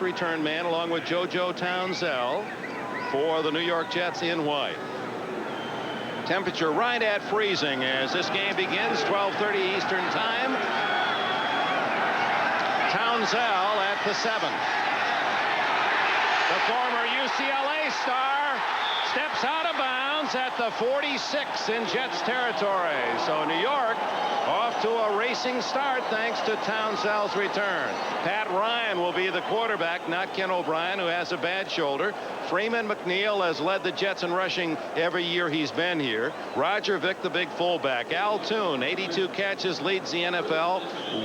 Jets return man along with JoJo Townsell for the New York Jets in white. Temperature right at freezing as this game begins. 12:30 Eastern time. Townsell at the 7. The former UCLA star steps out of bounds at the 46 in Jets territory. So New York off to a racing start thanks to Townsell's return. Pat Ryan will be the quarterback, not Ken O'Brien, who has a bad shoulder. Freeman McNeil has led the Jets in rushing every year he's been here. Roger Vick, the big fullback. Al Toon, 82 catches, leads the NFL.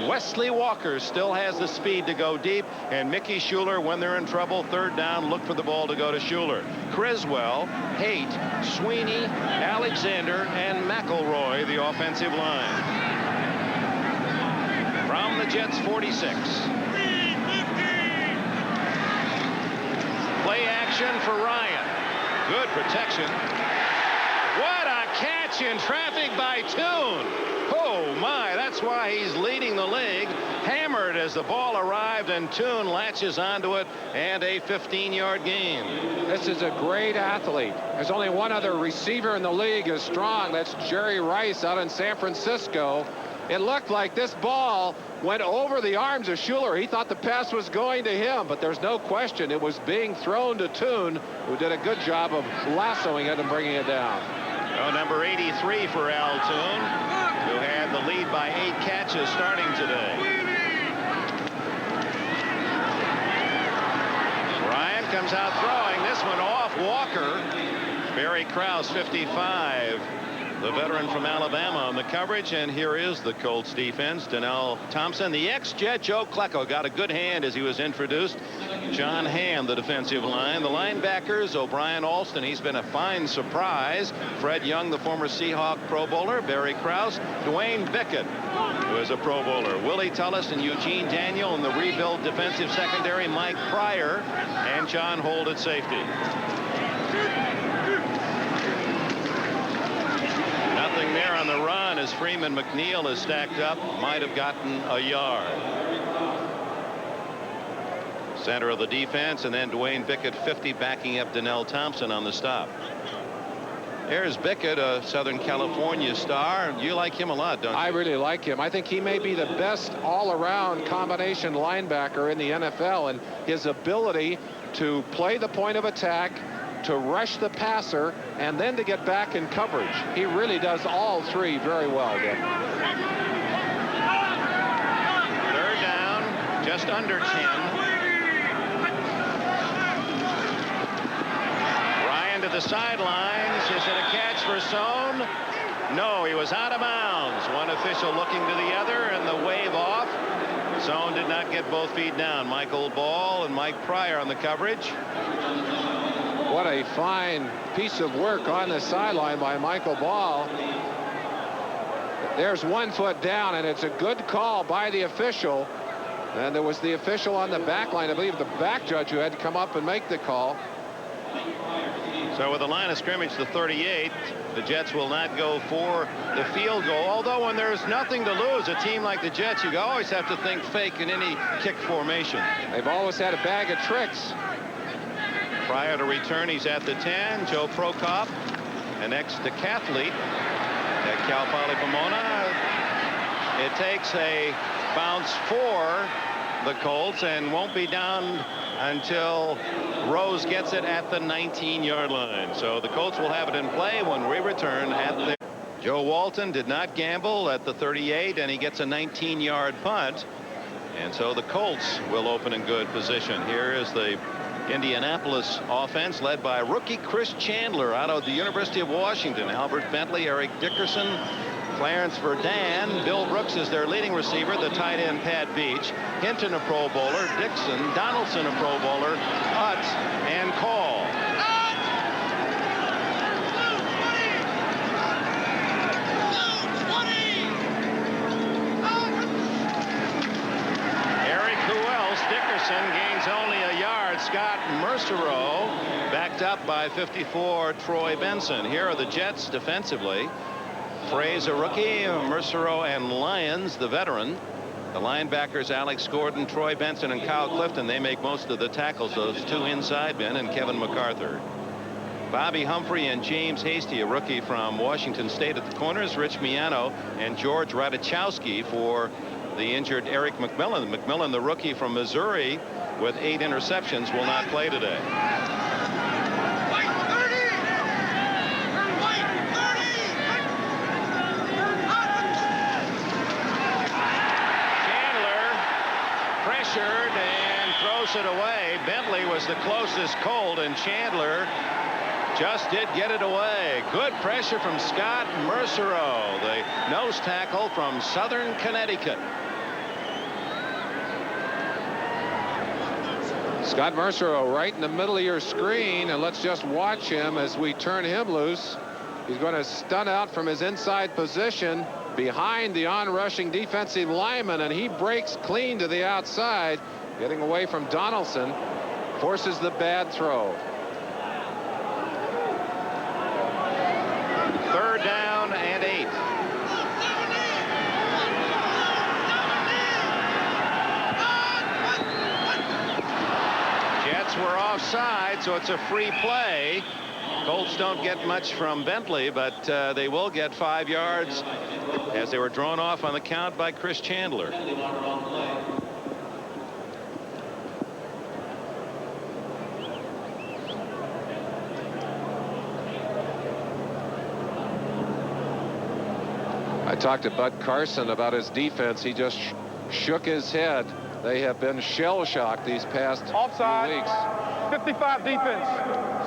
Wesley Walker still has the speed to go deep. And Mickey Schuler, when they're in trouble, third down, look for the ball to go to Schuler. Criswell, Haight, Sweeney, Alexander, and McElroy, the offensive line. From the Jets 46. Play action for Ryan. Good protection. What a catch in traffic by Toon. Oh my, that's why he's leading the league. Hammered as the ball arrived, and Toon latches onto it, and a 15-yard gain. This is a great athlete. There's only one other receiver in the league as strong. That's Jerry Rice out in San Francisco. It looked like this ball went over the arms of Schuler. He thought the pass was going to him, but there's no question it was being thrown to Toon, who did a good job of lassoing it and bringing it down. Oh, number 83 for Al Toon, who had the lead by 8 catches starting today. Ryan comes out throwing. This one off Walker. Barry Krause, 55. The veteran from Alabama on the coverage, and here is the Colts defense. Donnell Thompson, the ex-Jet Joe Klecko got a good hand as he was introduced. John Hamm, the defensive line. The linebackers, O'Brien Alston, he's been a fine surprise. Fred Young, the former Seahawk Pro Bowler. Barry Krause, Dwayne Bickett, who is a Pro Bowler. Willie Tullis and Eugene Daniel in the rebuild defensive secondary. Mike Pryor and John Holt at safety. Nothing there on the run as Freeman McNeil is stacked up. Might have gotten a yard. Center of the defense, and then Dwayne Bickett, 50, backing up Donnell Thompson on the stop. There's Bickett, a Southern California star. You like him a lot, don't you? I really like him. I think he may be the best all-around combination linebacker in the NFL, and his ability to play the point of attack, to rush the passer, and then to get back in coverage. He really does all three very well, Dick. Third down, just under 10. Ryan to the sidelines. Is it a catch for Sohn? No, he was out of bounds. One official looking to the other, and the wave off. Sohn did not get both feet down. Michael Ball and Mike Pryor on the coverage. What a fine piece of work on the sideline by Michael Ball. There's 1 foot down, and it's a good call by the official. And there was the official on the back line, I believe the back judge, who had to come up and make the call. So with the line of scrimmage, the 38, the Jets will not go for the field goal. Although when there's nothing to lose, a team like the Jets, you always have to think fake in any kick formation. They've always had a bag of tricks. Prior to return, he's at the 10. Joe Prokop, an ex-decathlete at Cal Poly Pomona. It takes a bounce for the Colts and won't be down until Rose gets it at the 19-yard line. So the Colts will have it in play when we return at the... Joe Walton did not gamble at the 38, and he gets a 19-yard punt. And so the Colts will open in good position. Here is the Indianapolis offense, led by rookie Chris Chandler out of the University of Washington. Albert Bentley, Eric Dickerson, Clarence Verdun, Bill Brooks is their leading receiver. The tight end Pat Beach, Hinton a Pro Bowler, Dixon, Donaldson a Pro Bowler, Utt, and Call. Eric who else? Dickerson gains only a yard. Scott Mercereau backed up by 54 Troy Benson. Here are the Jets defensively. Frey's a rookie, Mercereau and Lyons, the veteran. The linebackers, Alex Gordon, Troy Benson, and Kyle Clifton, they make most of the tackles, those two inside men, and Kevin MacArthur. Bobby Humphrey and James Hasty, a rookie from Washington State, at the corners. Rich Miano and George Radachowski for the injured Eric McMillan. McMillan, the rookie from Missouri with 8 interceptions, will not play today. And throws it away. Bentley was the closest Colt, and Chandler just did get it away. Good pressure from Scott Mercereau, the nose tackle from Southern Connecticut. Scott Mercereau right in the middle of your screen, and let's just watch him as we turn him loose. He's going to stun out from his inside position behind the on-rushing defensive lineman, and he breaks clean to the outside, getting away from Donaldson, forces the bad throw. 3rd down and 8. Jets were offside, so it's a free play. Colts don't get much from Bentley, but they will get 5 yards as they were drawn off on the count by Chris Chandler. I talked to Bud Carson about his defense. He just shook his head. They have been shell-shocked these past Offside. few weeks. 55 defense.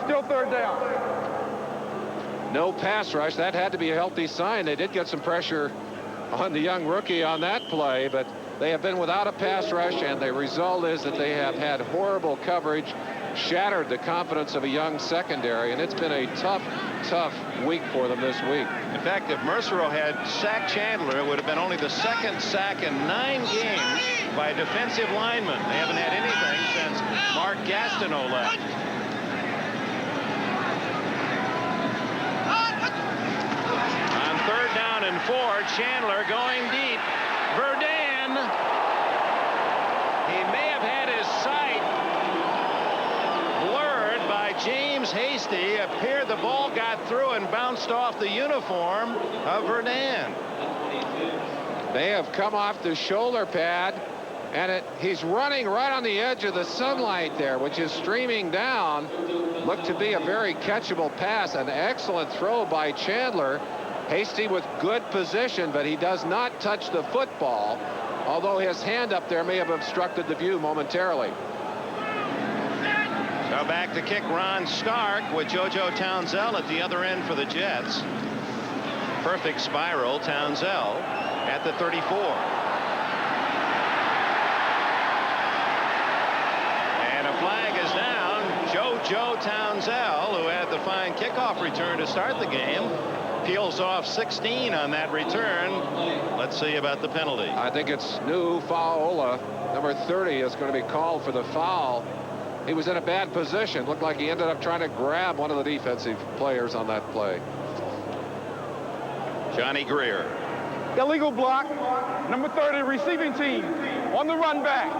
Still 3rd down. No pass rush. That had to be a healthy sign. They did get some pressure on the young rookie on that play, but they have been without a pass rush, and the result is that they have had horrible coverage, shattered the confidence of a young secondary, and it's been a tough week for them this week. In fact, if Mercereau had sacked Chandler, it would have been only the 2nd sack in 9 games by a defensive lineman. They haven't had anything since Mark Gastineau left. On 3rd down and 4, Chandler going deep. Verdun. He may have had his sight blurred by James Hasty. It appeared the ball got through and bounced off the uniform of Verdun. They have come off the shoulder pad, and he's running right on the edge of the sunlight there, which is streaming down. Looked to be a very catchable pass. An excellent throw by Chandler. Hasty with good position, but he does not touch the football, although his hand up there may have obstructed the view momentarily. So back to kick, Ron Stark with JoJo Townsell at the other end for the Jets. Perfect spiral. Townsell at the 34. And a flag is down. JoJo Townsell, who had the fine kickoff return to start the game, peels off 16 on that return. Let's see about the penalty. I think it's New Faola, number 30, is going to be called for the foul. He was in a bad position. Looked like he ended up trying to grab one of the defensive players on that play. Johnny Greer. Illegal block. Number 30, receiving team. On the run back.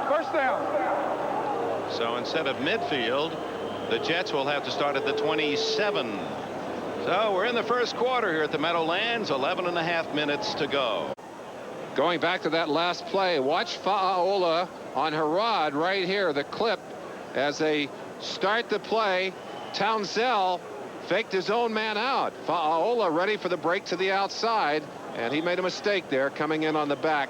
1st down. So instead of midfield, the Jets will have to start at the 27. So we're in the 1st quarter here at the Meadowlands. 11.5 minutes to go. Going back to that last play, watch Faola on Herod right here, the clip as they start the play. Townsell faked his own man out. Faola ready for the break to the outside, and he made a mistake there coming in on the back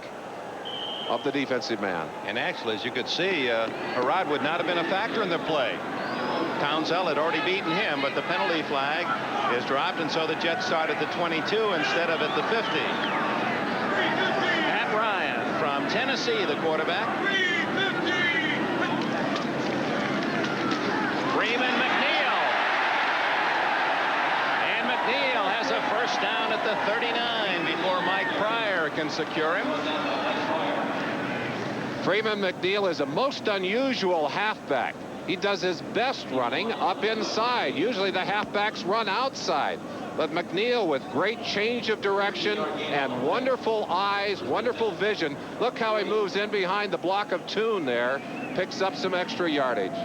of the defensive man. And actually, as you could see, Herod would not have been a factor in the play. Townsell had already beaten him, but the penalty flag is dropped, and so the Jets start at the 22 instead of at the 50. Matt Ryan from Tennessee, the quarterback. Freeman McNeil. And McNeil has a 1st down at the 39 before Mike Pryor can secure him. Freeman McNeil is a most unusual halfback. He does his best running up inside. Usually the halfbacks run outside. But McNeil with great change of direction and wonderful eyes, wonderful vision. Look how he moves in behind the block of Toon there. Picks up some extra yardage.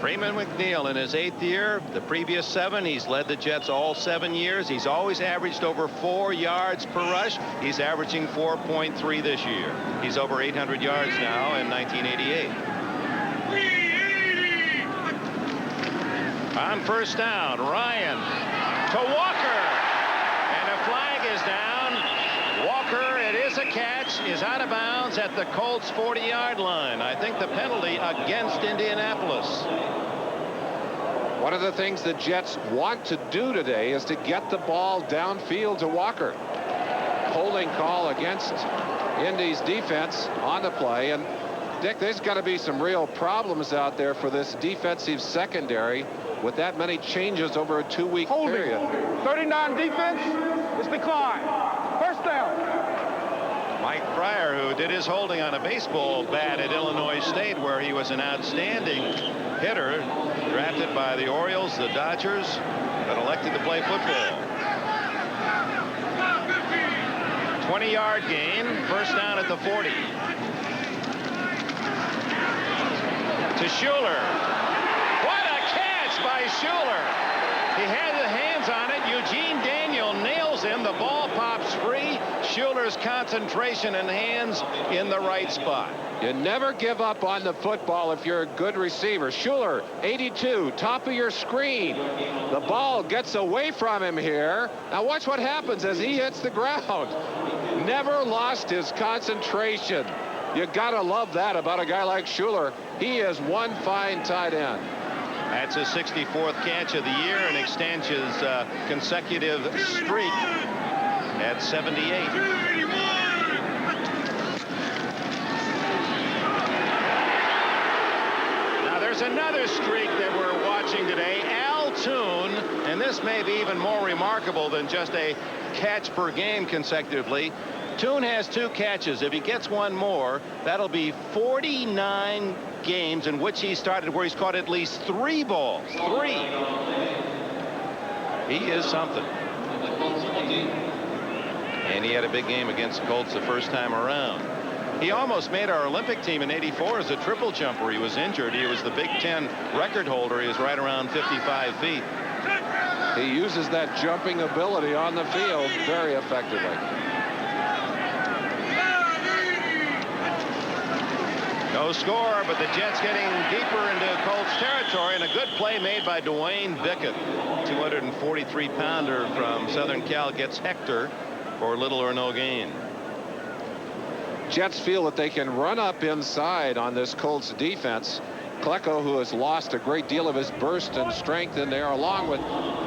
Freeman McNeil in his 8th year. The previous 7, he's led the Jets all 7 years. He's always averaged over 4 yards per rush. He's averaging 4.3 this year. He's over 800 yards now in 1988. On first down, Ryan to Walker, and a flag is down. Walker, it is a catch, is out of bounds at the Colts 40-yard line. I think the penalty against Indianapolis. One of the things the Jets want to do today is to get the ball downfield to Walker. Holding call against Indy's defense on the play. And Dick, there's got to be some real problems out there for this defensive secondary with that many changes over a 2-week period. 39 defense is declined. First down. Mike Pryor, who did his holding on a baseball bat at Illinois State, where he was an outstanding hitter, drafted by the Orioles, the Dodgers, but elected to play football. 20-yard gain, first down at the 40. To Schuler. What a catch by Schuler. He had the hands on it. Eugene Daniel nails him. The ball pops free. Schuler's concentration and hands in the right spot. You never give up on the football if you're a good receiver. Schuler, 82, top of your screen. The ball gets away from him here. Now watch what happens as he hits the ground. Never lost his concentration. You gotta love that about a guy like Schuler. He is one fine tight end. That's his 64th catch of the year and extends his consecutive streak at 78. Now there's another streak that we're watching today. Al Toon, and this may be even more remarkable than just a catch per game consecutively. Toon has 2 catches. If he gets one more, that'll be 49 games in which he started where he's caught at least 3 balls. 3. He is something. And he had a big game against the Colts the first time around. He almost made our Olympic team in '84 as a triple jumper. He was injured. He was the Big Ten record holder. He was right around 55 feet. He uses that jumping ability on the field very effectively. No score, but the Jets getting deeper into Colts territory, and a good play made by Dwayne Bickett. 243-pounder from Southern Cal gets Hector for little or no gain. Jets feel that they can run up inside on this Colts defense. Klecko, who has lost a great deal of his burst and strength in there, along with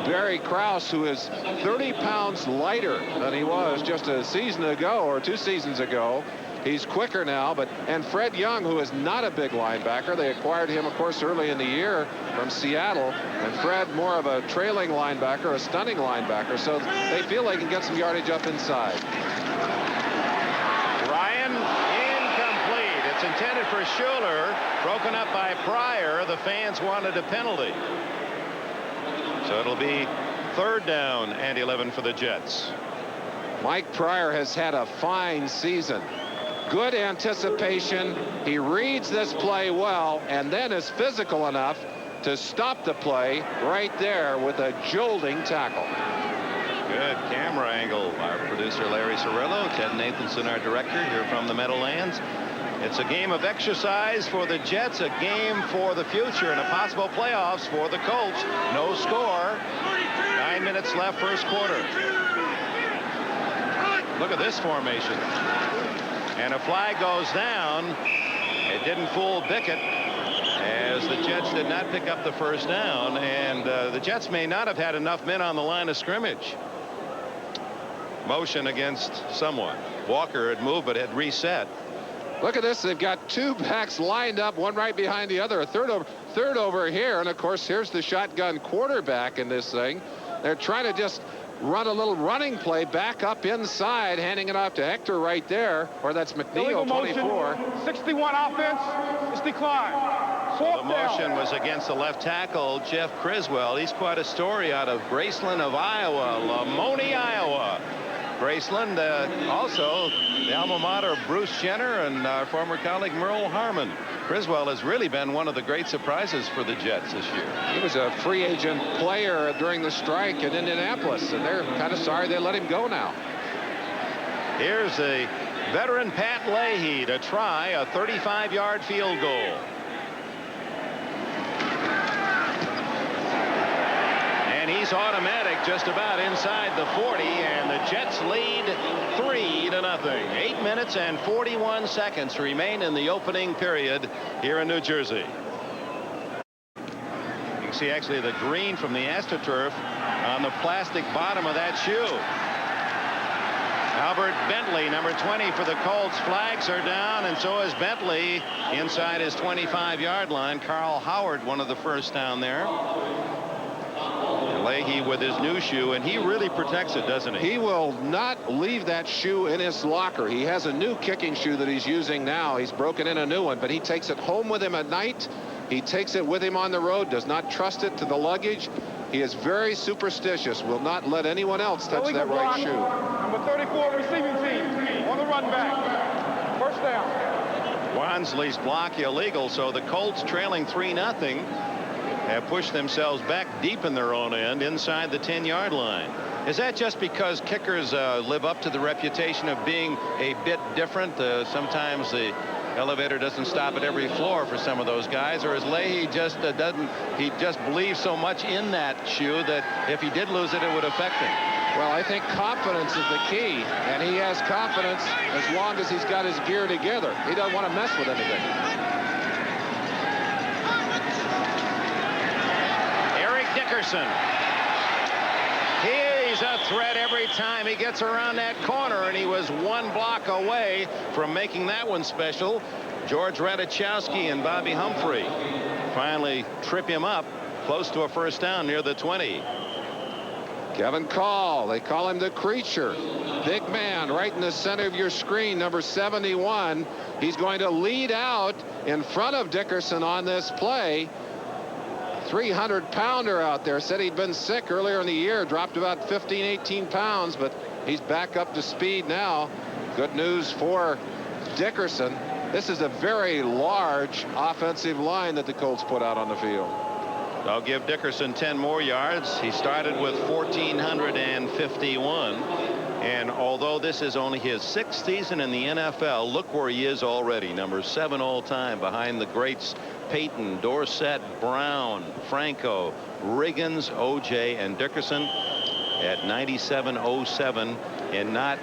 Barry Krause, who is 30 pounds lighter than he was just a season ago or 2 seasons ago. He's quicker now, and Fred Young, who is not a big linebacker. They acquired him, of course, early in the year from Seattle. And Fred, more of a trailing linebacker, a stunning linebacker. So they feel they can get some yardage up inside. Ryan, incomplete. It's intended for Schuler, broken up by Pryor. The fans wanted a penalty. So it'll be 3rd down and 11 for the Jets. Mike Pryor has had a fine season. Good anticipation. He reads this play well and then is physical enough to stop the play right there with a jolting tackle. Good camera angle. Our producer Larry Cirillo, Ted Nathanson, our director, here from the Meadowlands. It's a game of exercise for the Jets, a game for the future, and a possible playoffs for the Colts. No score. 9 minutes left, first quarter. Look at this formation. And a flag goes down. It didn't fool Bickett, as the Jets did not pick up the first down, and the Jets may not have had enough men on the line of scrimmage. Motion against someone. Walker had moved but had reset. Look at this. They've got 2 backs lined up, one right behind the other, a third over here, and of course here's the shotgun quarterback in this thing. They're trying to just run a little running play back up inside, handing it off to Hector right there, or that's McNeil, 24. 61 offense is declined. The motion was against the left tackle, Jeff Criswell. He's quite a story out of Graceland of Iowa, Lamoni, Iowa. Graceland, also the alma mater of Bruce Jenner and our former colleague Merle Harmon. Criswell has really been one of the great surprises for the Jets this year. He was a free agent player during the strike in Indianapolis, and they're kind of sorry they let him go now. Here's the veteran Pat Leahy to try a 35-yard field goal. And he's automatic just about inside the 40, and the Jets lead 3-0. 8 minutes and 41 seconds remain in the opening period here in New Jersey. You can see actually the green from the AstroTurf on the plastic bottom of that shoe. Albert Bentley, number 20 for the Colts. Flags are down, and so is Bentley inside his 25-yard line. Carl Howard, one of the first down there. Leahy with his new shoe, and he really protects it, doesn't he? He will not leave that shoe in his locker. He has a new kicking shoe that he's using now. He's broken in a new one, but he takes it home with him at night. He takes it with him on the road, does not trust it to the luggage. He is very superstitious, will not let anyone else touch that right shoe. Number 34 receiving team on the run back. First down. Wansley's block illegal, so the Colts trailing 3-0 have pushed themselves back deep in their own end inside the 10-yard line. Is that just because kickers live up to the reputation of being a bit different? Sometimes the elevator doesn't stop at every floor for some of those guys, or is Leahy just he just believes so much in that shoe that if he did lose it, it would affect him? Well, I think confidence is the key, and he has confidence as long as he's got his gear together. He doesn't want to mess with anything. Dickerson. He's a threat every time he gets around that corner, and he was one block away from making that one special. George Radichowski and Bobby Humphrey finally trip him up close to a first down near the 20. Kevin Call, they call him the Creature. Big man right in the center of your screen, number 71. He's going to lead out in front of Dickerson on this play. 300-pounder out there. Said he'd been sick earlier in the year, dropped about 15-18 pounds, but he's back up to speed now. Good news for Dickerson. This is a very large offensive line that the Colts put out on the field. I'll give Dickerson 10 more yards. He started with 1,451. And although this is only his 6th season in the NFL, look where he is already. Number 7 all time behind the greats Peyton, Dorsett, Brown, Franco, Riggins, O.J. and Dickerson at 97-07 in not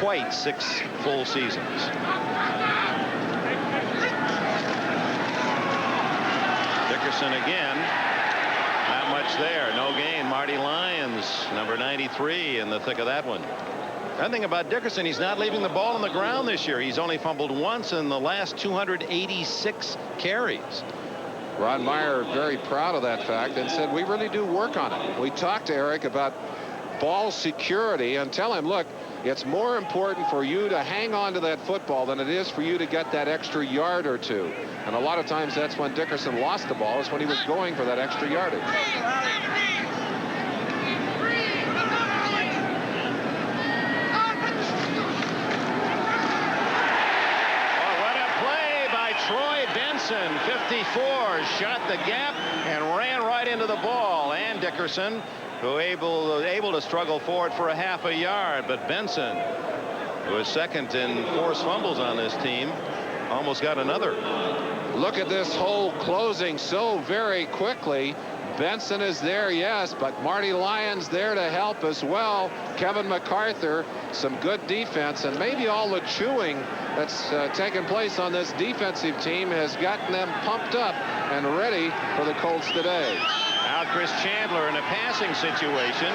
quite 6 full seasons. Dickerson again. Not much there. No gain. Marty Lyons, number 93, in the thick of that one. One thing about Dickerson, he's not leaving the ball on the ground this year. He's only fumbled once in the last 286 carries. Ron Meyer very proud of that fact and said we really do work on it. We talked to Eric about ball security and tell him, look, it's more important for you to hang on to that football than it is for you to get that extra yard or two. And a lot of times that's when Dickerson lost the ball, is when he was going for that extra yardage. Troy Benson, 54, shot the gap and ran right into the ball. And Dickerson, who able to struggle forward for a half a yard, but Benson, who is second in forced fumbles on this team, almost got another. Look at this hole closing so very quickly. Benson is there, yes, but Marty Lyons there to help as well. Kevin MacArthur, some good defense, and maybe all the chewing that's taken place on this defensive team has gotten them pumped up and ready for the Colts today. Now Chris Chandler in a passing situation.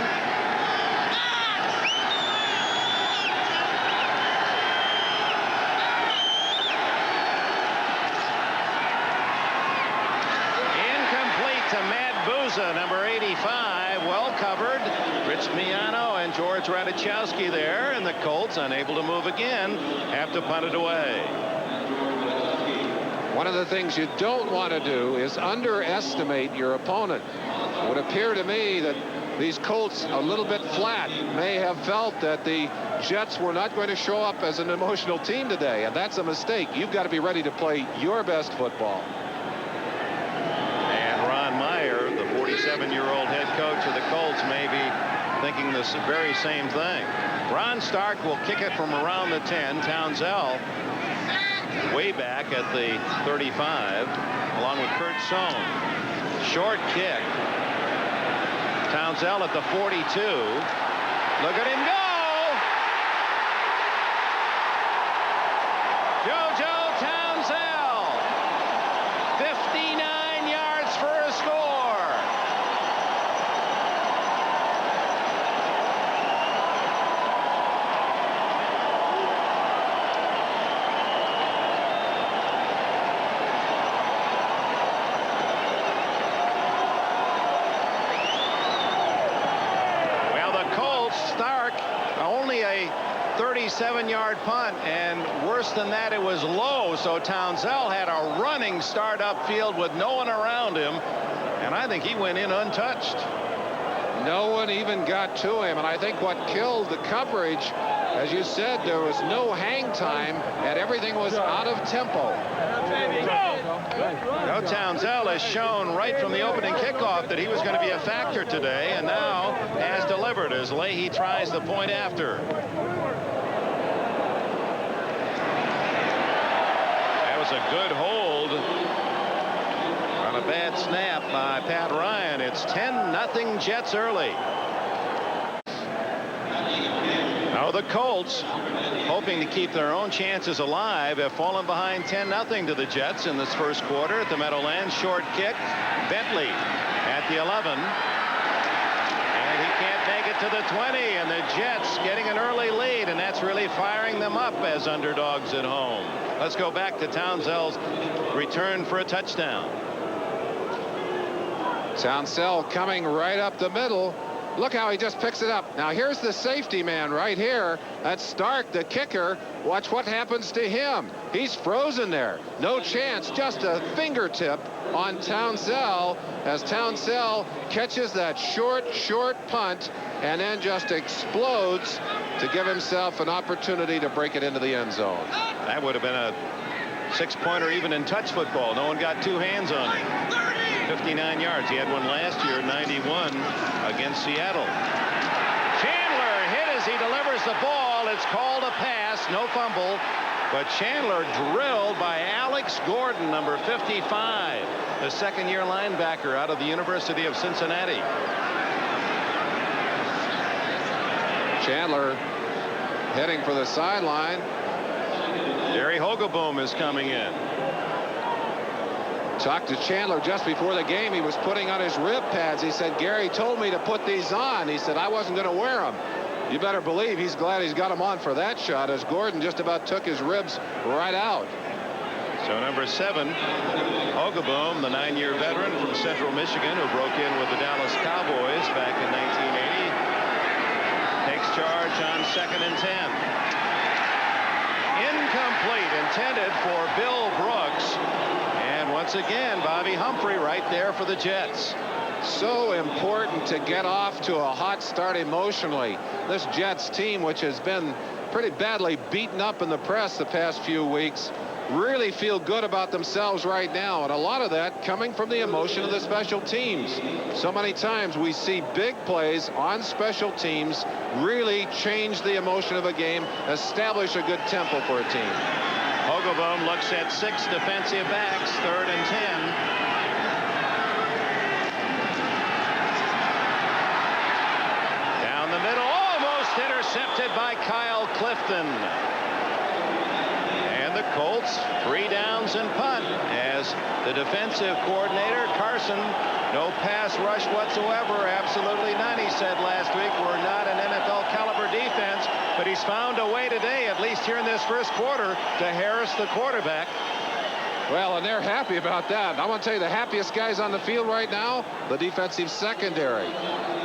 Number 85, well covered. Rich Miano and George Radichowski there, and the Colts unable to move again, have to punt it away. One of the things you don't want to do is underestimate your opponent. It would appear to me that these Colts, a little bit flat, may have felt that the Jets were not going to show up as an emotional team today, and that's a mistake. You've got to be ready to play your best football. And Ron Meyer, the 47-year-old head coach of the Colts, may be thinking this very same thing. Ron Stark will kick it from around the 10. Townsell way back at the 35, along with Kurt Sohn. Short kick. Townsell at the 42. Look at him go! JoJo Townsell, 59 yards for a score. Stark, only a 37-yard punt, and worse than that, it was low, so Townsell had a running start upfield with no one around him, and I think he went in untouched. No one even got to him, and I think what killed the coverage, as you said, there was no hang time, and everything was out of tempo. Joe Townsell has shown right from the opening kickoff that he was going to be a factor today, and now has delivered as Leahy tries the point after. That was a good hold on a bad snap by Pat Ryan. It's 10-0 Jets early. Now the Colts, hoping to keep their own chances alive, have fallen behind 10-0 to the Jets in this first quarter at the Meadowlands. Short kick. Bentley at the 11. And he can't make it to the 20. And the Jets getting an early lead, and that's really firing them up as underdogs at home. Let's go back to Townsell's return for a touchdown. Townsell coming right up the middle. Look how he just picks it up. Now here's the safety man right here. That's Stark, the kicker. Watch what happens to him. He's frozen there. No chance. Just a fingertip on Townsell as Townsell catches that short punt and then just explodes to give himself an opportunity to break it into the end zone. That would have been a 6-pointer even in touch football. No one got two hands on him. 59 yards. He had one last year, 91 against Seattle. Chandler hit as he delivers the ball. It's called a pass, no fumble, but Chandler drilled by Alex Gordon, number 55, the second-year linebacker out of the University of Cincinnati. Chandler heading for the sideline. Gary Hogeboom is coming in. Talked to Chandler just before the game. He was putting on his rib pads. He said, Gary told me to put these on. He said, I wasn't going to wear them. You better believe he's glad he's got them on for that shot, as Gordon just about took his ribs right out. So number 7, Hogeboom, the 9-year veteran from Central Michigan who broke in with the Dallas Cowboys back in 1980, takes charge on 2nd and 10. Incomplete, intended for Bill Brooks. And once again, Bobby Humphrey right there for the Jets. So important to get off to a hot start emotionally. This Jets team, which has been pretty badly beaten up in the press the past few weeks, really feel good about themselves right now, and a lot of that coming from the emotion of the special teams. So many times we see big plays on special teams really change the emotion of a game, establish a good tempo for a team. Hogeboom looks at 6 defensive backs, 3rd and 10. Down the middle, almost intercepted by Kyle Clifton. And the Colts 3 downs and punt as the defensive coordinator, Carson, no pass rush whatsoever, absolutely none. He said last week, we're not an NFL caliber defense, but he's found a way today, at least here in this first quarter, to harass the quarterback. Well, and they're happy about that. I want to tell you, the happiest guys on the field right now, the defensive secondary.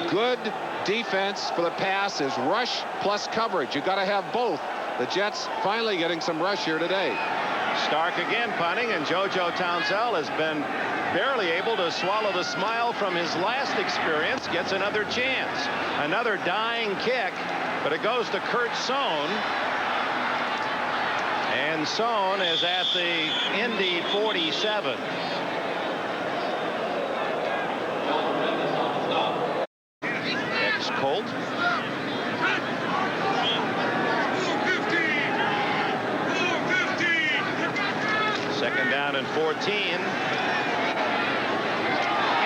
Good defense for the pass is rush plus coverage. You got to have both. The Jets finally getting some rush here today. Stark again punting, and JoJo Townsell has been barely able to swallow the smile from his last experience. Gets another chance. Another dying kick, but it goes to Kurt Sohn. And Sohn is at the Indy 47. Ex-Colt. Second down and 14.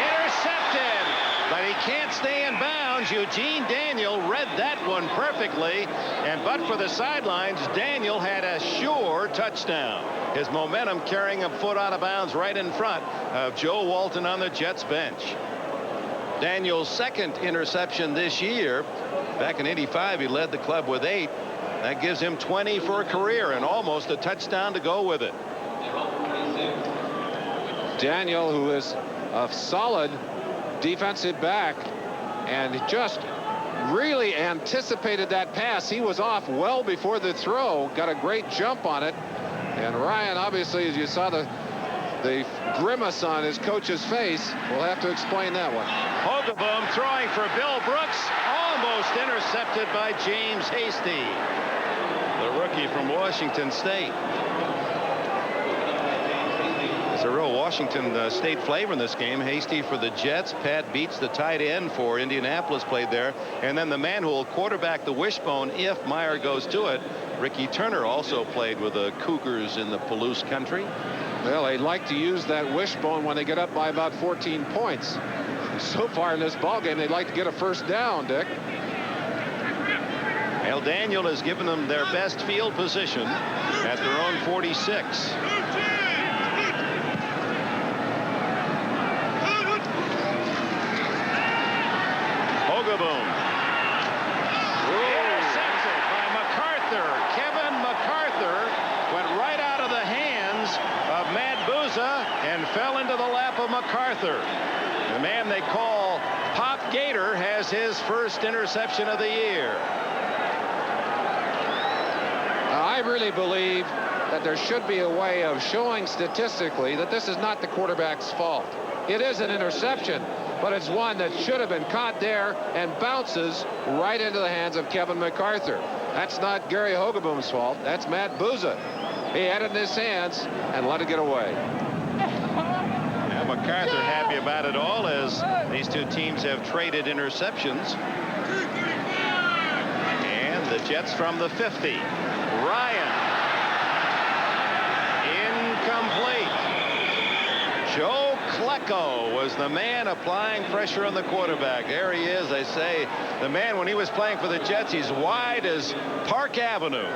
Intercepted, but he can't stay in bounds. Eugene Daniel read that one perfectly, and but for the sidelines, Daniel had a sure touchdown. His momentum carrying him foot out of bounds right in front of Joe Walton on the Jets bench. Daniel's second interception this year. Back in '85, he led the club with 8. That gives him 20 for a career and almost a touchdown to go with it. Daniel, who is a solid defensive back and just really anticipated that pass. He was off well before the throw, got a great jump on it, and Ryan, obviously, as you saw the grimace on his coach's face, will have to explain that one. Hogeboom throwing for Bill Brooks, almost intercepted by James Hasty, the rookie from Washington State. It's a real Washington State flavor in this game. Hasty for the Jets. Pat Beats, the tight end for Indianapolis, played there. And then the man who will quarterback the wishbone if Meyer goes to it, Ricky Turner, also played with the Cougars in the Palouse country. Well, they like to use that wishbone when they get up by about 14 points. So far in this ballgame, they'd like to get a first down, Dick. Well, Daniel has given them their best field position at their own 46. Hogeboom. Intercepted by MacArthur. Kevin MacArthur went right out of the hands of Matt Booza and fell into the lap of MacArthur. The man they call Pop Gator has his first interception of the year. I really believe that there should be a way of showing statistically that this is not the quarterback's fault. It is an interception, but it's one that should have been caught there and bounces right into the hands of Kevin MacArthur. That's not Gary Hogeboom's fault. That's Matt Booza. He had it in his hands and let it get away. Now MacArthur happy about it all as these two teams have traded interceptions. And the Jets from the 50. Ryan. Incomplete. Joe Klecko was the man applying pressure on the quarterback. There he is. They say the man, when he was playing for the Jets, he's wide as Park Avenue.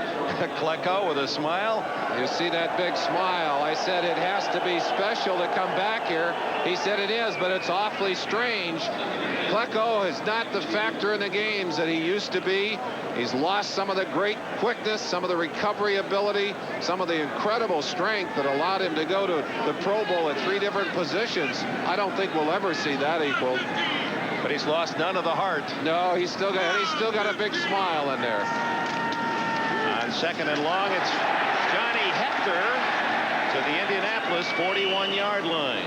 Klecko with a smile. You see that big smile. I said it has to be special to come back here. He said it is, but it's awfully strange. Klecko is not the factor in the games that he used to be. He's lost some of the great quickness, some of the recovery ability, some of the incredible strength that allowed him to go to the Pro Bowl at 3 different positions. I don't think we'll ever see that equaled. But he's lost none of the heart. No, he's still got a big smile in there. On second and long, it's Johnny Hector to the Indianapolis 41-yard line.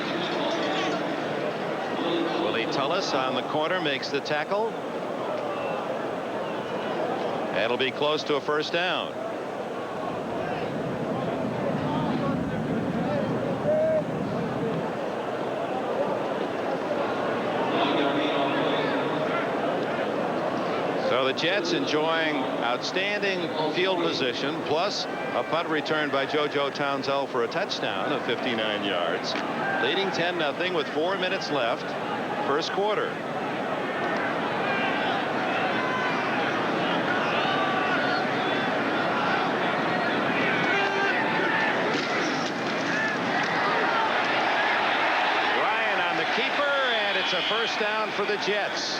Willie Tullis on the corner makes the tackle. That'll be close to a first down. So the Jets enjoying outstanding field position, plus a punt return by JoJo Townsell for a touchdown of 59 yards, leading 10-0 with 4 minutes left, first quarter. Ryan on the keeper, and it's a first down for the Jets.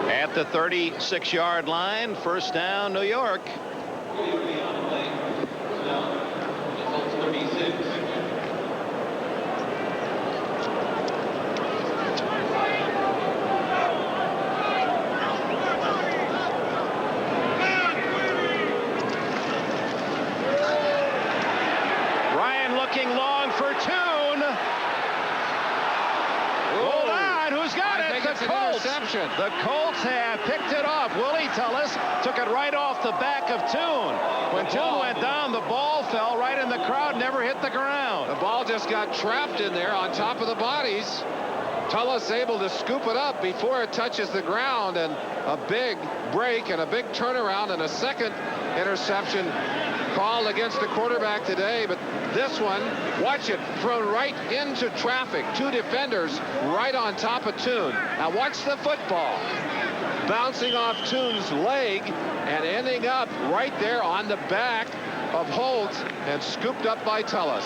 At the 36-yard line, first down, New York. That's an interception. The Colts have picked it off. Willie Tullis took it right off the back of Toon. When Toon went down, the ball fell right in the crowd, never hit the ground. The ball just got trapped in there on top of the bodies. Tullis able to scoop it up before it touches the ground, and a big break and a big turnaround and a second interception called against the quarterback today. But this one, watch it, thrown right into traffic. Two defenders right on top of Toon. Now watch the football bouncing off Toon's leg and ending up right there on the back of Holt and scooped up by Tullis.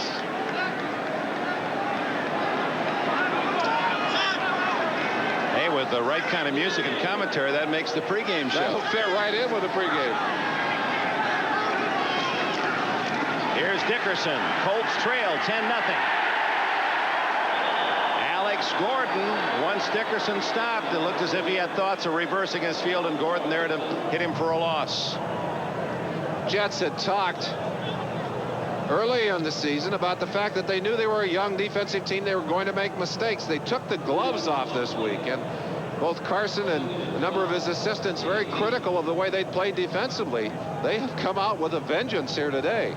Hey, with the right kind of music and commentary, that makes the pregame show. That'll fit right in with the pregame. Here's Dickerson. Colts trail 10-0. Alex Gordon, once Dickerson stopped, it looked as if he had thoughts of reversing his field, and Gordon there to hit him for a loss. Jets had talked early in the season about the fact that they knew they were a young defensive team. They were going to make mistakes. They took the gloves off this week, and both Carson and a number of his assistants very critical of the way they'd played defensively. They have come out with a vengeance here today.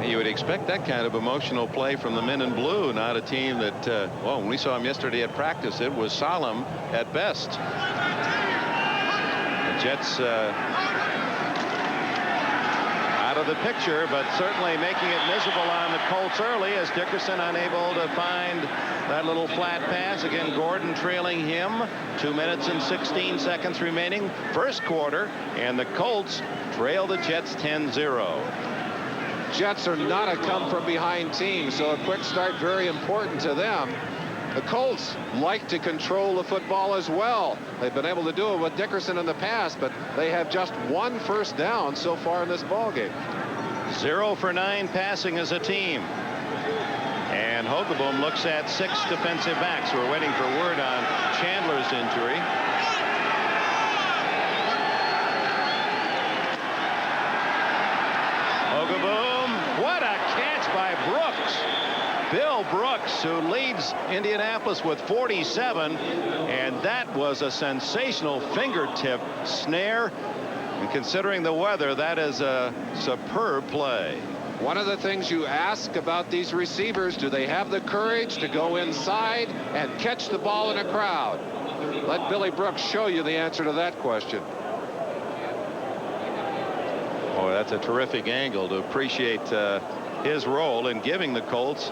You would expect that kind of emotional play from the men in blue, not a team that, well, when we saw them yesterday at practice, it was solemn at best. The Jets out of the picture, but certainly making it miserable on the Colts early, as Dickerson unable to find that little flat pass. Again, Gordon trailing him. 2 minutes and 16 seconds remaining, first quarter, and the Colts trail the Jets 10-0. Jets are not a come-from-behind team, so a quick start very important to them. The Colts like to control the football as well. They've been able to do it with Dickerson in the past, but they have just one first down so far in this ballgame. 0 for 9 passing as a team. And Hogeboom looks at 6 defensive backs. We're waiting for word on Chandler's injury. Hogeboom, what a catch by Brooks. Bill Brooks, who leads Indianapolis with 47, and that was a sensational fingertip snare. And considering the weather, that is a superb play. One of the things you ask about these receivers, do they have the courage to go inside and catch the ball in a crowd? Let Billy Brooks show you the answer to that question. Oh, that's a terrific angle to appreciate his role in giving the Colts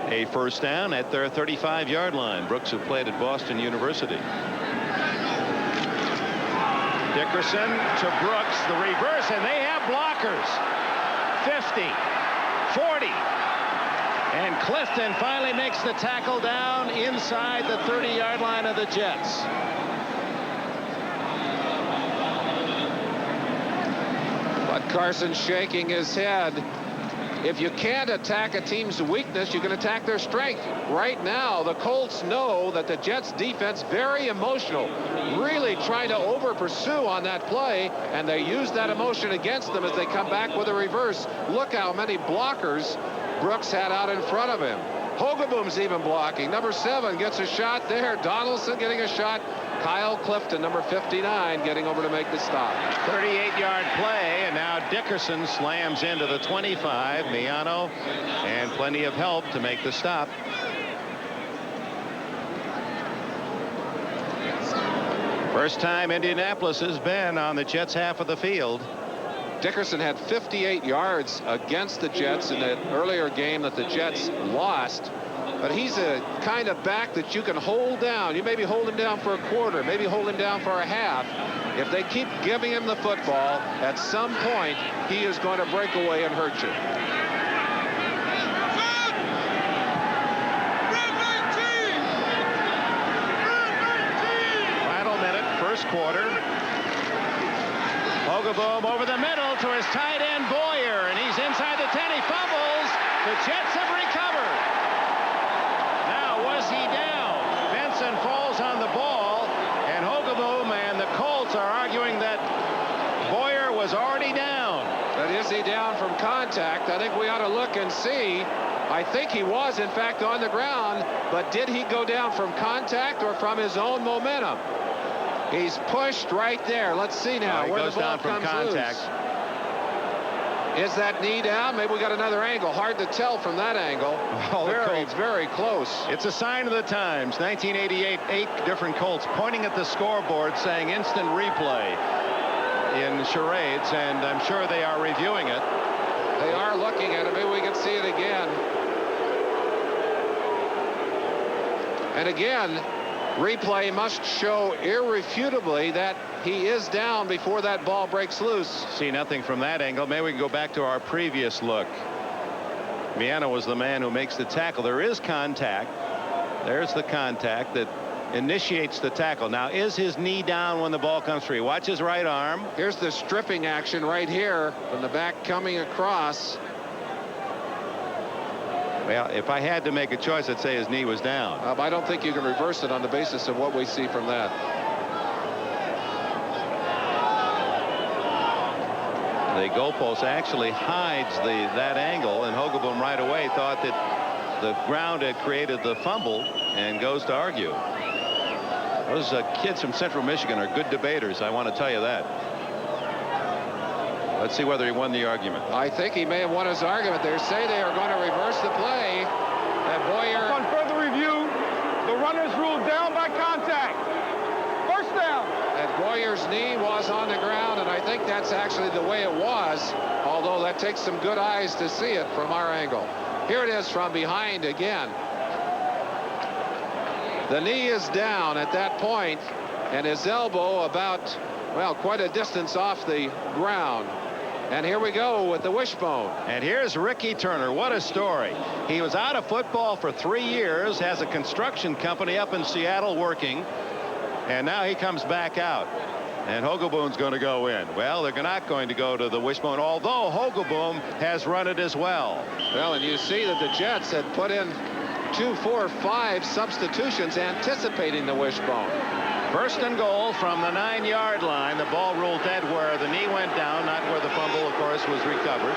a first down at their 35-yard line. Brooks, who played at Boston University. Dickerson to Brooks, the reverse, and they have blockers. 50, 40, and Clifton finally makes the tackle down inside the 30-yard line of the Jets. But Carson shaking his head. If you can't attack a team's weakness, you can attack their strength. Right now, the Colts know that the Jets defense very emotional, really trying to over pursue on that play, and they use that emotion against them as they come back with a reverse. Look how many blockers Brooks had out in front of him. Hogeboom's even blocking. Number 7 gets a shot there. Donaldson getting a shot. Kyle Clifton, number 59, getting over to make the stop. 38-yard play, and now Dickerson slams into the 25. Miano, and plenty of help to make the stop. First time Indianapolis has been on the Jets' half of the field. Dickerson had 58 yards against the Jets in that earlier game that the Jets lost. But he's a kind of back that you can hold down. You maybe hold him down for a quarter, maybe hold him down for a half. If they keep giving him the football, at some point, he is going to break away and hurt you. Final minute, first quarter. Hogeboom over the middle to his tight end Boyer, and he's inside the 10. He fumbles. The Jets have recovered. Now, was he down? Benson falls on the ball, and Hogeboom and the Colts are arguing that Boyer was already down. But is he down from contact? I think we ought to look and see. I think he was, in fact, on the ground, but did he go down from contact or from his own momentum? He's pushed right there. Let's see now where the ball comes loose. Is that knee down? Maybe we got another angle. Hard to tell from that angle. Very close. It's a sign of the times. 1988, 8 different Colts pointing at the scoreboard saying instant replay in charades, and I'm sure they are reviewing it. They are looking at it. Maybe we can see it again. And again, replay must show irrefutably that he is down before that ball breaks loose. See nothing from that angle. Maybe we can go back to our previous look. Miano was the man who makes the tackle. There is contact. There's the contact that initiates the tackle. Now, is his knee down when the ball comes free? Watch his right arm. Here's the stripping action right here from the back coming across. Well, if I had to make a choice, I'd say his knee was down. I don't think you can reverse it on the basis of what we see from that. The goalpost actually hides that angle, and Hogaboom right away thought that the ground had created the fumble and goes to argue. Those kids from Central Michigan are good debaters, I want to tell you that. Let's see whether he won the argument. I think he may have won his argument. They say they are going to reverse the play. That Boyer. On further review, the runner's ruled down by contact. First down. That Boyer's knee was on the ground, and I think that's actually the way it was, although that takes some good eyes to see it from our angle. Here it is from behind again. The knee is down at that point, and his elbow about, well, quite a distance off the ground. And here we go with the wishbone. And here's Ricky Turner. What a story. He was out of football for 3 years, has a construction company up in Seattle working, and now he comes back out. And Hogaboom's going to go in. Well, they're not going to go to the wishbone, although Hogaboom has run it as well. Well, and you see that the Jets had put in 2, 4, 5 substitutions anticipating the wishbone. First and goal from the 9-yard line. The ball ruled dead where the knee went down, not where the fumble, of course, was recovered.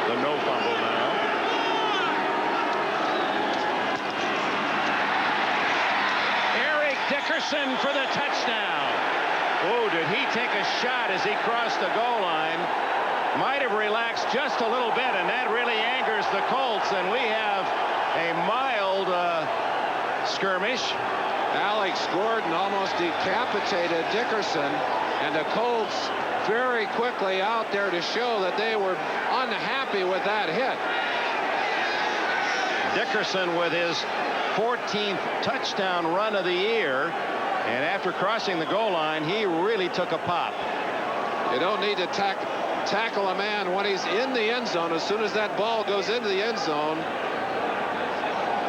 The no fumble now. Eric Dickerson for the touchdown. Oh, did he take a shot as he crossed the goal line? Might have relaxed just a little bit, and that really angers the Colts, and we have a mild skirmish. Alex Gordon almost decapitated Dickerson, and the Colts very quickly out there to show that they were unhappy with that hit. Dickerson with his 14th touchdown run of the year, and after crossing the goal line, he really took a pop. You don't need to tackle a man when he's in the end zone. As soon as that ball goes into the end zone,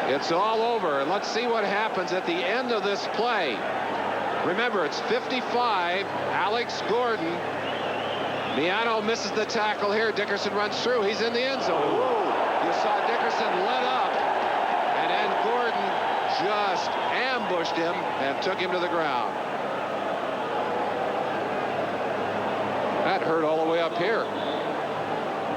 it's all over. And let's see what happens at the end of this play. Remember, it's 55. Alex Gordon. Miano misses the tackle here. Dickerson runs through. He's in the end zone. Ooh. You saw Dickerson let up, and then Gordon just ambushed him and took him to the ground. That hurt all the way up here.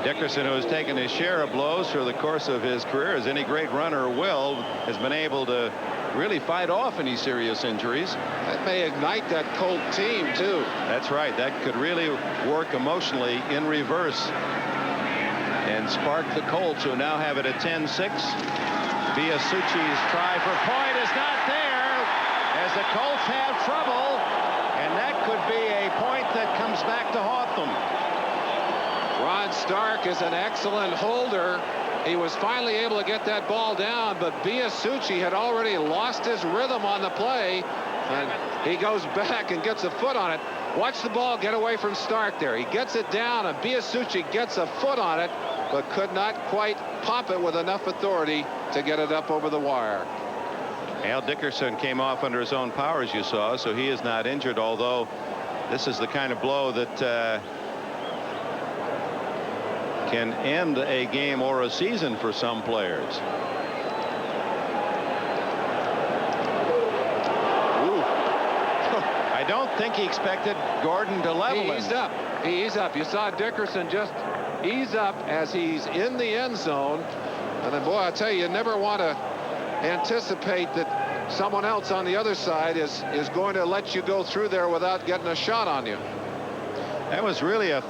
Dickerson, who has taken his share of blows through the course of his career, as any great runner will, has been able to really fight off any serious injuries. That may ignite that Colt team, too. That's right. That could really work emotionally in reverse and spark the Colts, who now have it at 10-6. Biasucci's try for point is not there as the Colts have trouble, and that could be a point that comes back to haunt them. Ron Stark is an excellent holder. He was finally able to get that ball down, but Biasucci had already lost his rhythm on the play, and he goes back and gets a foot on it. Watch the ball get away from Stark there. He gets it down, and Biasucci gets a foot on it, but could not quite pop it with enough authority to get it up over the wire. Al Dickerson came off under his own power, as you saw, so he is not injured, although this is the kind of blow that can end a game or a season for some players. I don't think he expected Gordon to level him. He eased up. You saw Dickerson just ease up as he's in the end zone. And then, boy, I tell you never want to anticipate that someone else on the other side is going to let you go through there without getting a shot on you. That was really a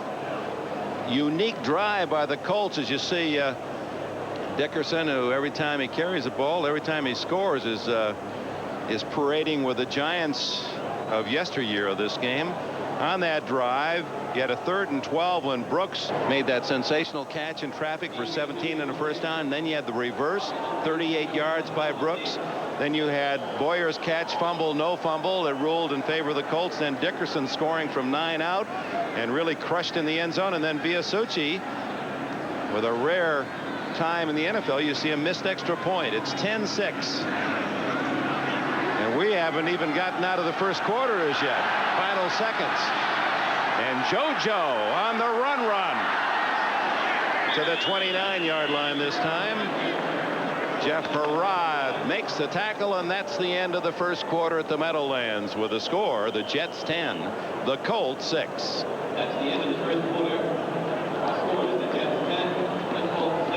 unique drive by the Colts, as you see Dickerson, who every time he carries the ball, every time he scores, is parading with the giants of yesteryear of this game. On that drive, you had a 3rd and 12 when Brooks made that sensational catch in traffic for 17 and a first down. Then you had the reverse, 38 yards by Brooks. Then you had Boyer's catch, fumble, no fumble, that ruled in favor of the Colts. Then Dickerson scoring from 9 out and really crushed in the end zone. And then Biasucci, with a rare time in the NFL, you see a missed extra point. It's 10-6. And we haven't even gotten out of the first quarter as yet. Final seconds. And JoJo on the run to the 29-yard line this time. Jeff Herrod makes the tackle, and that's the end of the first quarter at the Meadowlands with a score: the Jets 10, the Colts 6. That's the end of the first quarter. Our score is the Jets 10, the Colts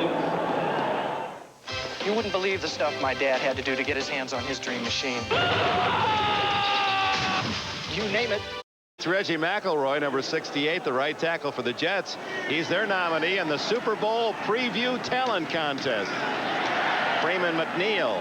6. You wouldn't believe the stuff my dad had to do to get his hands on his dream machine. You name it. It's Reggie McElroy, number 68, the right tackle for the Jets. He's their nominee in the Super Bowl preview talent contest. Freeman McNeil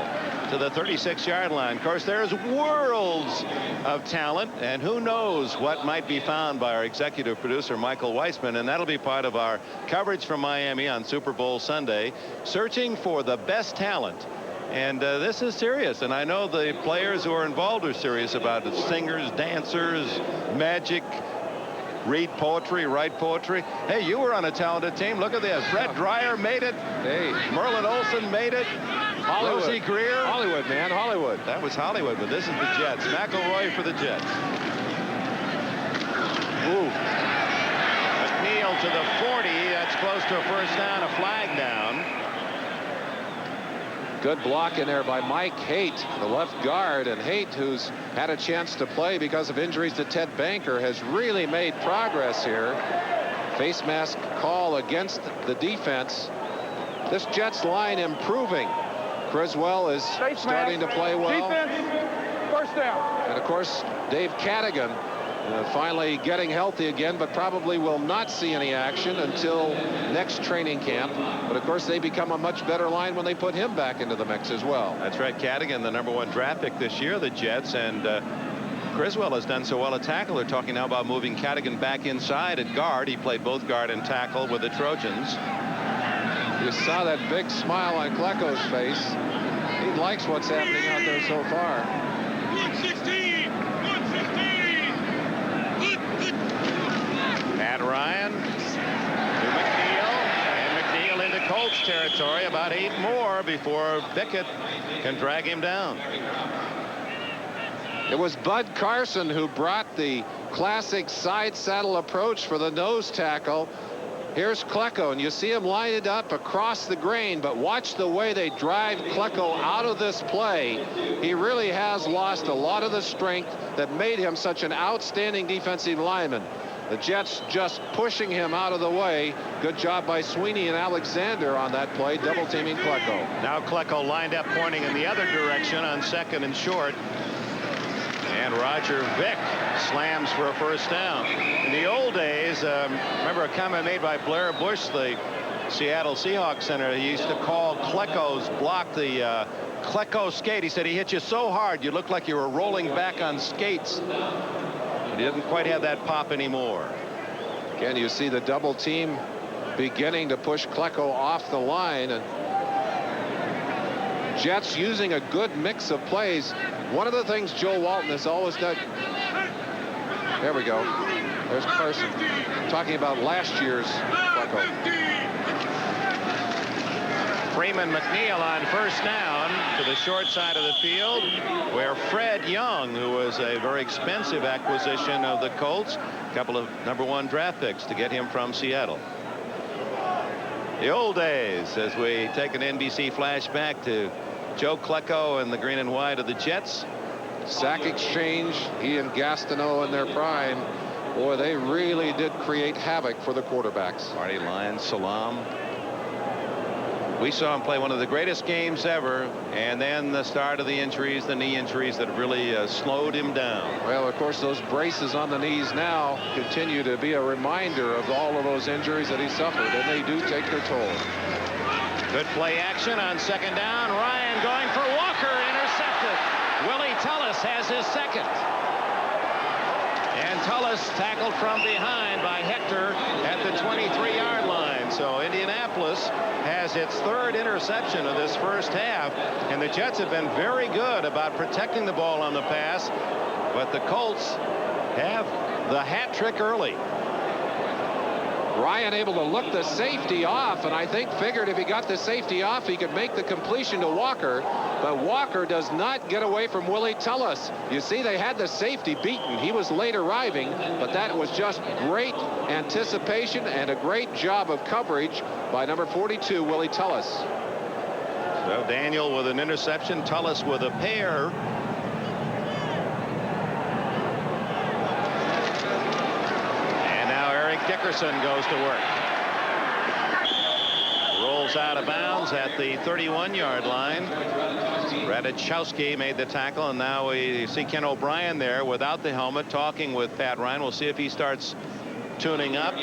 to the 36-yard line. Of course, there's worlds of talent, and who knows what might be found by our executive producer, Michael Weissman, and that'll be part of our coverage from Miami on Super Bowl Sunday, searching for the best talent. And this is serious, and I know the players who are involved are serious about it. Singers, dancers, magic, read poetry, write poetry. Hey, you were on a talented team. Look at this. Fred Dreyer made it. Hey, Merlin Olsen made it. Hollywood. Rosie Greer. Hollywood, man, Hollywood. That was Hollywood, but this is the Jets. McElroy for the Jets. Ooh. McNeil to the 40. That's close to a first down, a flag down. Good block in there by Mike Haight, the left guard. And Haight, who's had a chance to play because of injuries to Ted Banker, has really made progress here. Face mask call against the defense. This Jets line improving. Criswell is starting to play well. Defense, first down. And of course, Dave Cadigan finally getting healthy again, but probably will not see any action until next training camp. But of course, they become a much better line when they put him back into the mix as well. That's right. Cadigan, the #1 draft pick this year, the Jets, and Criswell has done so well at tackle. They're talking now about moving Cadigan back inside at guard. He played both guard and tackle with the Trojans. You saw that big smile on Klecko's face. He likes what's happening out there so far. 116! 116! Matt Ryan to McNeil, and McNeil into Colts territory. About 8 more before Bickett can drag him down. It was Bud Carson who brought the classic side saddle approach for the nose tackle. Here's Klecko, and you see him line it up across the grain, but watch the way they drive Klecko out of this play. He really has lost a lot of the strength that made him such an outstanding defensive lineman. The Jets just pushing him out of the way. Good job by Sweeney and Alexander on that play, double teaming Klecko. Now Klecko lined up pointing in the other direction on 2nd and short. And Roger Vick slams for a first down. In the old days, remember a comment made by Blair Bush, the Seattle Seahawks center. He used to call Klecko's block the Klecko skate. He said he hit you so hard you looked like you were rolling back on skates. He didn't quite have that pop anymore. Again, you see the double team beginning to push Klecko off the line, and Jets using a good mix of plays. One of the things Joe Walton has always done. There we go. There's Carson talking about last year's Klecko. Freeman McNeil on first down to the short side of the field, where Fred Young, who was a very expensive acquisition of the Colts, a couple of #1 draft picks to get him from Seattle. The old days, as we take an NBC flashback to Joe Klecko and the green and white of the Jets. Sack exchange, he and Gastineau in their prime. Boy, they really did create havoc for the quarterbacks. Marty Lyons, Salam. We saw him play one of the greatest games ever, and then the start of the injuries, the knee injuries that really slowed him down. Well, of course, those braces on the knees now continue to be a reminder of all of those injuries that he suffered, and they do take their toll. Good play action on second down. Ryan going for Walker, intercepted. Willie Tullis has his second. And Tullis tackled from behind by Hector at the 23-yard line. So Indianapolis has its third interception of this first half. And the Jets have been very good about protecting the ball on the pass. But the Colts have the hat trick early. Ryan able to look the safety off, and I think figured if he got the safety off, he could make the completion to Walker. But Walker does not get away from Willie Tullis. You see, they had the safety beaten. He was late arriving, but that was just great anticipation and a great job of coverage by number 42, Willie Tullis. So Daniel with an interception, Tullis with a pair. Dickerson goes to work. Rolls out of bounds at the 31-yard line. Radachowski made the tackle, and now we see Ken O'Brien there without the helmet talking with Pat Ryan. We'll see if he starts tuning up.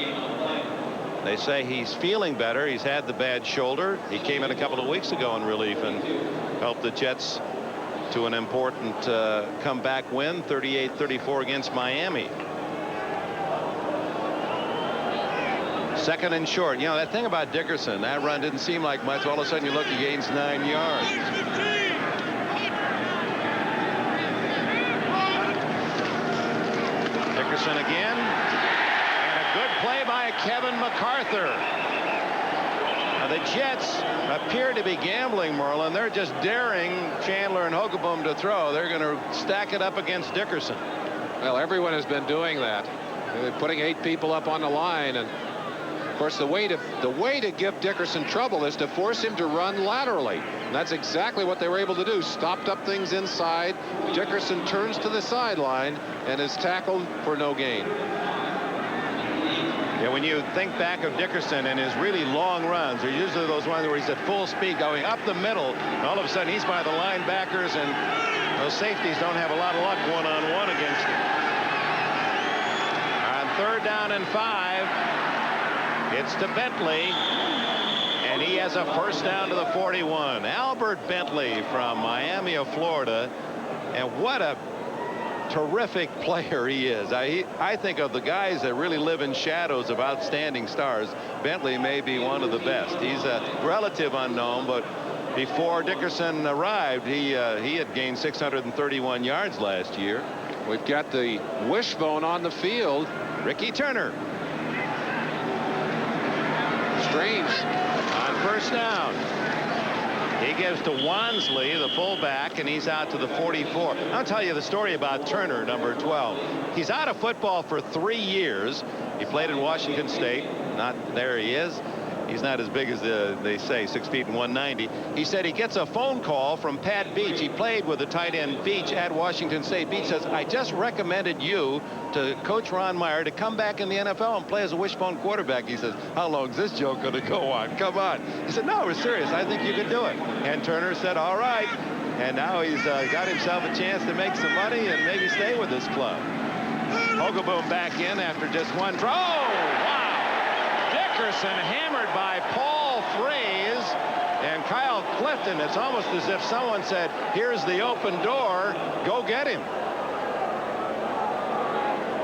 They say he's feeling better. He's had the bad shoulder. He came in a couple of weeks ago in relief and helped the Jets to an important comeback win, 38-34 against Miami. Second and short. You know, that thing about Dickerson, that run didn't seem like much. All of a sudden you look, he gains 9 yards. Dickerson again. And a good play by Kevin MacArthur. Now the Jets appear to be gambling, Merlin. They're just daring Chandler and Hogaboom to throw. They're going to stack it up against Dickerson. Well, everyone has been doing that. They're putting 8 people up on the line, and of course, the way to give Dickerson trouble is to force him to run laterally. And that's exactly what they were able to do. Stopped up things inside. Dickerson turns to the sideline and is tackled for no gain. Yeah, when you think back of Dickerson and his really long runs, they're usually those ones where he's at full speed going up the middle, and all of a sudden he's by the linebackers, and those safeties don't have a lot of luck one-on-one against him. On third down and 5. It's to Bentley, and he has a first down to the 41. Albert Bentley from Miami of Florida, and what a terrific player he is. I think of the guys that really live in shadows of outstanding stars, Bentley may be one of the best. He's a relative unknown, but before Dickerson arrived, he had gained 631 yards last year. We've got the wishbone on the field. Ricky Turner. Strange on first down. He gives to Wansley, the fullback, and he's out to the 44. I'll tell you the story about Turner, number 12. He's out of football for 3 years. He played in Washington State. There he is. He's not as big as they say, 6 feet and 190. He said he gets a phone call from Pat Beach. He played with the tight end Beach at Washington State. Beach says, I just recommended you to Coach Ron Meyer to come back in the NFL and play as a wishbone quarterback. He says, how long is this joke going to go on? Come on. He said, no, we're serious. I think you could do it. And Turner said, all right. And now he's got himself a chance to make some money and maybe stay with this club. Hogaboom back in after just one throw. Wow. Dickerson hammered by Paul Fraze and Kyle Clifton. It's almost as if someone said, here's the open door, go get him.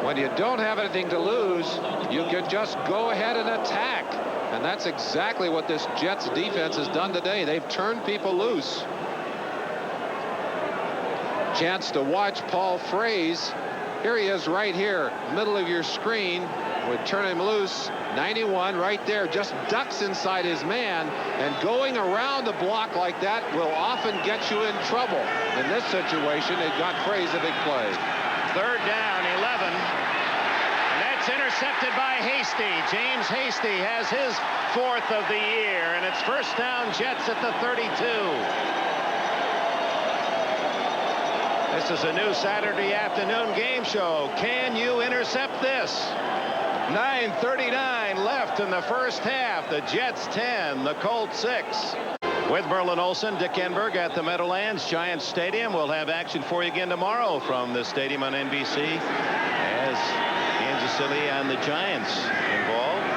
When you don't have anything to lose, you can just go ahead and attack. And that's exactly what this Jets defense has done today. They've turned people loose. Chance to watch Paul Fraze. Here he is right here, middle of your screen. Would turn him loose. 91 right there, just ducks inside his man, and going around a block like that will often get you in trouble. In this situation, it got Fraze a big play. Third down, 11, and that's intercepted by Hasty. James Hasty has his 4th of the year, and it's first down Jets at the 32. This is a new Saturday afternoon game show. Can you intercept this? 9:39 left in the first half. The Jets 10, the Colts 6. With Merlin Olsen, Dick Enberg at the Meadowlands Giants Stadium. We'll have action for you again tomorrow from the stadium on NBC as Kansas City and the Giants involved.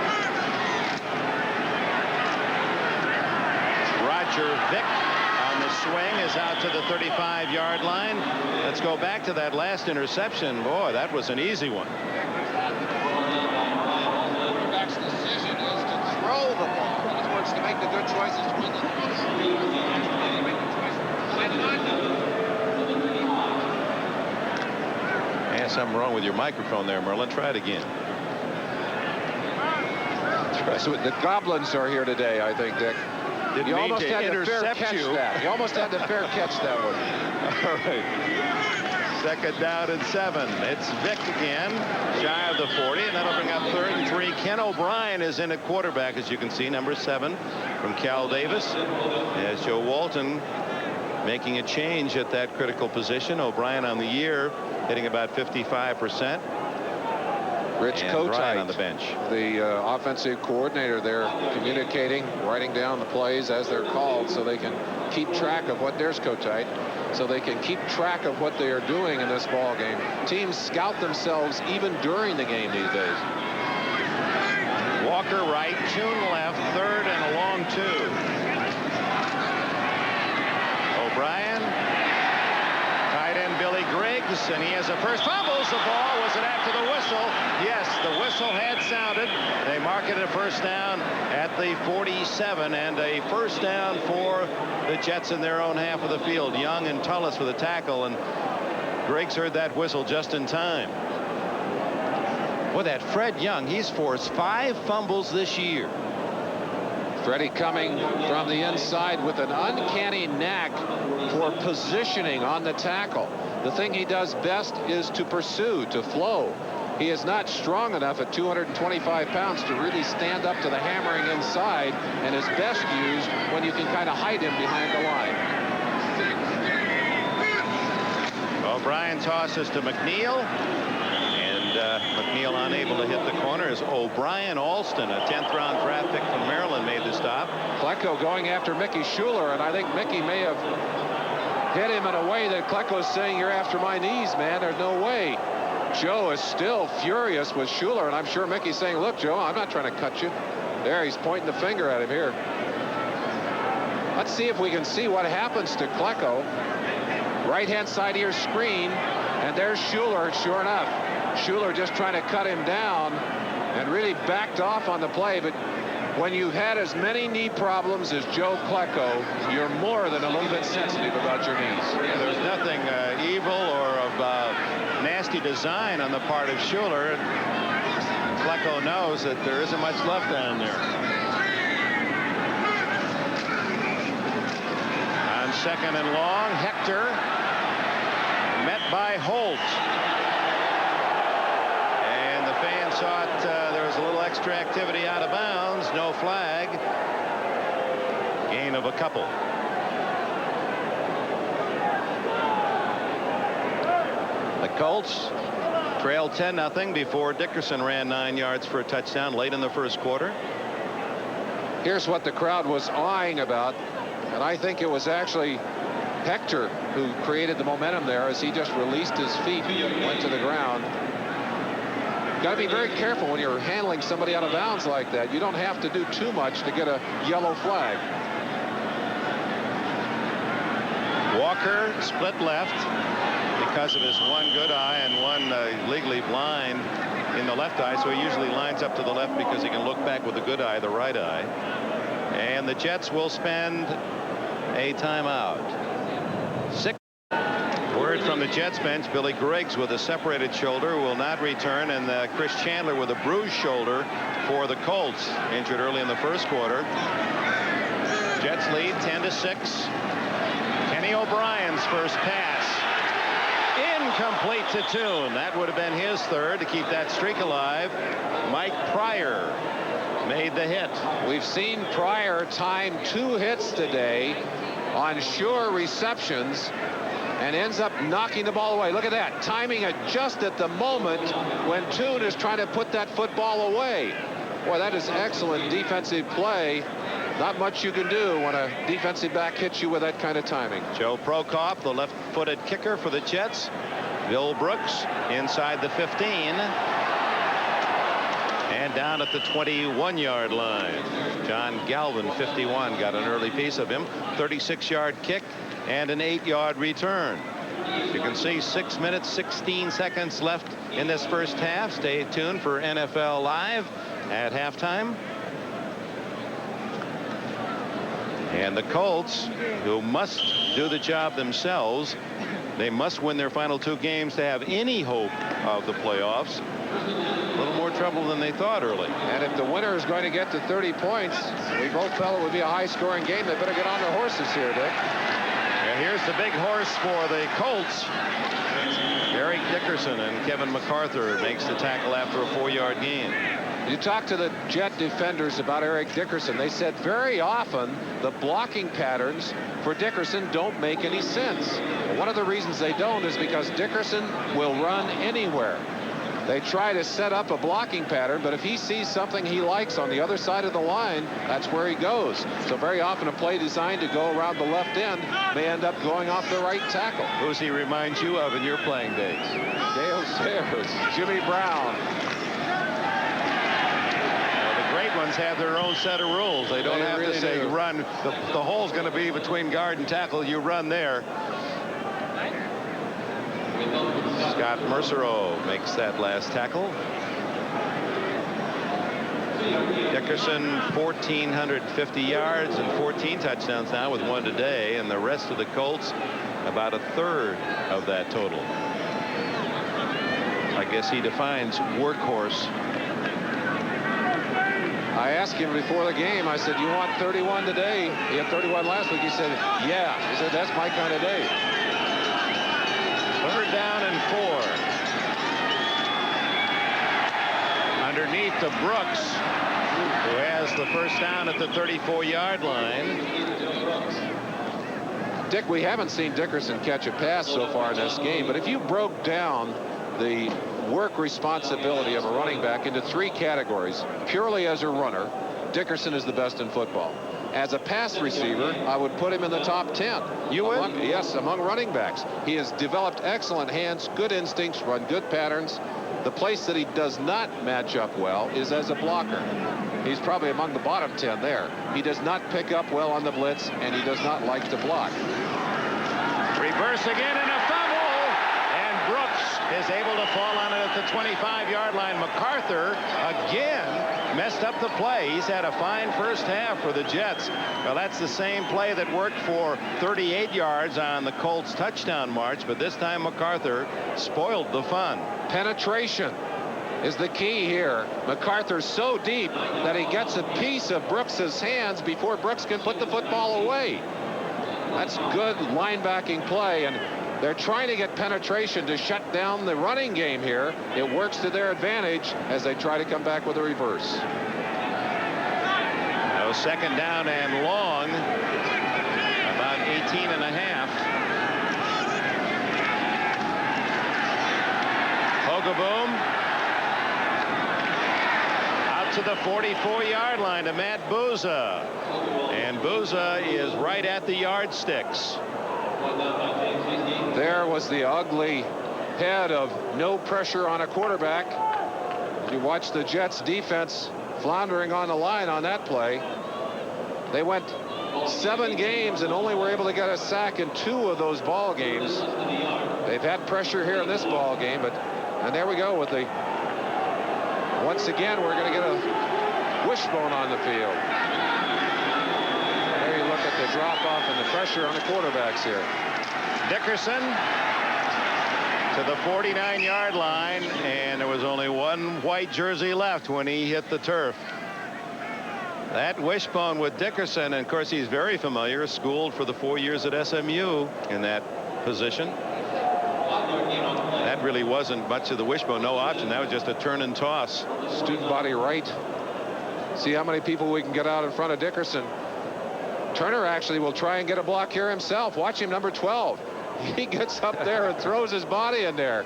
Roger Vick on the swing is out to the 35-yard line. Let's go back to that last interception. Boy, that was an easy one. Quarterback's decision is to throw the ball. In other words, to make the good choices to win the Yeah, something wrong with your microphone there, Merlin. Try it again. So the Goblins are here today, I think, Dick. Didn't You mean almost to had to fair intercept catch you. that. You almost had to fair catch that one. All right. Second down and 7. It's Vick again, shy of the 40, and that'll bring up 3rd and 3. Ken O'Brien is in at quarterback, as you can see, number 7 from Cal Davis. As Joe Walton making a change at that critical position. O'Brien on the year hitting about 55%. Rich And Bryant Kotite on the bench. The offensive coordinator there, communicating, writing down the plays as they're called so they can keep track of what there's Kotite, so they can keep track of what they are doing in this ball game. Teams scout themselves even during the game these days. Walker right, Tune left, 3rd and a long 2. O'Brien, tight end Billy Griggs, and he has a first. Fumbles the ball. Was it after the whistle? Yes, the whistle had sounded. They mark it a first down at the 47, and a first down for the Jets in their own half of the field. Young and Tullis with a tackle, and Griggs heard that whistle just in time. Well, that Fred Young, he's forced 5 fumbles this year. Freddie coming from the inside with an uncanny knack for positioning on the tackle. The thing he does best is to pursue, to flow. He is not strong enough at 225 pounds to really stand up to the hammering inside, and is best used when you can kind of hide him behind the line. O'Brien tosses to McNeil, and McNeil unable to hit the corner as O'Brien Alston, a 10th round draft pick from Maryland, made the stop. Klecko going after Mickey Schuler, and I think Mickey may have hit him in a way that Klecko's saying, "You're after my knees, man. There's no way." Joe is still furious with Schuler, and I'm sure Mickey's saying, "Look, Joe, I'm not trying to cut you." There, he's pointing the finger at him here. Let's see if we can see what happens to Klecko. Right-hand side ear screen, and there's Schuler, sure enough. Schuler just trying to cut him down and really backed off on the play, but when you've had as many knee problems as Joe Klecko, you're more than a little bit sensitive about your knees. Yeah, there's nothing evil or of nasty design on the part of Schuler. Klecko knows that there isn't much left down there. On 2nd and long, Hector met by Holt. And the fans thought there was a little extra activity out of bounds. No flag. Gain of a couple. The Colts trailed 10-0 before Dickerson ran 9 yards for a touchdown late in the first quarter. Here's what the crowd was awing about, and I think it was actually Hector who created the momentum there as he just released his feet and went to the ground. Got to be very careful when you're handling somebody out of bounds like that. You don't have to do too much to get a yellow flag. Walker split left because of his one good eye and one legally blind in the left eye, so he usually lines up to the left because he can look back with the good eye, the right eye. And the Jets will spend a timeout. Word from the Jets bench, Billy Griggs with a separated shoulder will not return, and Chris Chandler with a bruised shoulder for the Colts, injured early in the first quarter. Jets lead 10-6. Kenny O'Brien's first pass. Incomplete to Tune. That would have been his 3rd to keep that streak alive. Mike Pryor made the hit. We've seen Pryor time 2 hits today on sure receptions. and ends up knocking the ball away. Look at that, timing it just at the moment when Toon is trying to put that football away. Boy, that is excellent defensive play. Not much you can do when a defensive back hits you with that kind of timing. Joe Prokop, the left-footed kicker for the Jets. Bill Brooks inside the 15. And down at the 21-yard line. John Galvin, 51, got an early piece of him. 36-yard kick and an 8-yard return. You can see 6 minutes, 16 seconds left in this first half. Stay tuned for NFL Live at halftime. And the Colts, who must do the job themselves, they must win their final 2 games to have any hope of the playoffs. A little more trouble than they thought early. And if the winner is going to get to 30 points, we both felt it would be a high-scoring game. They better get on their horses here, Dick. And here's the big horse for the Colts. Eric Dickerson, and Kevin MacArthur makes the tackle after a 4-yard gain. You talk to the Jet defenders about Eric Dickerson. They said very often the blocking patterns for Dickerson don't make any sense. Well, one of the reasons they don't is because Dickerson will run anywhere. They try to set up a blocking pattern, but if he sees something he likes on the other side of the line, that's where he goes. So very often a play designed to go around the left end may end up going off the right tackle. Who's he remind you of in your playing days? Dale Sayers, Jimmy Brown. The great ones have their own set of rules. They don't have really to say do. run. The hole's going to be between guard and tackle. You run there. Scott Mercereau makes that last tackle. Dickerson 1,450 yards and 14 touchdowns now with 1 today, and the rest of the Colts about a third of that total. I guess he defines workhorse. I asked him before the game, I said, you want 31 today? He had 31 last week. He said, yeah. He said, that's my kind of day. 3rd down and 4. Underneath to Brooks, who has the first down at the 34-yard line. Dick, we haven't seen Dickerson catch a pass so far in this game, but if you broke down the work responsibility of a running back into 3 categories, purely as a runner, Dickerson is the best in football. As a pass receiver, I would put him in the top 10. You would? Yes, among running backs. He has developed excellent hands, good instincts, run good patterns. The place that he does not match up well is as a blocker. He's probably among the bottom 10 there. He does not pick up well on the blitz, and he does not like to block. Reverse again and a fumble. And Brooks is able to fall on it at the 25-yard line. MacArthur again messed up the play. He's had a fine first half for the Jets. Well, that's the same play that worked for 38 yards on the Colts touchdown march, but this time MacArthur spoiled the fun. Penetration is the key here. MacArthur's so deep that he gets a piece of Brooks's hands before Brooks can put the football away. That's good linebacking play, and they're trying to get penetration to shut down the running game here. It works to their advantage as they try to come back with a reverse. No, 2nd down and long. About 18 and a half. Hogaboom. Out to the 44-yard line to Matt Booza. And Booza is right at the yardsticks. There was the ugly head of no pressure on a quarterback. You watch the Jets defense floundering on the line on that play. They went 7 games and only were able to get a sack in 2 of those ball games. They've had pressure here in this ball game, and there we go with the, once again, we're going to get a wishbone on the field. There you look at the drop off and the pressure on the quarterbacks here. Dickerson to the 49-yard line, and there was only 1 white jersey left when he hit the turf. That wishbone with Dickerson, and of course he's very familiar, schooled for the 4 years at SMU in that position. That really wasn't much of the wishbone, no option. That was just a turn and toss. Student body right. See how many people we can get out in front of Dickerson. Turner actually will try and get a block here himself. Watch him, number 12. He gets up there and throws his body in there.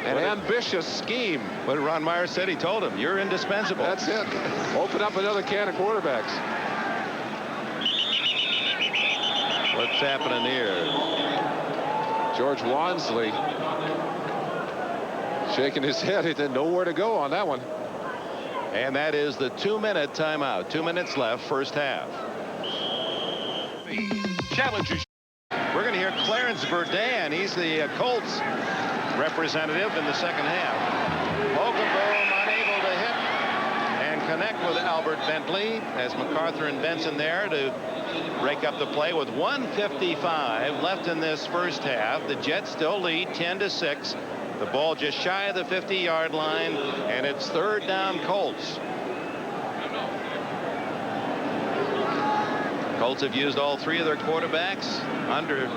An ambitious scheme. What Ron Meyer said, he told him, you're indispensable. That's it. Open up another can of quarterbacks. What's happening here? George Wansley shaking his head. He didn't know where to go on that one. And that is the 2-minute timeout. 2 minutes left, first half. Challenges. We're going to hear Clarence Verdun. He's the Colts representative in the second half. Hogaboom unable to hit and connect with Albert Bentley as MacArthur and Benson there to break up the play with 1:55 left in this first half. The Jets still lead 10-6. The ball just shy of the 50-yard line, and it's third down Colts. Colts have used all three of their quarterbacks under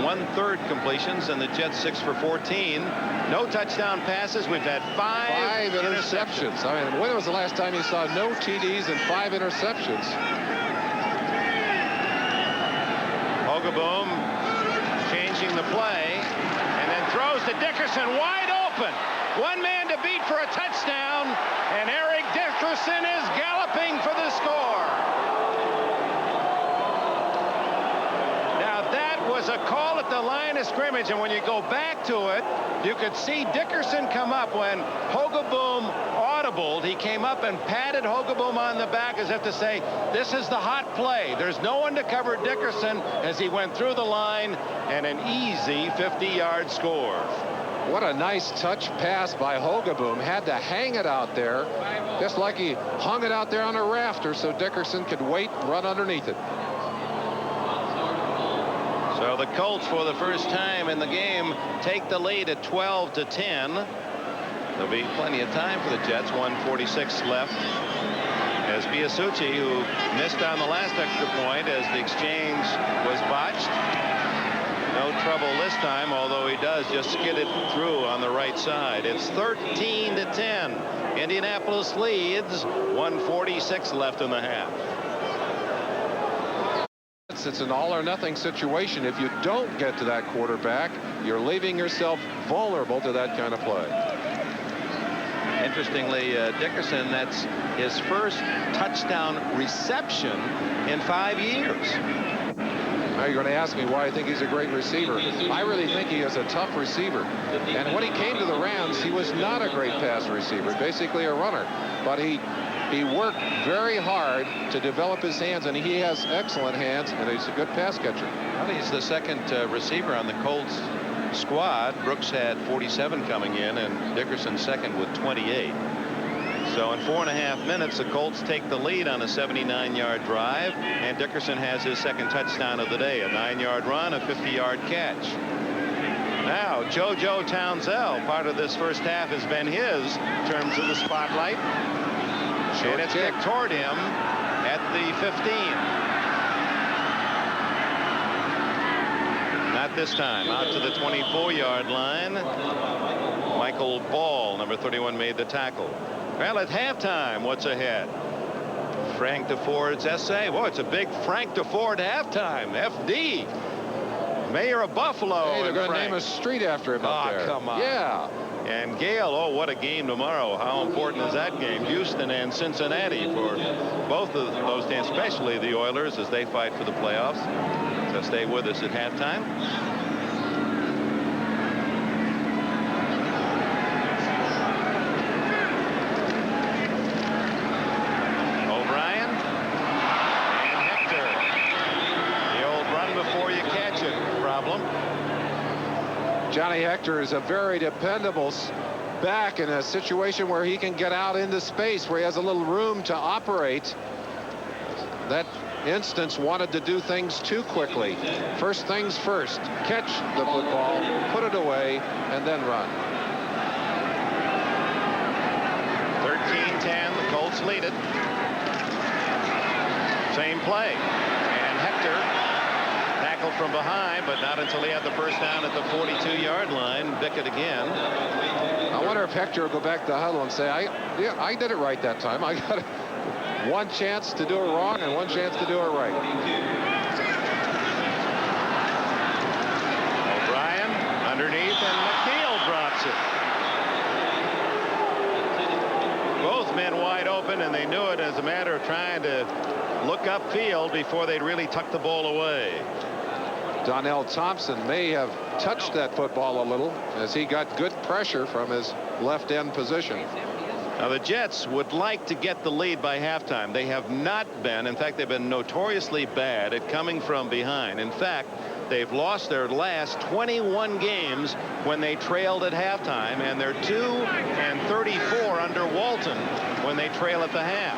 1/3 completions, and the Jets 6 for 14. No touchdown passes. We've had five interceptions. I mean, when was the last time you saw no TDs and 5 interceptions? Hogaboom changing the play and then throws to Dickerson wide open. One man to beat for a touchdown, and Eric Dickerson is galloping for the score. Now that was a call at the line of scrimmage, and when you go back to it, you could see Dickerson come up when Hogaboom audibled. He came up and patted Hogaboom on the back as if to say, this is the hot play. There's no one to cover Dickerson as he went through the line, and an easy 50-yard score. What a nice touch pass by Hogaboom. Had to hang it out there, just like he hung it out there on a rafter so Dickerson could wait and run underneath it. So the Colts, for the first time in the game, take the lead at 12-10. There'll be plenty of time for the Jets. 1:46 left as Biasucci, who missed on the last extra point as the exchange was botched. No trouble this time, although he does just skid it through on the right side. It's 13-10. Indianapolis leads. 1:46 left in the half. It's an all-or-nothing situation. If you don't get to that quarterback, you're leaving yourself vulnerable to that kind of play. Interestingly, Dickerson, that's his first touchdown reception in 5 years. Now you're going to ask me why I think he's a great receiver. I really think he is a tough receiver. And when he came to the Rams, he was not a great pass receiver, basically a runner. But he worked very hard to develop his hands, and he has excellent hands, and he's a good pass catcher. Well, he's the second receiver on the Colts squad. Brooks had 47 coming in, and Dickerson second with 28. So in 4.5 minutes, the Colts take the lead on a 79-yard drive, and Dickerson has his second touchdown of the day, a 9-yard run, a 50-yard catch. Now, JoJo Townsell, part of this first half has been his in terms of the spotlight. And it's kicked toward him at the 15. Not this time. Out to the 24-yard line. Michael Ball, number 31, made the tackle. Well, at halftime, what's ahead? Frank DeFord's essay. Whoa, it's a big Frank DeFord halftime. FD. Mayor of Buffalo. Hey, they're going to Frank. name a street after him up there. Come on. Yeah. And Gale, oh, what a game tomorrow. How important is that game? Houston and Cincinnati for both of those teams, especially the Oilers as they fight for the playoffs. So stay with us at halftime. O'Brien and Hector. The old run before you catch it problem. Johnny Hector is a very dependable back in a situation where he can get out into space, where he has a little room to operate. That instance wanted to do things too quickly. First things first, catch the football, put it away, and then run. 13-10, the Colts lead it. Same play. And Hector tackled from behind, but not until he had the first down at the 42-yard line. Bickett again. I wonder if Hector will go back to the huddle and say, I did it right that time. I got one chance to do it wrong and one chance to do it right. wide open, and they knew it as a matter of trying to look upfield before they'd really tuck the ball away. Donnell Thompson may have touched that football a little as he got good pressure from his left end position. Now the Jets would like to get the lead by halftime. They have not been. In fact, they've been notoriously bad at coming from behind. In fact, they've lost their last 21 games when they trailed at halftime, and they're 2-34 under Walton when they trail at the half.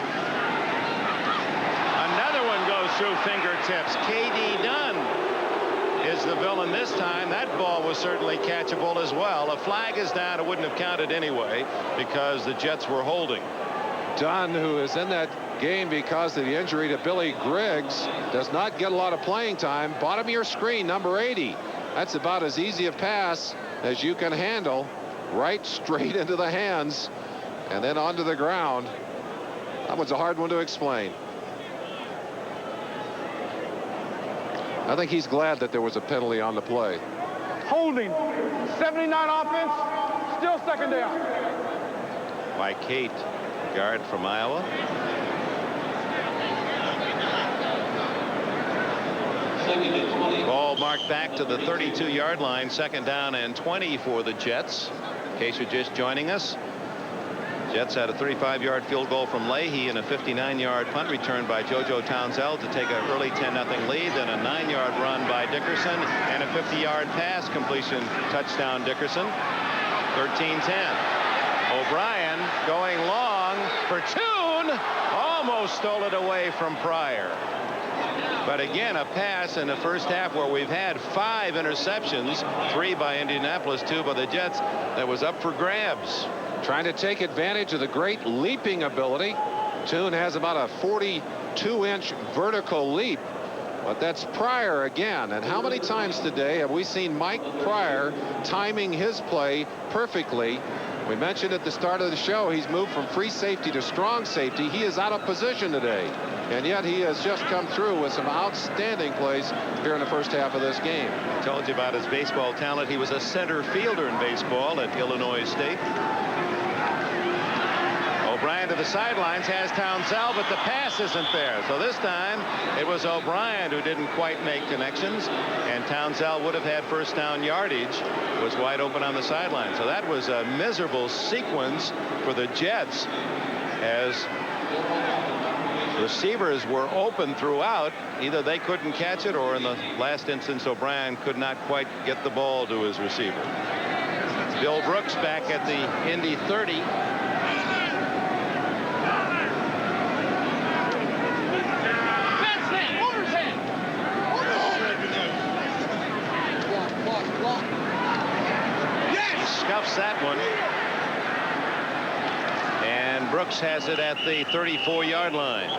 Another one goes through fingertips. K.D. Dunn is the villain this time. That ball was certainly catchable as well. A flag is down. It wouldn't have counted anyway because the Jets were holding. Dunn, who is in that game because of the injury to Billy Griggs, does not get a lot of playing time. Bottom of your screen, number 80. That's about as easy a pass as you can handle. Right straight into the hands and then onto the ground. That was a hard one to explain. I think he's glad that there was a penalty on the play. Holding. 79 offense. Still second down. By Kate, guard from Iowa. Ball marked back to the 32-yard line. Second down and 20 for the Jets. In case you're just joining us, Jets had a 35-yard field goal from Leahy and a 59-yard punt return by JoJo Townsend to take an early 10-0 lead. Then a 9-yard run by Dickerson and a 50-yard pass completion, touchdown Dickerson. 13-10. O'Brien going long for Toon. Almost stole it away from Pryor. But again, a pass in the first half where we've had 5 interceptions, 3 by Indianapolis, 2 by the Jets, that was up for grabs. Trying to take advantage of the great leaping ability. Toon has about a 42-inch vertical leap, but that's Pryor again. And how many times today have we seen Mike Pryor timing his play perfectly? We mentioned at the start of the show he's moved from free safety to strong safety. He is out of position today, and yet he has just come through with some outstanding plays here in the first half of this game. I told you about his baseball talent. He was a center fielder in baseball at Illinois State. O'Brien to the sidelines, has Townsend, but the pass isn't there. So this time it was O'Brien who didn't quite make connections, and Townsend would have had first down yardage. It was wide open on the sideline. So that was a miserable sequence for the Jets as receivers were open throughout. Either they couldn't catch it, or in the last instance O'Brien could not quite get the ball to his receiver. Bill Brooks back at the Indy 30. Scuffs that one. And Brooks has it at the 34-yard line.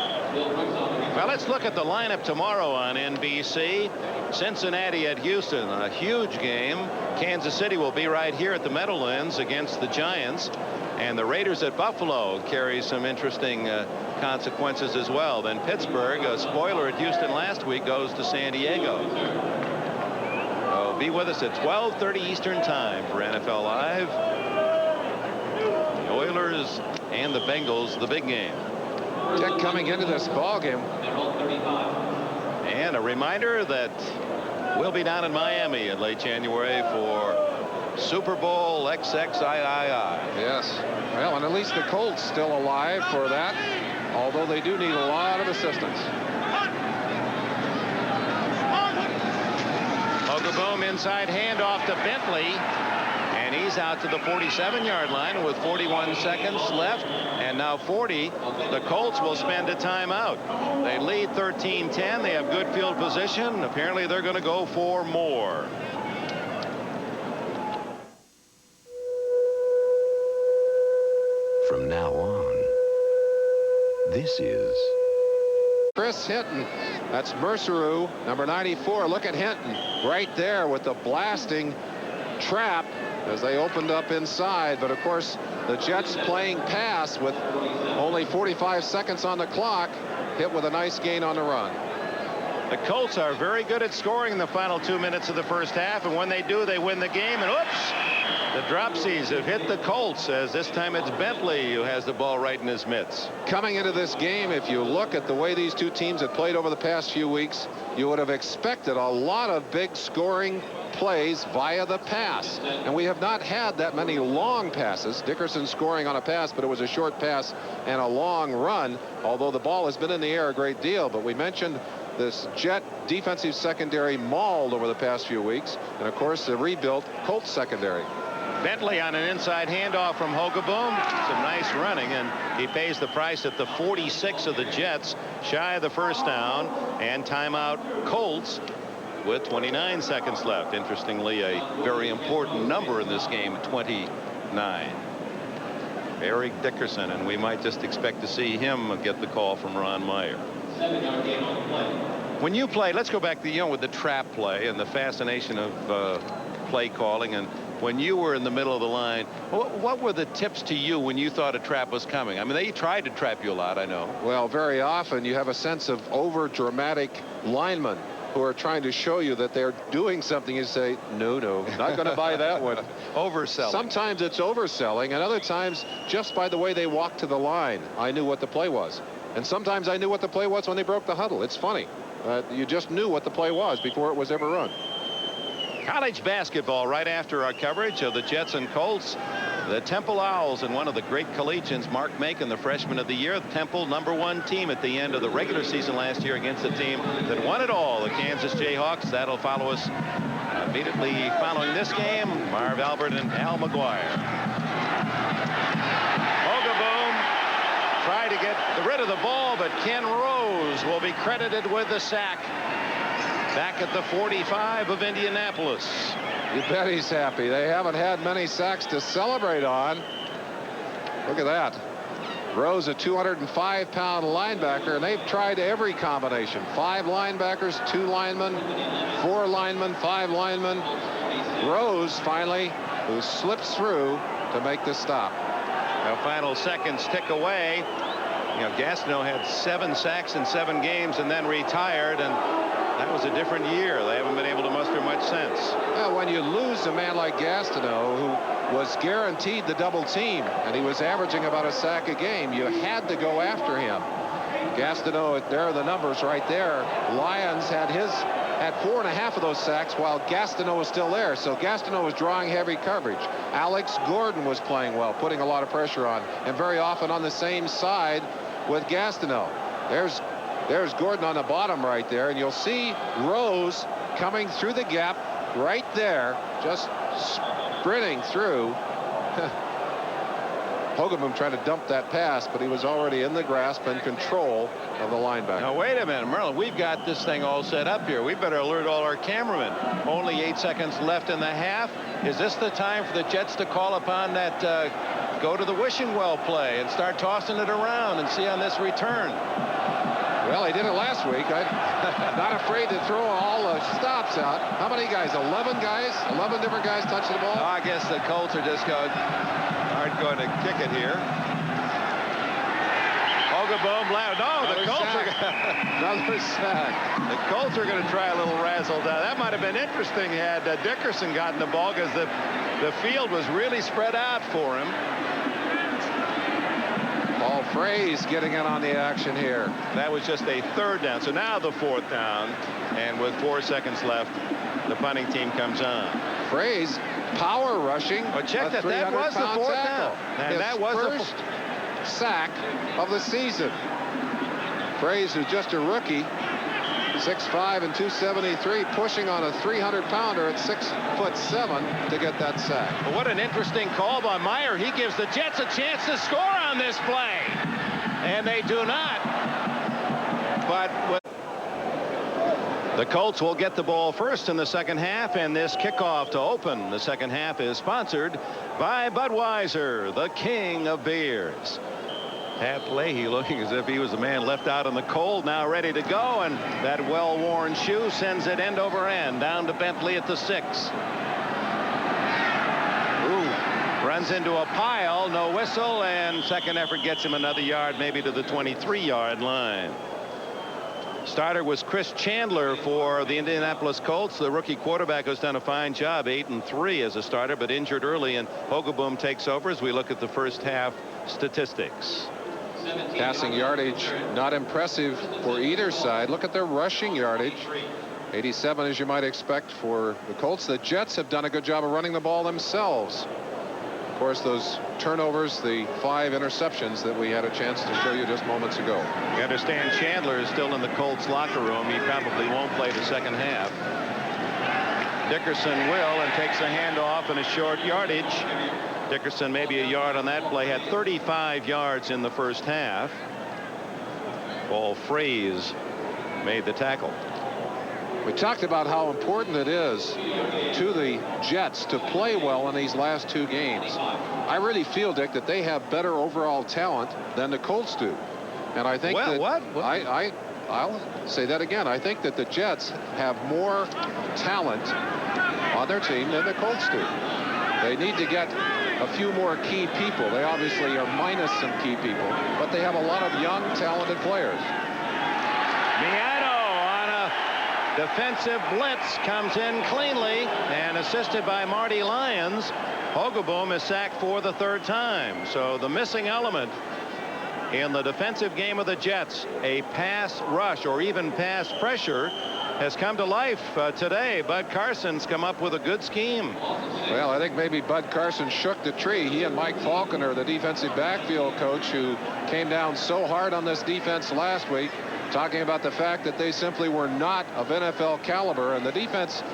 Well, let's look at the lineup tomorrow on NBC. Cincinnati at Houston, a huge game. Kansas City will be right here at the Meadowlands against the Giants. And the Raiders at Buffalo carry some interesting consequences as well. Then Pittsburgh, a spoiler at Houston last week, goes to San Diego. Be with us at 12:30 Eastern Time for NFL Live. The Oilers and the Bengals, the big game. Tech coming into this ball game. And a reminder that we'll be down in Miami in late January for Super Bowl XXIII. Yes. Well, and at least the Colts still alive for that, although they do need a lot of assistance. Boom, inside handoff to Bentley, and he's out to the 47-yard line with 41 seconds left, and now 40. The Colts will spend a timeout. They lead 13-10. They have good field position. Apparently they're going to go for more. From now on, this is Chris Hinton. That's Mercereau, number 94. Look at Hinton right there with the blasting trap as they opened up inside. But of course, the Jets playing pass with only 45 seconds on the clock, hit with a nice gain on the run. The Colts are very good at scoring in the final 2 minutes of the first half, and when they do, they win the game. And oops, The dropsies have hit the Colts, as this time it's Bentley who has the ball right in his mitts. Coming into this game, if you look at the way these two teams have played over the past few weeks, you would have expected a lot of big scoring plays via the pass. And we have not had that many long passes. Dickerson scoring on a pass, but it was a short pass and a long run, although the ball has been in the air a great deal. But we mentioned this Jet defensive secondary mauled over the past few weeks, and of course the rebuilt Colts secondary. Bentley on an inside handoff from Hogeboom. Some nice running, and he pays the price at the 46 of the Jets, shy of the first down, and timeout Colts with 29 seconds left. Interestingly, a very important number in this game, 29. Eric Dickerson, and we might just expect to see him get the call from Ron Meyer. 7-yard gain on the play. When you played, let's go back to, with the trap play and the fascination of play calling, and when you were in the middle of the line, what were the tips to you when you thought a trap was coming? I mean, they tried to trap you a lot, I know. Well, very often you have a sense of over dramatic linemen who are trying to show you that they're doing something. You say, no, not going to buy that one. Overselling. Sometimes it's overselling, and other times just by the way they walk to the line, I knew what the play was. And sometimes I knew what the play was when they broke the huddle. It's funny. You just knew what the play was before it was ever run. College basketball right after our coverage of the Jets and Colts. The Temple Owls and one of the great collegians, Mark Macon, the freshman of the year. Temple #1 team at the end of the regular season last year against the team that won it all, the Kansas Jayhawks. That'll follow us immediately following this game. Marv Albert and Al McGuire. Hogeboom tried to get rid of the ball, but Ken Rose will be credited with the sack. Back at the 45 of Indianapolis. You bet he's happy. They haven't had many sacks to celebrate on. Look at that. Rose, a 205-pound linebacker, and they've tried every combination. 5 linebackers, 2 linemen, 4 linemen, 5 linemen. Rose finally, who slips through to make the stop. Now final seconds tick away. Gastineau had 7 sacks in 7 games and then retired, and that was a different year. They haven't been able to muster much sense. Well, when you lose a man like Gastineau, who was guaranteed the double team, and he was averaging about a sack a game, you had to go after him. Gastineau, there are the numbers right there. Lyons had 4.5 of those sacks while Gastineau was still there. So Gastineau was drawing heavy coverage. Alex Gordon was playing well, putting a lot of pressure on, and very often on the same side with Gastineau. There's Gordon on the bottom right there, and you'll see Rose coming through the gap right there, just sprinting through. Hogeboom trying to dump that pass, but he was already in the grasp and control of the linebacker. Now wait a minute, Merlin, we've got this thing all set up here. We better alert all our cameramen. Only 8 seconds left in the half. Is this the time for the Jets to call upon that go to the wishing well play and start tossing it around and see on this return? Well, he did it last week. I'm not afraid to throw all the stops out. How many guys? 11 guys? 11 different guys touching the ball? Oh, I guess the Colts are just aren't going to kick it here. Hogeboom loud. No, the Colts are another sack. The Colts are going to try a little razzle down. That might have been interesting had Dickerson gotten the ball, because the field was really spread out for him. Paul Fraze getting in on the action here. That was just a 3rd down. So now the 4th down, and with 4 seconds left, the punting team comes on. Fraze power rushing. But check that. That was the 4th down. And that was the first sack of the season. Fraze, who's just a rookie, 6'5" and 273, pushing on a 300-pounder at 6'7" to get that sack. But what an interesting call by Meyer. He gives the Jets a chance to score on this play, and they do not. But the Colts will get the ball first in the second half, and this kickoff to open the second half is sponsored by Budweiser, the king of beers. Pat Leahy looking as if he was the man left out in the cold, now ready to go, and that well-worn shoe sends it end over end down to Bentley at the 6. Runs into a pile, no whistle, and second effort gets him another yard, maybe to the 23-yard line. Starter was Chris Chandler for the Indianapolis Colts. The rookie quarterback has done a fine job, 8-3 as a starter, but injured early, and Hogaboom takes over as we look at the first half statistics. Passing yardage not impressive for either side. Look at their rushing yardage. 87, as you might expect, for the Colts. The Jets have done a good job of running the ball themselves. Of course, those turnovers, the 5 interceptions that we had a chance to show you just moments ago. You understand Chandler is still in the Colts locker room. He probably won't play the second half. Dickerson will, and takes a handoff and a short yardage. Dickerson maybe a yard on that play. Had 35 yards in the first half. Paul Freese made the tackle. We talked about how important it is to the Jets to play well in these last 2 games. I really feel, Dick, that they have better overall talent than the Colts do. And I think I'll say that again. I think that the Jets have more talent on their team than the Colts do. They need to get a few more key people. They obviously are minus some key people, but they have a lot of young, talented players. Defensive blitz comes in cleanly and assisted by Marty Lyons. Hogaboom is sacked for the 3rd time. So the missing element in the defensive game of the Jets, a pass rush or even pass pressure, has come to life today. Bud Carson's come up with a good scheme. Well, I think maybe Bud Carson shook the tree. He and Mike Falconer, the defensive backfield coach, who came down so hard on this defense last week, talking about the fact that they simply were not of NFL caliber, and the defense,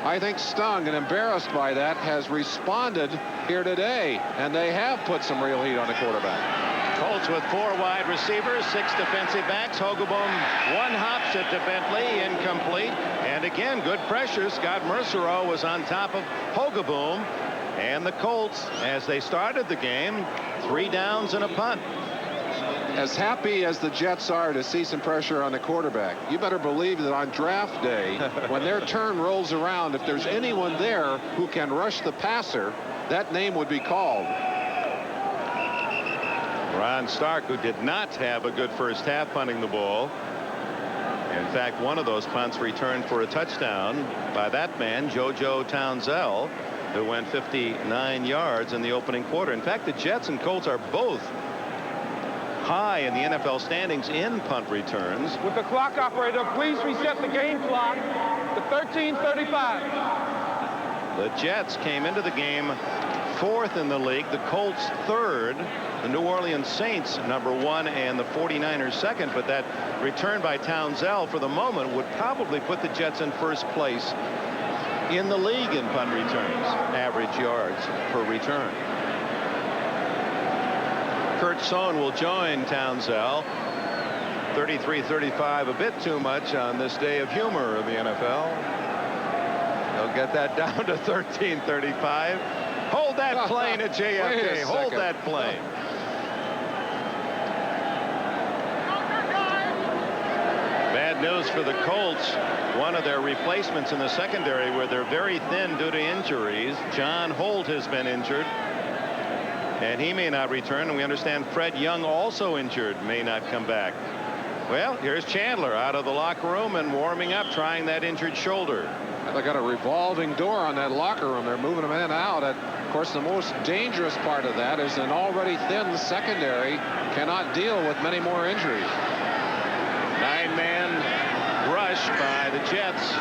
I think, stung and embarrassed by that, has responded here today, and they have put some real heat on the quarterback. Colts with 4 wide receivers, 6 defensive backs. Hogaboom 1 hops it to Bentley, incomplete, and again good pressure. Scott Mercereau was on top of Hogaboom, and the Colts, as they started the game, 3 downs and a punt. As happy as the Jets are to see some pressure on the quarterback, you better believe that on draft day, when their turn rolls around, if there's anyone there who can rush the passer, that name would be called. Ron Stark, who did not have a good first half punting the ball. In fact, one of those punts returned for a touchdown by that man, JoJo Townsell, who went 59 yards in the opening quarter. In fact, the Jets and Colts are both high in the NFL standings in punt returns. With the clock operator, please reset the game clock to 13:35. The Jets came into the game 4th in the league. The Colts 3rd. The New Orleans Saints number 1 and the 49ers 2nd. But that return by Townsell for the moment would probably put the Jets in 1st place in the league in punt returns. Average yards per return. Kurt Sohn will join Townsell. 33-35, a bit too much on this day of humor in the NFL. They'll get that down to 13-35. Hold that plane at JFK. Hold that plane. Bad news for the Colts. One of their replacements in the secondary, where they're very thin due to injuries. John Holt has been injured, and he may not return. And we understand Fred Young, also injured, may not come back. Well, here's Chandler out of the locker room and warming up, trying that injured shoulder. And they got a revolving door on that locker room. They're moving them in and out. And of course, the most dangerous part of that is an already thin secondary cannot deal with many more injuries. 9-man rush by the Jets.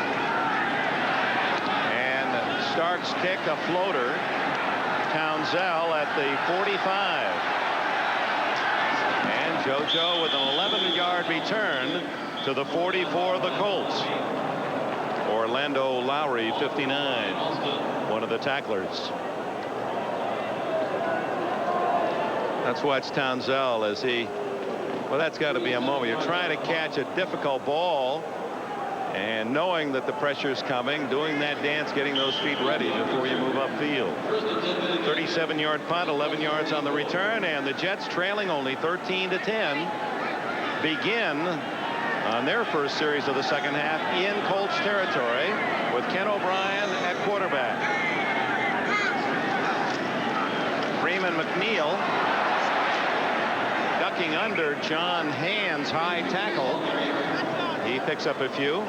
And Starks kick, a floater. Townsell at the 45. And JoJo with an 11-yard return to the 40 for the Colts. Orlando Lowry, 59, one of the tacklers. Let's watch Townsell as he, well, that's got to be a moment. You're trying to catch a difficult ball and knowing that the pressure is coming, doing that dance, getting those feet ready before you move upfield. 37-yard punt, 11 yards on the return, and the Jets, trailing only 13-10, begin on their first series of the second half in Colts territory with Ken O'Brien at quarterback. Freeman McNeil ducking under John Hand's high tackle. He picks up a few.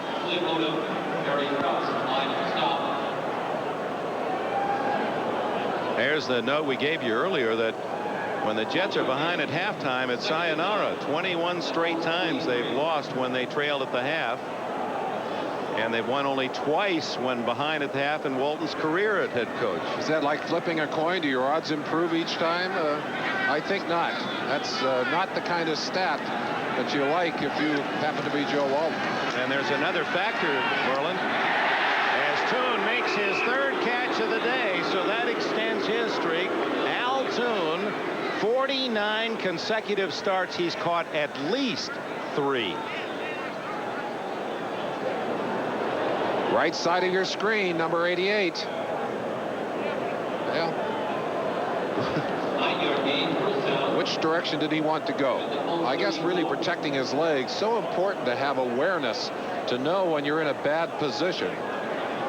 There's the note we gave you earlier that when the Jets are behind at halftime, it's sayonara. 21 straight times they've lost when they trailed at the half. And they've won only twice when behind at the half in Walton's career at head coach. Is that like flipping a coin? Do your odds improve each time? I think not. That's not the kind of stat that you like if you happen to be Joe Walton. And there's another factor, Merlin, as Toon makes his third catch of the day, so that extends his streak. Al Toon, 49 consecutive starts. He's caught at least 3. Right side of your screen, number 88. Well, which direction did he want to go? I guess really protecting his legs. So important to have awareness to know when you're in a bad position.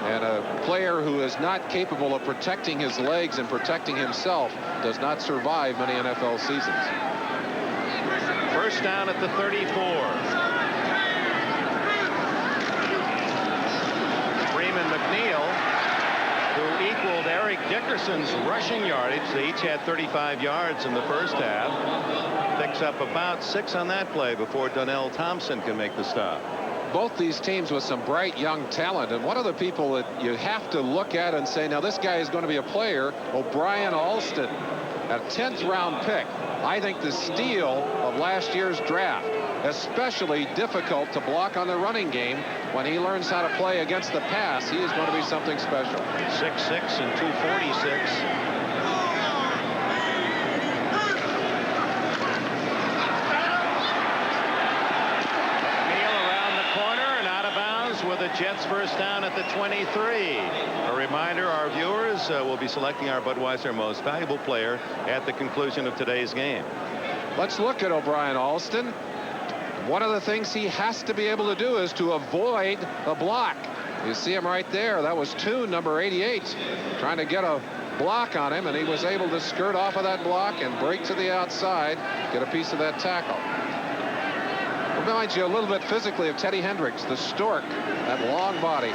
And a player who is not capable of protecting his legs and protecting himself does not survive many NFL seasons. First down at the 34. McNeil, who equaled Eric Dickerson's rushing yardage. They each had 35 yards in the first half. Picks up about 6 on that play before Donnell Thompson can make the stop. Both these teams with some bright young talent, and one of the people that you have to look at and say, now this guy is going to be a player, O'Brien Alston, a 10th round pick. I think the steal of last year's draft. Especially difficult to block on the running game. When he learns how to play against the pass, he is going to be something special. 6'6" and 246. McNeil around the corner and out of bounds with a Jets first down at the 23. A reminder, our viewers will be selecting our Budweiser most valuable player at the conclusion of today's game. Let's look at O'Brien Alston. One of the things he has to be able to do is to avoid a block. You see him right there. That was Toon, number 88, trying to get a block on him, and he was able to skirt off of that block and break to the outside, get a piece of that tackle. Reminds you a little bit physically of Teddy Hendricks, the stork, that long body.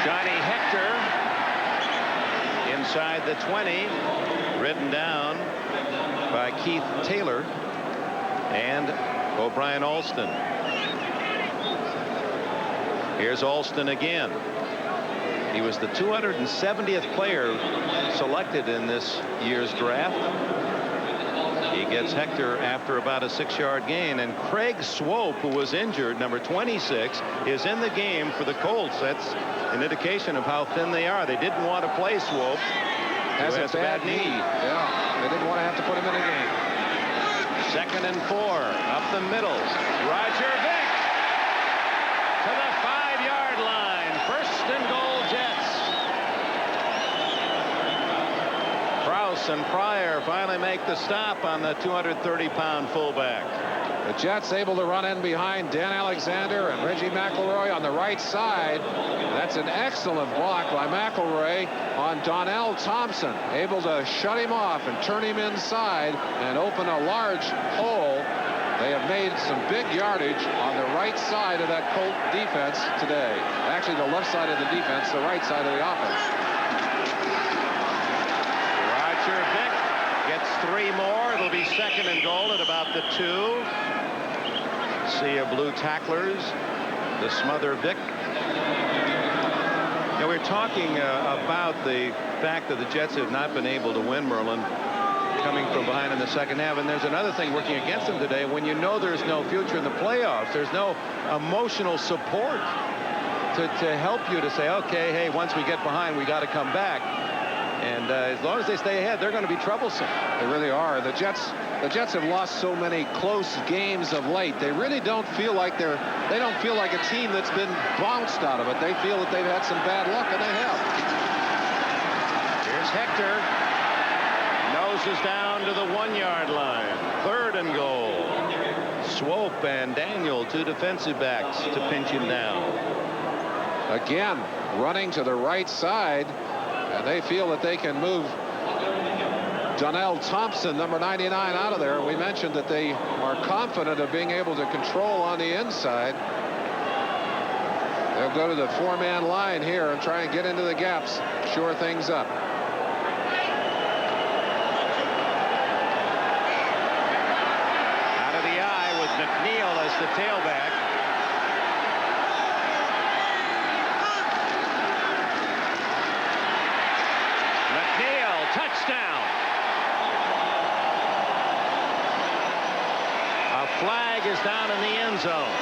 Johnny Hector inside the 20, ridden down by Keith Taylor and O'Brien Alston. Here's Alston again. He was the 270th player selected in this year's draft. He gets Hector after about a 6-yard gain, and Craig Swope, who was injured, number 26, is in the game for the Colts. That's an indication of how thin they are. They didn't want to play Swope. Has a bad knee. Yeah, they didn't want to have to put him in a game. 2nd and 4, up the middle. Roger Vick to the 5-yard line. 1st and goal, Jets. Krause and Pryor finally make the stop on the 230-pound fullback. The Jets able to run in behind Dan Alexander and Reggie McElroy on the right side. That's an excellent block by McElroy on Donnell Thompson, able to shut him off and turn him inside and open a large hole. They have made some big yardage on the right side of that Colt defense today. Actually, the left side of the defense, the right side of the offense. Roger Vick gets 3 more. It'll be 2nd and goal at about the 2. Sea of blue tacklers to smother Vick. Now, we're talking about the fact that the Jets have not been able to win, Merlin, coming from behind in the second half. And there's another thing working against them today. When you know there's no future in the playoffs, there's no emotional support to help you to say, okay, hey, once we get behind, we got to come back. And as long as they stay ahead, they're going to be troublesome. They really are. The Jets have lost so many close games of late. They really don't feel like they don't feel like a team that's been bounced out of it. They feel that they've had some bad luck, and they have. Here's Hector. Noses down to the 1-yard line. 3rd and goal. Swope and Daniel, 2 defensive backs to pinch him down. Again, running to the right side, and they feel that they can move Donnell Thompson, number 99, out of there. We mentioned that they are confident of being able to control on the inside. They'll go to the four-man line here and try and get into the gaps, shore things up. Out of the eye with McNeil as the tailback. McNeil, touchdown. A flag is down in the end zone.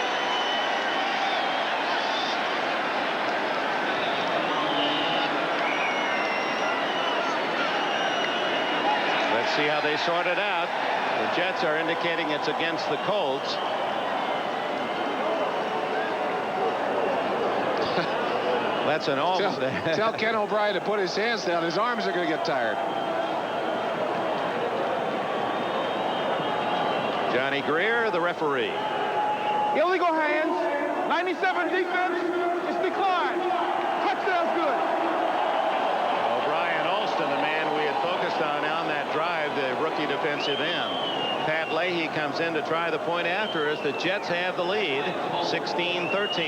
Let's see how they sort it out. The Jets are indicating it's against the Colts. That's an all. Tell Ken O'Brien to put his hands down. His arms are going to get tired. Johnny Greer, the referee. Illegal hands. 97 defense. It's declined. Touchdown's good. O'Brien Alston, the man we had focused on that drive, the rookie defensive end. Pat Leahy comes in to try the point after as the Jets have the lead, 16-13.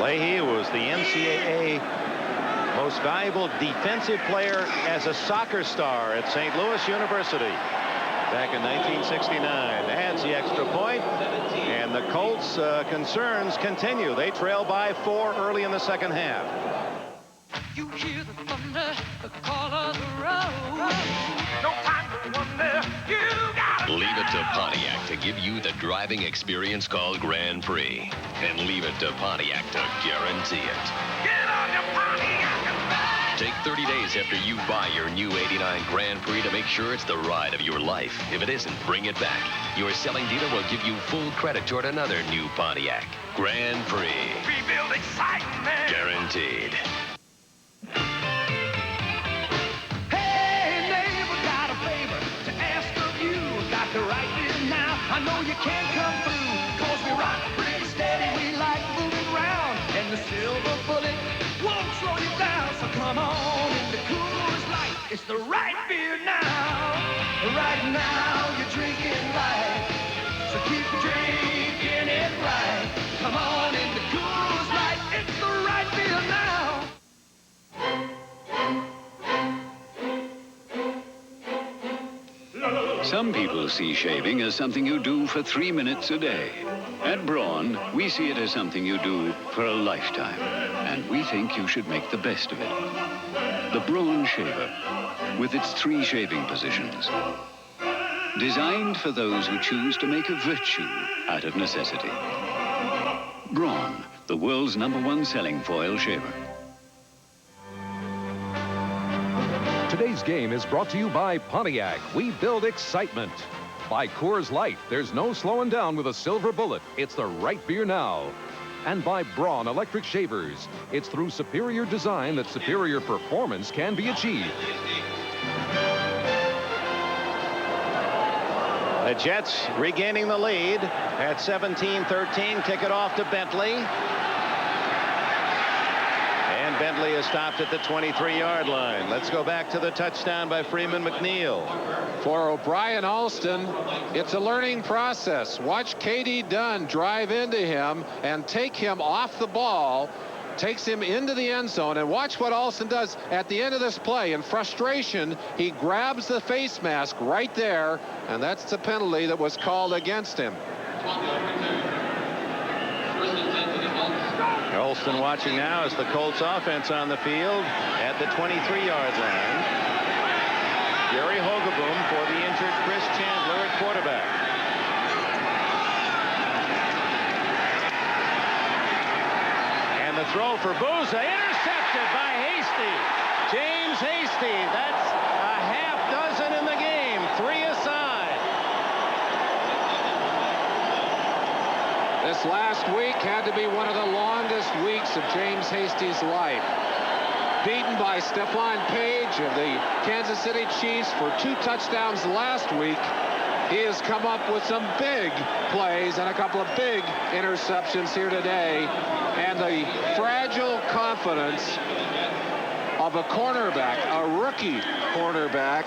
Leahy was the NCAA most valuable defensive player as a soccer star at St. Louis University back in 1969. Adds the extra point, and the Colts concerns continue. They trail by 4 early in the second half. You hear the thunder, the call of the road. No time to wonder. You gotta Leave it to Pontiac to give you the driving experience called Grand Prix. And leave it to Pontiac to guarantee it. get on your Pontiac and ride. Take 30 days after you buy your new '89 Grand Prix to make sure it's the ride of your life. If it isn't, bring it back. Your selling dealer will give you full credit toward another new Pontiac. Grand Prix. Rebuild excitement. Guaranteed. Hey, neighbor, got a favor to ask of you. Got to write this now. I know you can't come through. Cause we rock pretty steady. We like moving round. And the silver bullet won't slow you down. So come on in the Coors Light. It's the right beer now. Right now you're drinking right. So keep drinking it right. Come on in the Coors Light. It's the right beer now. Some people see shaving as something you do for 3 minutes a day. At Braun, we see it as something you do for a lifetime. And we think you should make the best of it. The Braun Shaver, with its 3 shaving positions. Designed for those who choose to make a virtue out of necessity. Braun, the world's #1 selling foil shaver. Today's game is brought to you by Pontiac. We build excitement. By Coors Light. There's no slowing down with a silver bullet. It's the right beer now. And by Braun electric shavers. It's through superior design that superior performance can be achieved. The Jets regaining the lead at 17-13. Kick it off to Bentley. And Bentley is stopped at the 23-yard line. Let's go back to the touchdown by Freeman McNeil. For O'Brien Alston, it's a learning process. Watch K.D. Dunn drive into him and take him off the ball, takes him into the end zone, and watch what Alston does at the end of this play. In frustration, he grabs the face mask right there, and that's the penalty that was called against him. Alston watching now as the Colts offense on the field at the 23-yard line. Jerry Hogaboom for the injured Chris Chandler at quarterback. And the throw for Booza, intercepted by Hasty. James Hasty, that's a half dozen in the game, 3 aside. This last week had to be one of the longest weeks of James Hasty's life. Beaten by Stephon Page of the Kansas City Chiefs for 2 touchdowns last week. He has come up with some big plays and a couple of big interceptions here today. And the fragile confidence of a cornerback, a rookie cornerback,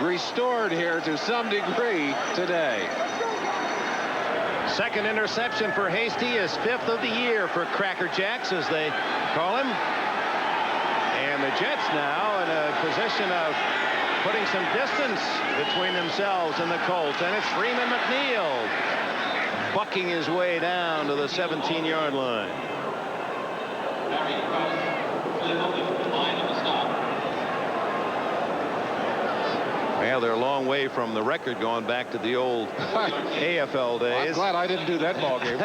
restored here to some degree today. Second interception for Hasty is 5th of the year for Cracker Jacks, as they call him. And the Jets now in a position of putting some distance between themselves and the Colts. And it's Freeman McNeil bucking his way down to the 17-yard line. Well, they're a long way from the record going back to the old AFL days. I'm glad I didn't do that ball game.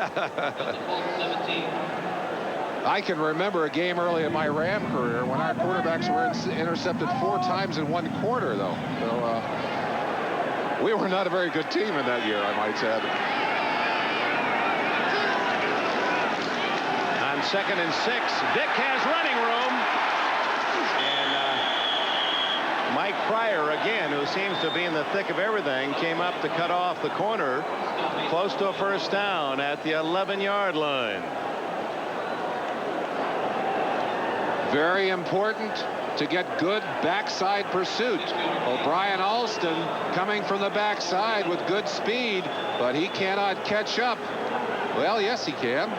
I can remember a game early in my Ram career when our quarterbacks were intercepted 4 times in 1 quarter, though. So we were not a very good team in that year, I might say. On 2nd and 6, Vick has running room. And Mike Pryor, again, who seems to be in the thick of everything, came up to cut off the corner close to a first down at the 11-yard line. Very important to get good backside pursuit. O'Brien Alston coming from the backside with good speed, but he cannot catch up. Well, yes, he can.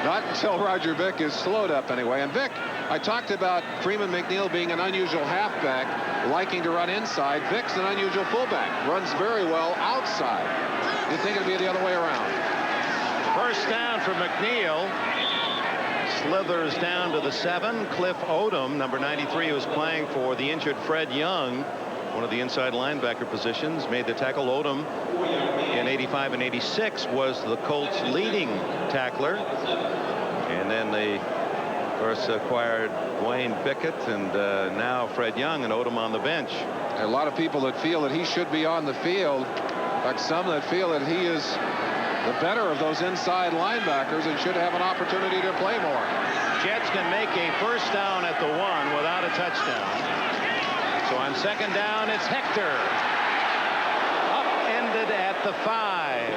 Not until Roger Vick is slowed up anyway. And Vick, I talked about Freeman McNeil being an unusual halfback, liking to run inside. Vick's an unusual fullback, runs very well outside. You'd think it'd be the other way around. First down for McNeil. Slithers down to the 7. Cliff Odom, number 93, was playing for the injured Fred Young, one of the inside linebacker positions, made the tackle. Odom in 85 and 86 was the Colts' leading tackler. And then they, of course, acquired Wayne Bickett, and now Fred Young and Odom on the bench. A lot of people that feel that he should be on the field, like some that feel that he is the better of those inside linebackers and should have an opportunity to play more. Jets can make a first down at the 1 without a touchdown. So on 2nd down, it's Hector. Upended at the 5.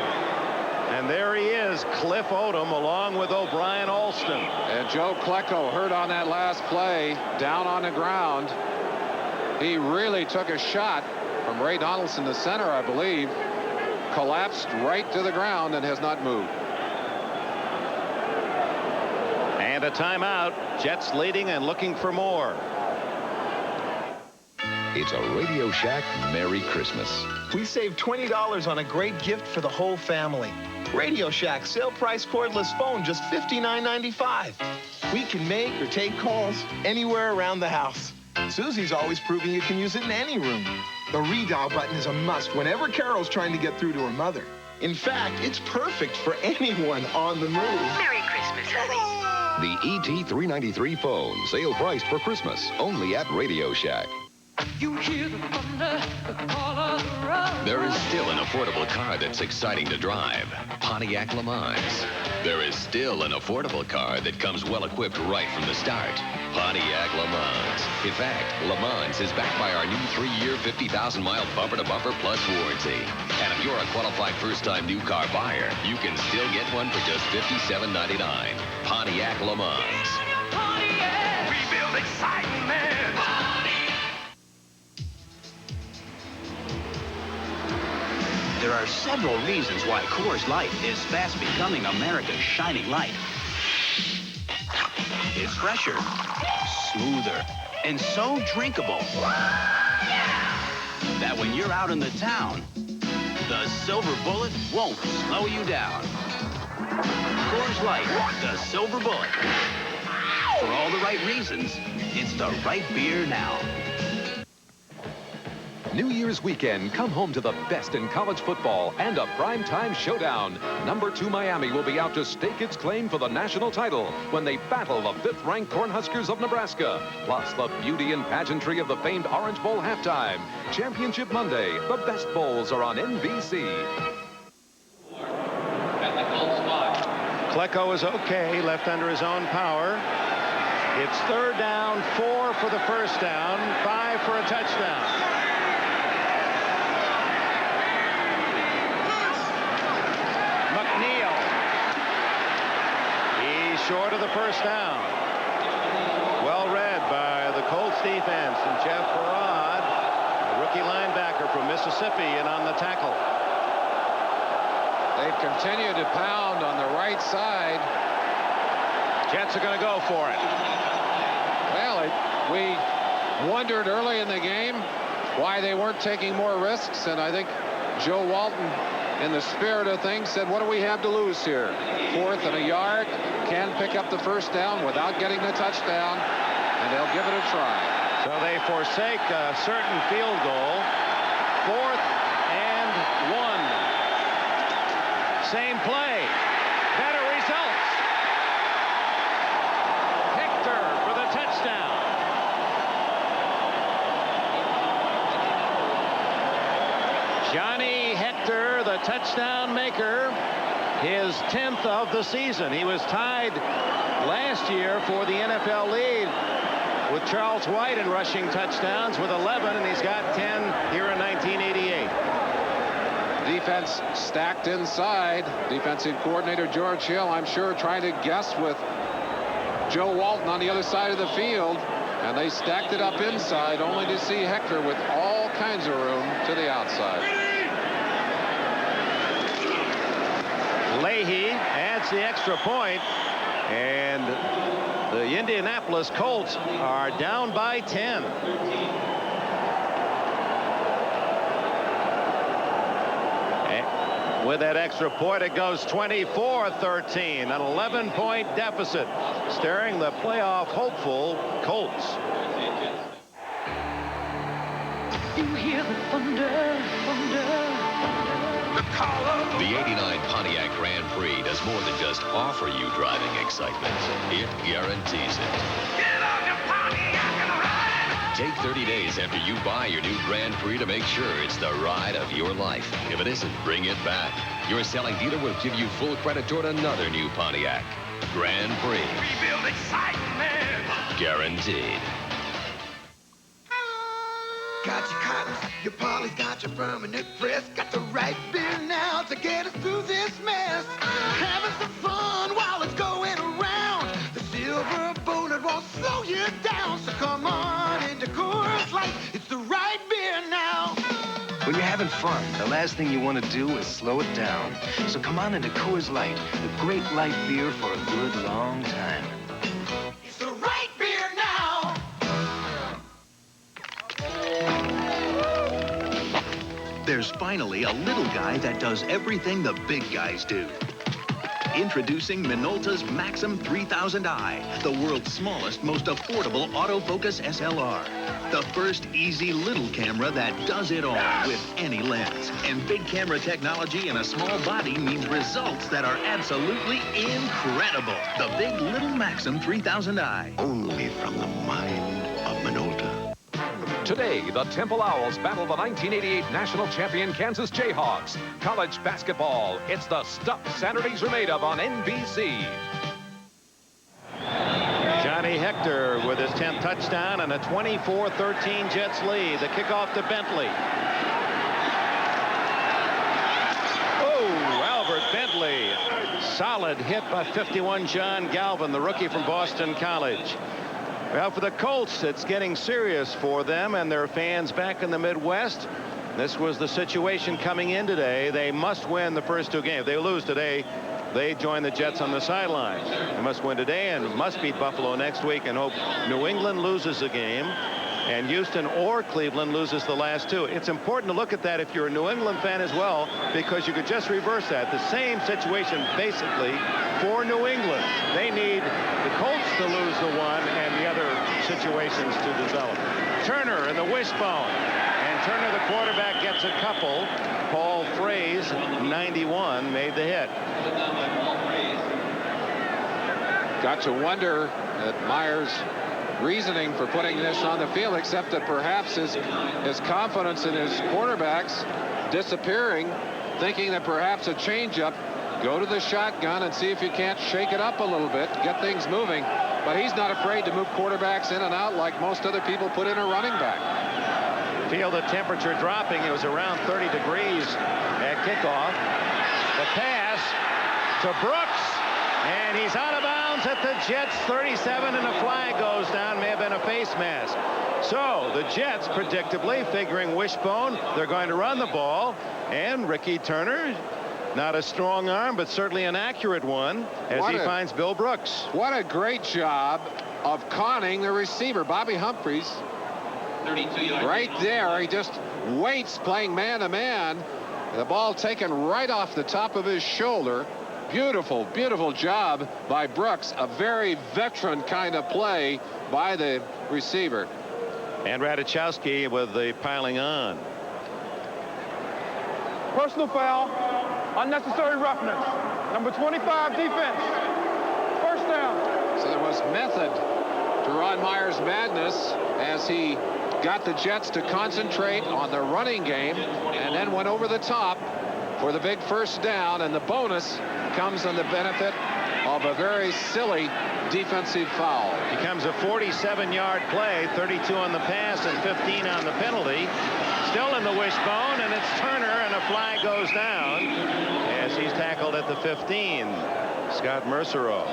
And there he is, Cliff Odom, along with O'Brien Alston. And Joe Klecko hurt on that last play, down on the ground. He really took a shot from Ray Donaldson, the center, I believe. Collapsed right to the ground and has not moved. And a timeout. Jets leading and looking for more. It's a Radio Shack Merry Christmas. We saved $20 on a great gift for the whole family. Radio Shack sale price cordless phone, just $59.95. We can make or take calls anywhere around the house. Susie's always proving you can use it in any room. The redial button is a must whenever Carol's trying to get through to her mother. In fact, it's perfect for anyone on the move. Merry Christmas, honey. The ET393 phone, sale priced for Christmas, only at Radio Shack. You hear the thunder, the call of the road. There is still an affordable car that's exciting to drive. Pontiac Le Mans. There is still an affordable car that comes well equipped right from the start. Pontiac Le Mans. In fact, Le Mans is backed by our new 3-year, 50,000-mile bumper-to-bumper plus warranty. And if you're a qualified first-time new car buyer, you can still get one for just $57.99. Pontiac Le Mans. Pontiac. We build excitement. There are several reasons why Coors Light is fast becoming America's shining light. It's fresher, smoother, and so drinkable that when you're out in the town, the Silver Bullet won't slow you down. Coors Light, the Silver Bullet. For all the right reasons, it's the right beer now. New Year's weekend, come home to the best in college football and a primetime showdown. Number 2 Miami will be out to stake its claim for the national title when they battle the 5th-ranked Cornhuskers of Nebraska. Plus, the beauty and pageantry of the famed Orange Bowl halftime. Championship Monday, the best bowls are on NBC. Klecko is okay, left under his own power. It's 3rd down, 4 for the first down, 5 for a touchdown. short of the first down. Well read by the Colts defense, and Jeff Farad, a rookie linebacker from Mississippi, in on the tackle. They've continued to pound on the right side. Jets are going to go for it. Well, we wondered early in the game why they weren't taking more risks, and I think Joe Walton, in the spirit of things, said, what do we have to lose here? 4th and a yard, can pick up the first down without getting the touchdown, and they'll give it a try. So they forsake a certain field goal. 4th and 1. Same play. Better results. Hector for the touchdown. Johnny Hector, the touchdown maker, his 10th of the season. He was tied last year for the NFL lead with Charles White in rushing touchdowns with 11, and he's got 10 here in 1988. Defense stacked inside. Defensive coordinator George Hill, I'm sure, trying to guess with Joe Walton on the other side of the field, and they stacked it up inside only to see Hector with all kinds of room to the outside. Leahy adds the extra point, and the Indianapolis Colts are down by 10. And with that extra point, it goes 24-13, an 11-point deficit, staring the playoff hopeful Colts. You hear the thunder, thunder. The 89 Pontiac Grand Prix does more than just offer you driving excitement. It guarantees it. Get on your Pontiac and ride. Take 30 days after you buy your new Grand Prix to make sure it's the ride of your life. If it isn't, bring it back. Your selling dealer will give you full credit toward another new Pontiac. Grand Prix. Rebuild excitement. Guaranteed. Got your cottons, your Polly's got your permanent press. Got the right beer now to get us through this mess. Having some fun while it's going around. The silver bullet won't slow you down. So come on into Coors Light. It's the right beer now. When you're having fun, the last thing you want to do is slow it down. So come on into Coors Light, the great light beer for a good long time. It's the right beer now. There's finally a little guy that does everything the big guys do. Introducing Minolta's Maxim 3000i, the world's smallest, most affordable autofocus SLR. The first easy little camera that does it all with any lens. And big camera technology in a small body means results that are absolutely incredible. The big little Maxim 3000i. Only from the mind of Minolta. Today, the Temple Owls battle the 1988 national champion Kansas Jayhawks. College basketball, it's the stuff Saturdays are made of on NBC. Johnny Hector with his 10th touchdown and a 24-13 Jets lead. The kickoff to Bentley. Oh, Albert Bentley. Solid hit by 51 John Galvin, the rookie from Boston College. Well, for the Colts, it's getting serious for them and their fans back in the Midwest. This was the situation coming in today. They must win the first two games. If they lose today, they join the Jets on the sideline. They must win today and must beat Buffalo next week and hope New England loses a game and Houston or Cleveland loses the last two. It's important to look at that if you're a New England fan as well, because you could just reverse that. The same situation basically for New England. They need the Colts to lose the one and the other situations to develop. Turner in the wishbone. And Turner, the quarterback, gets a couple. Paul Fraze, 91, made the hit. Got to wonder at Myers' reasoning for putting this on the field, except that perhaps his confidence in his quarterbacks disappearing, thinking that perhaps a changeup, go to the shotgun and see if you can't shake it up a little bit, get things moving. But he's not afraid to move quarterbacks in and out like most other people put in a running back. Feel the temperature dropping. It was around 30 degrees at kickoff. The pass to Brooks. And he's out of bounds at the Jets 37, and a flag goes down. May have been a face mask. So the Jets, predictably, figuring wishbone, they're going to run the ball. And Ricky Turner, not a strong arm, but certainly an accurate one, as he finds Bill Brooks. What a great job of conning the receiver, Bobby Humphries. 32 yards. Right there, he just waits, playing man-to-man. The ball taken right off the top of his shoulder. Beautiful, beautiful job by Brooks. A very veteran kind of play by the receiver. And Radichowski with the piling on. Personal foul, unnecessary roughness. Number 25, defense. First down. So there was method to Ron Meyer's madness as he got the Jets to concentrate on the running game and then went over the top for the big first down, and the bonus comes on the benefit of a very silly defensive foul. Becomes a 47-yard play, 32 on the pass and 15 on the penalty. Still in the wishbone, and it's Turner, and a flag goes down as he's tackled at the 15. Scott Mercereau.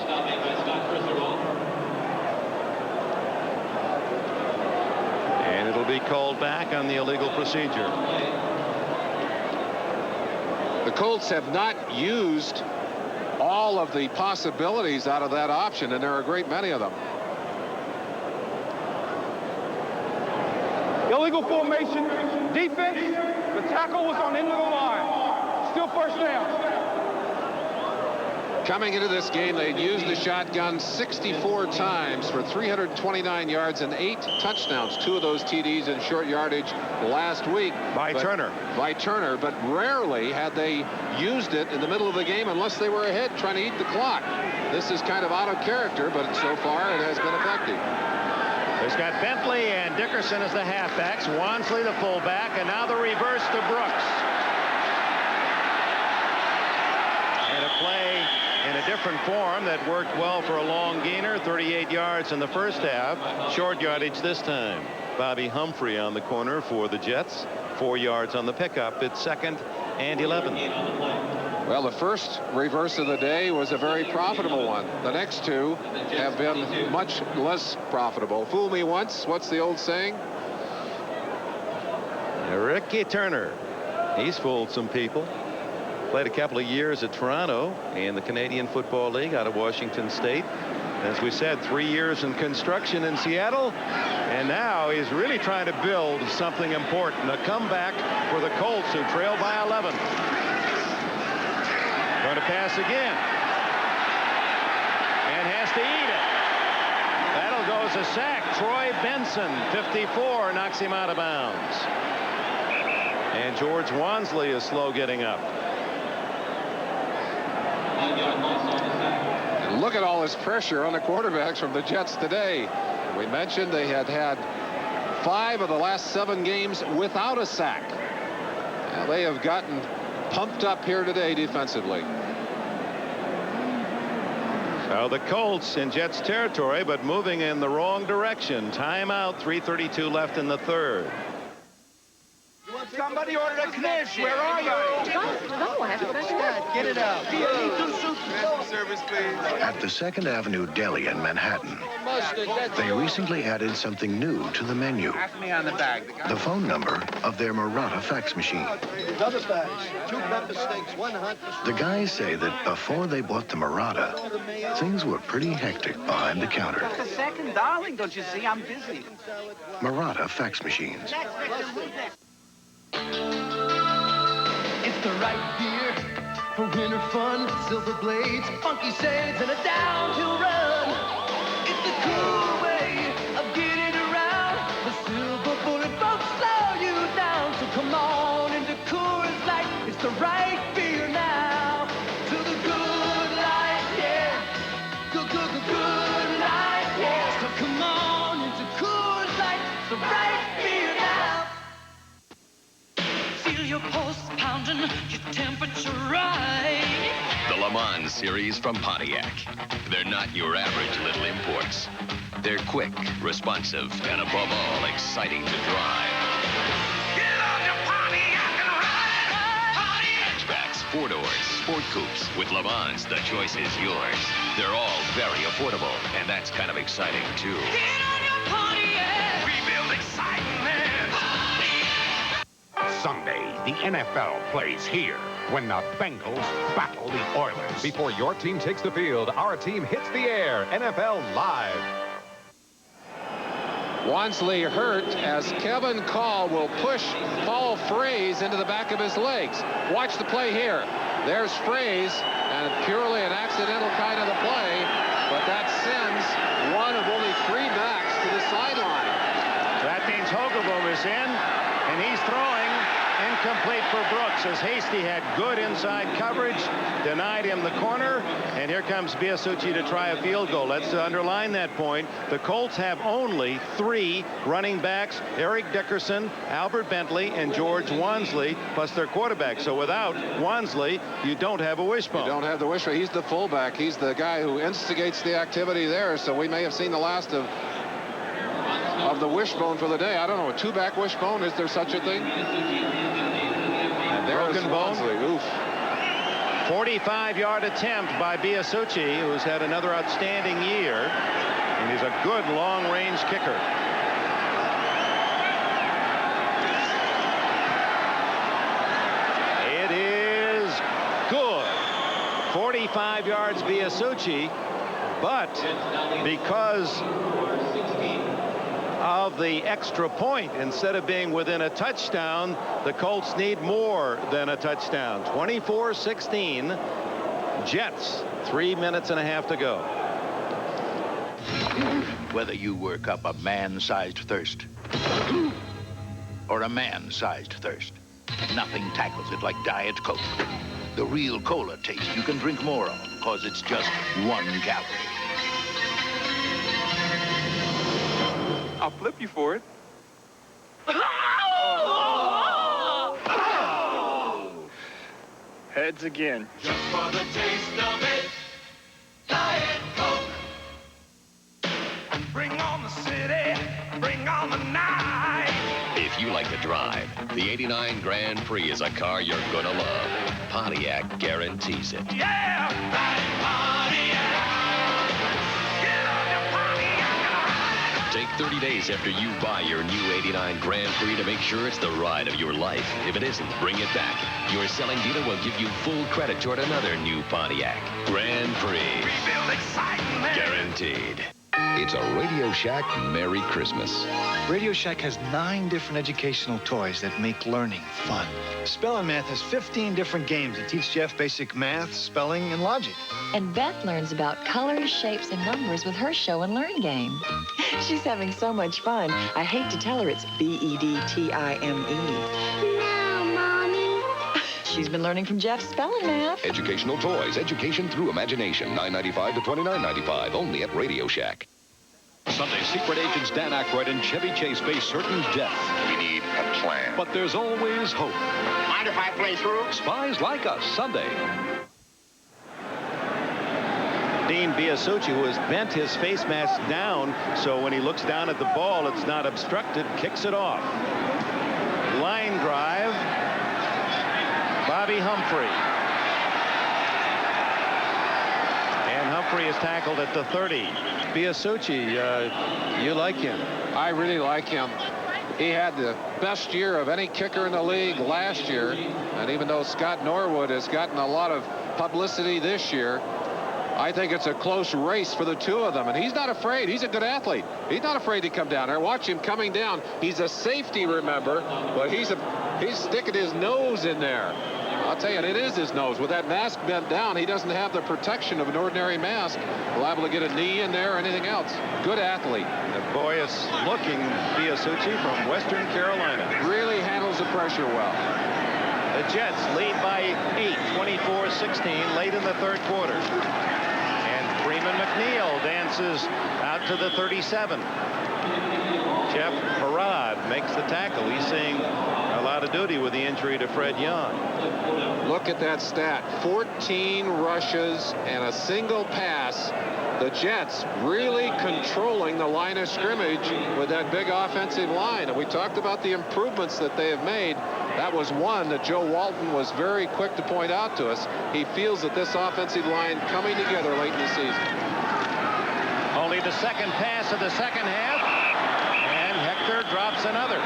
And it'll be called back on the illegal procedure. The Colts have not used all of the possibilities out of that option, and there are a great many of them. Illegal formation, defense, the tackle was on the end of the line. Still first down. Coming into this game, they'd used the shotgun 64 times for 329 yards and 8 touchdowns. 2 of those TDs in short yardage last week. By Turner, but rarely had they used it in the middle of the game unless they were ahead trying to eat the clock. This is kind of out of character, but so far it has been effective. There's got Bentley and Dickerson as the halfbacks, Wansley the fullback, and now the reverse to Brooks. And a play in a different form that worked well for a long gainer, 38 yards in the first half, short yardage this time. Bobby Humphrey on the corner for the Jets, 4 yards on the pickup. It's 2nd and 11. Well, the first reverse of the day was a very profitable one. The next 2 have been much less profitable. Fool me once, what's the old saying? Ricky Turner, he's fooled some people. Played a couple of years at Toronto in the Canadian Football League out of Washington State. As we said, 3 years in construction in Seattle, and now he's really trying to build something important. A comeback for the Colts, who trail by 11. Going to pass again. And has to eat it. That'll go as a sack. Troy Benson, 54, knocks him out of bounds. And George Wansley is slow getting up. And look at all this pressure on the quarterbacks from the Jets today. We mentioned they had 5 of the last 7 games without a sack. Now they have gotten pumped up here today defensively. So the Colts in Jets territory, but moving in the wrong direction. Timeout, 3:32 left in the third. Somebody ordered a knish. Where are you? No, I haven't been good. Get it up. Service, please. At the 2nd Avenue Deli in Manhattan, they recently added something new to the menu. Pass me on the bag. The phone number of their Marotta fax machine. Another fax. 2 pepper steaks, 1 hot. The guys say that before they bought the Marotta, things were pretty hectic behind the counter. Just a second, darling. Don't you see I'm busy? Marotta fax machines. It's the right beer for winter fun. Silver blades, funky shades, and a downhill run. It's the cool way of getting around. The silver bullet won't slow you down. So come on into Coors Light. It's the right beer now. To the good life, yeah. Good life, yeah. So come on into Coors Light. It's the right beer now. Feel your pulse pounding, your temperature right. The Le Mans series from Pontiac. They're not your average little imports. They're quick, responsive, and above all, exciting to drive. Get on your Pontiac and ride. Hatchbacks, 4-doors, Sport Coupes. With Le Mans, the choice is yours. They're all very affordable, and that's kind of exciting, too. We build excitement. Sunday, the NFL plays here when the Bengals battle the Oilers. Before your team takes the field, our team hits the air. NFL Live. Wansley hurt as Kevin Call will push Paul Fraze into the back of his legs. Watch the play here. There's Fraze, and purely an accidental kind of the play, but that sends one of only 3 backs to the sideline. That means Hogaboom is in, and he's throwing. Incomplete for Brooks as Hasty had good inside coverage, denied him the corner, and here comes Biasucci to try a field goal. Let's underline that point. The Colts have only 3 running backs: Eric Dickerson, Albert Bentley, and George Wansley, plus their quarterback. So without Wansley, you don't have a wishbone. You don't have the wishbone. He's the fullback. He's the guy who instigates the activity there, so we may have seen the last of the wishbone for the day. I don't know, a 2-back wishbone, is there such a thing? And there's broken bone. Oof. 45-yard attempt by Biasucci, who's had another outstanding year, and he's a good long-range kicker. It is good. 45 yards Biasucci, but because of the extra point, instead of being within a touchdown, the Colts need more than a touchdown. 24-16 Jets. 3 minutes and a half to go. Whether you work up a man-sized thirst or a man-sized thirst, nothing tackles it like Diet Coke. The real cola taste you can drink more of, because it's just 1 calorie. I'll flip you for it. Heads again. Just for the taste of it, Diet Coke. Bring on the city, bring on the night. If you like to drive, the '89 Grand Prix is a car you're gonna love. Pontiac guarantees it. Yeah, ride Pontiac. Get on your Pontiac. Take 30 days after you buy your new '89 Grand Prix to make sure it's the ride of your life. If it isn't, bring it back. Your selling dealer will give you full credit toward another new Pontiac. Grand Prix. Rebuild excitement. Guaranteed. It's a Radio Shack Merry Christmas. Radio Shack has 9 different educational toys that make learning fun. Spell and Math has 15 different games that teach Jeff basic math, spelling, and logic. And Beth learns about colors, shapes, and numbers with her show and learn game. She's having so much fun. I hate to tell her it's BEDTIME. No, Mommy. She's been learning from Jeff's spelling math. Educational toys, education through imagination. $9.95 to $29.95, only at Radio Shack. Sunday, secret agents Dan Aykroyd and Chevy Chase face certain death. We need a plan. But there's always hope. Mind if I play through? Spies Like Us, Sunday. Dean Biasucci, who has bent his face mask down, so when he looks down at the ball, it's not obstructed, kicks it off. Line drive. Bobby Humphrey. And Humphrey is tackled at the 30. Biasucci, you like him? I really like him. He had the best year of any kicker in the league last year, and even though Scott Norwood has gotten a lot of publicity this year, I think it's a close race for the 2 of them, and he's not afraid. He's a good athlete. He's not afraid to come down there. Watch him coming down. He's a safety, remember, but he's sticking his nose in there. I'll tell you, it is his nose. With that mask bent down, he doesn't have the protection of an ordinary mask. Liable to get a knee in there or anything else. Good athlete. The boyish-looking Biasucci from Western Carolina. Really handles the pressure well. The Jets lead by 8, 24-16, late in the 3rd quarter. And Freeman McNeil dances out to the 37. Jeff Parad makes the tackle. He's seeing a lot of duty with the injury to Fred Young. Look at that stat. 14 rushes and a single pass. The Jets really controlling the line of scrimmage with that big offensive line. And we talked about the improvements that they have made. That was one that Joe Walton was very quick to point out to us. He feels that this offensive line coming together late in the season. Only the second pass of the second half, and Hector drops another.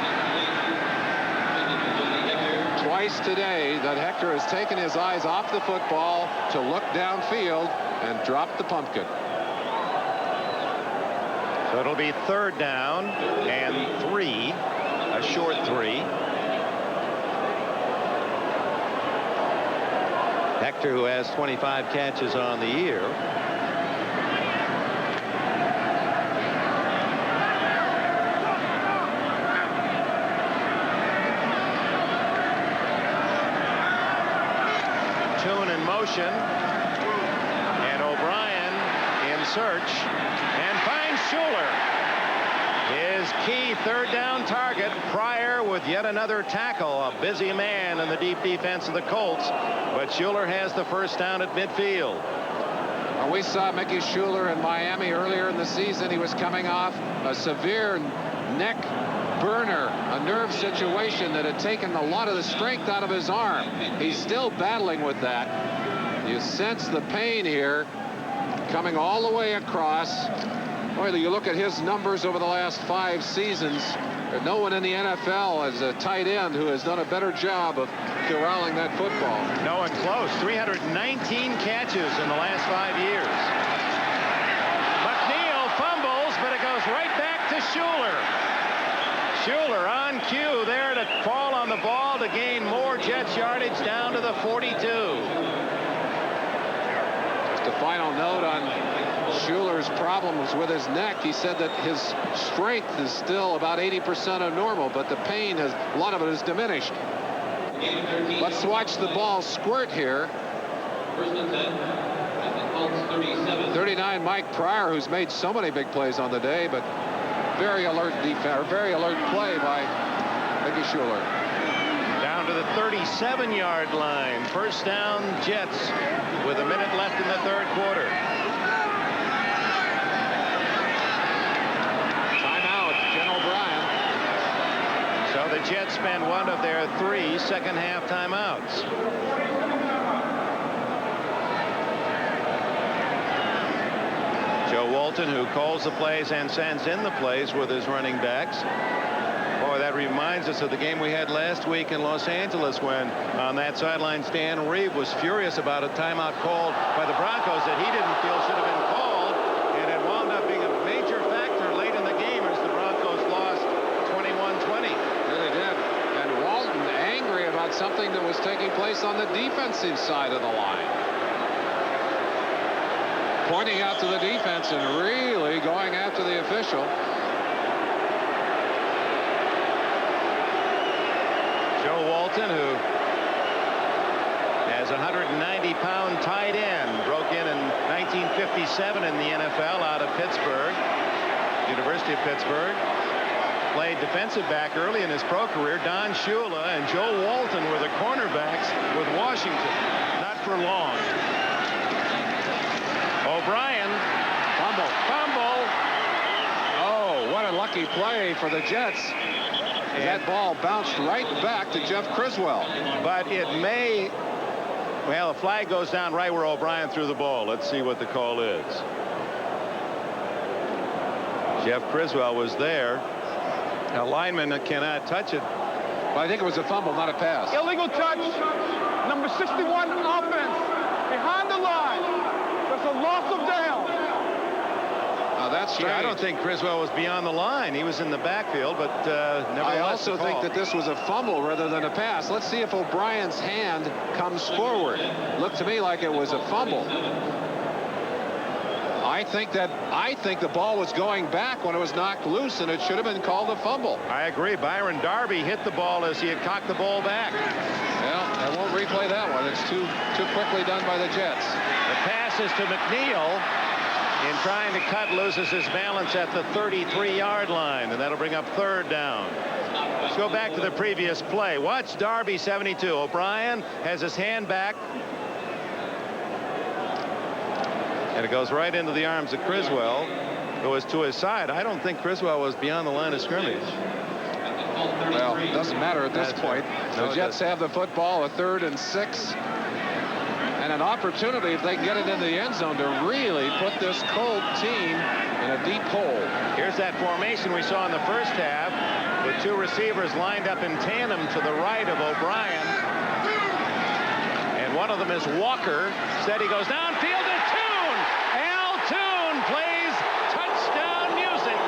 Twice today that Hector has taken his eyes off the football to look downfield and dropped the pumpkin. So it'll be 3rd down and 3, a short 3. Hector, who has 25 catches on the year. Tune in motion, and O'Brien in search and finds Schuler. His key 3rd down target. Pryor with yet another tackle. A busy man in the deep defense of the Colts, but Schuler has the 1st down at midfield. Well, we saw Mickey Schuler in Miami earlier in the season. He was coming off a severe neck burner, a nerve situation that had taken a lot of the strength out of his arm. He's still battling with that. You sense the pain here coming all the way across. Well, you look at his numbers over the last 5 seasons. There's no one in the NFL as a tight end who has done a better job of corralling that football. No one close. 319 catches in the last 5 years. McNeil fumbles, but it goes right back to Schuler. Schuler on cue there to fall on the ball to gain more Jets yardage down to the 42. Just a final note on Schuler's problems with his neck. He said that his strength is still about 80% of normal, but the pain has, a lot of it is diminished. Let's watch the ball squirt here. 39 Mike Pryor, who's made so many big plays on the day, but very alert defense, very alert play by Mickey Schuler. Down to the 37-yard line. 1st down Jets with a minute left in the 3rd quarter. Timeout, Jen O'Brien. So the Jets spend one of their 3 second-half timeouts. Joe Walton, who calls the plays and sends in the plays with his running backs. Boy, that reminds us of the game we had last week in Los Angeles when on that sideline Stan Reeve was furious about a timeout called by the Broncos that he didn't feel should have been called, and it wound up being a major factor late in the game as the Broncos lost 21-20. Yeah, they did. And Walton angry about something that was taking place on the defensive side of the line. Pointing out to the defense and really going after the official. Joe Walton, who has a 190-pound tight end, broke in 1957 in the NFL out of Pittsburgh, University of Pittsburgh. Played defensive back early in his pro career. Don Shula and Joe Walton were the cornerbacks with Washington. Not for long. O'Brien. Fumble. Oh, what a lucky play for the Jets. And that ball bounced right back to Jeff Criswell. But it may, well, a flag goes down right where O'Brien threw the ball. Let's see what the call is. Jeff Criswell was there. A lineman cannot touch it. Well, I think it was a fumble, not a pass. Illegal touch. Number 61 offense. Behind the line. That's a loss of down. That's strange. Yeah, I don't think Criswell was beyond the line. He was in the backfield, but nevertheless. I also think that this was a fumble rather than a pass. Let's see if O'Brien's hand comes forward. Looked to me like it was a fumble. I think the ball was going back when it was knocked loose, and it should have been called a fumble. I agree. Byron Darby hit the ball as he had cocked the ball back. Well, I won't replay that one. It's too quickly done by the Jets. The pass is to McNeil in trying to cut, loses his balance at the 33-yard line, and that'll bring up 3rd down. Let's go back to the previous play. Watch Darby 72. O'Brien has his hand back. And it goes right into the arms of Criswell, who was to his side. I don't think Criswell was beyond the line of scrimmage. Well, it doesn't matter at this point. The Jets have the football, a 3rd and 6. And an opportunity, if they can get it in the end zone, to really put this Colt team in a deep hole. Here's that formation we saw in the first half, with 2 receivers lined up in tandem to the right of O'Brien. And one of them is Walker. Instead, he goes downfield to Toon. Al Toon plays touchdown music.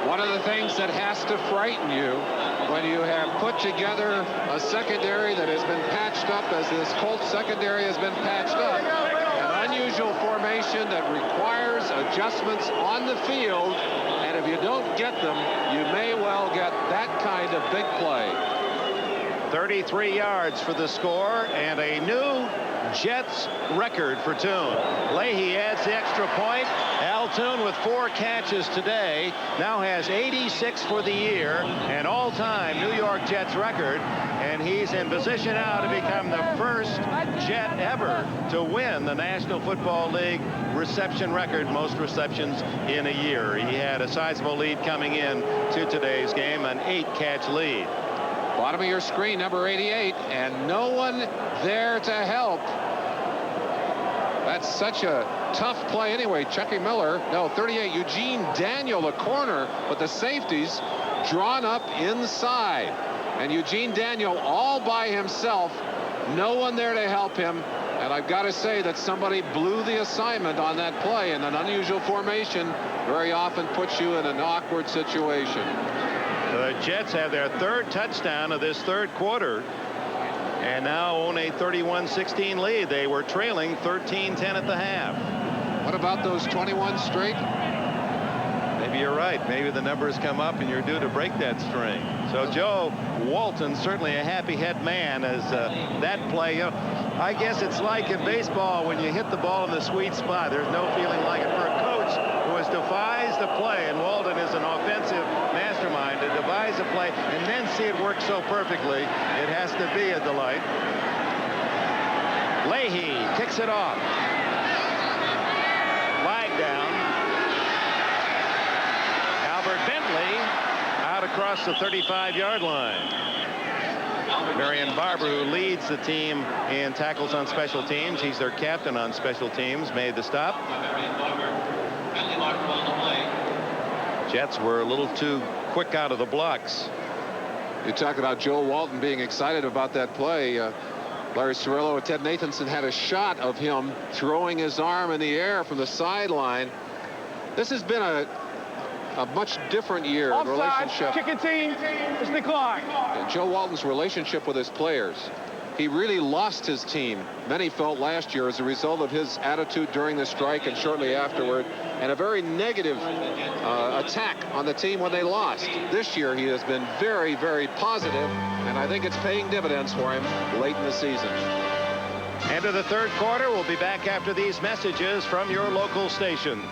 One of the things that has to frighten you when you have put together a secondary that has been patched up, as this Colts secondary has been patched up, an unusual formation that requires adjustments on the field, and if you don't get them, you may well get that kind of big play. 33 yards for the score, and a new Jets record for Toon. Leahy adds the extra point. Al Toon with 4 catches today now has 86 for the year, an all-time New York Jets record, and he's in position now to become the first Jet ever to win the National Football League reception record, most receptions in a year. He had a sizable lead coming in to today's game, an 8-catch lead. Bottom of your screen, number 88, and no one there to help. That's such a tough play anyway. Chucky Miller, no, 38, Eugene Daniel, the corner, but the safeties drawn up inside. And Eugene Daniel all by himself, no one there to help him. And I've got to say that somebody blew the assignment on that play, and an unusual formation very often puts you in an awkward situation. The Jets have their 3rd touchdown of this 3rd quarter, and now own a 31-16 lead. They were trailing 13-10 at the half. What about those 21 straight? Maybe you're right. Maybe the numbers come up and you're due to break that string. So Joe Walton, certainly a happy head man, as that play. I guess it's like in baseball when you hit the ball in the sweet spot. There's no feeling like it for a coach who has devised a play, and Walton is an offensive mastermind to devise a play and then see it work so perfectly. It has to be a delight. Leahy kicks it off. Flag down. Albert Bentley out across the 35-yard line. Marion Barber, who leads the team in tackles on special teams, he's their captain on special teams, made the stop. Jets were a little too quick out of the blocks. You talk about Joe Walton being excited about that play. Larry Cirillo and Ted Nathanson had a shot of him throwing his arm in the air from the sideline. This has been a much different year in relationship. Kicking team is declined. Joe Walton's relationship with his players. He really lost his team, many felt, last year as a result of his attitude during the strike and shortly afterward, and a very negative attack on the team when they lost. This year he has been very, very positive, and I think it's paying dividends for him late in the season. End of the 3rd quarter. We'll be back after these messages from your local station.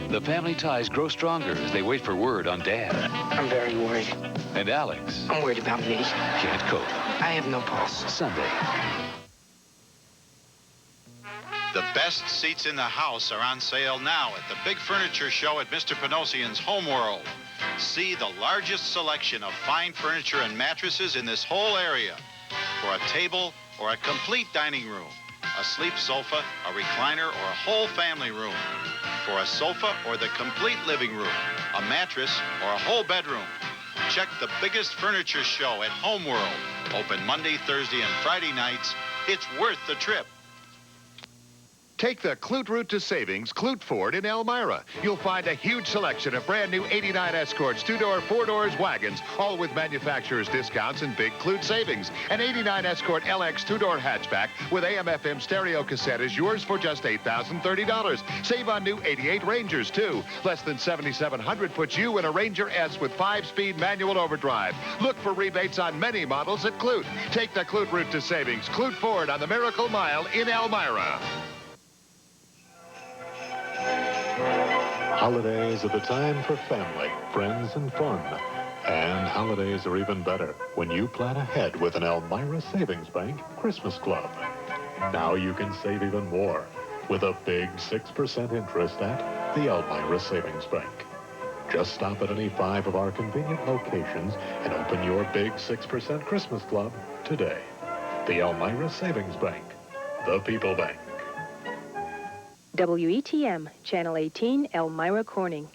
The family ties grow stronger as they wait for word on Dad. I'm very worried. And Alex. I'm worried about me. Can't cope. I have no pulse. Sunday. The best seats in the house are on sale now at the big furniture show at Mr. Panosian's Homeworld. See the largest selection of fine furniture and mattresses in this whole area. For a table or a complete dining room, a sleep sofa, a recliner, or a whole family room. For a sofa or the complete living room, a mattress, or a whole bedroom. Check the biggest furniture show at Homeworld. Open Monday, Thursday, and Friday nights. It's worth the trip. Take the Clute route to savings, Clute Ford in Elmira. You'll find a huge selection of brand new 89 Escorts, 2-door, 4-doors wagons, all with manufacturer's discounts and big Clute savings. An 89 Escort LX 2-door hatchback with AM/FM stereo cassette is yours for just $8,030. Save on new 88 Rangers, too. Less than $7,700 puts you in a Ranger S with 5-speed manual overdrive. Look for rebates on many models at Clute. Take the Clute route to savings, Clute Ford on the Miracle Mile in Elmira. Holidays are the time for family, friends, and fun. And holidays are even better when you plan ahead with an Elmira Savings Bank Christmas Club. Now you can save even more with a big 6% interest at the Elmira Savings Bank. Just stop at any 5 of our convenient locations and open your big 6% Christmas Club today. The Elmira Savings Bank, the People Bank. WETM, Channel 18, Elmira Corning.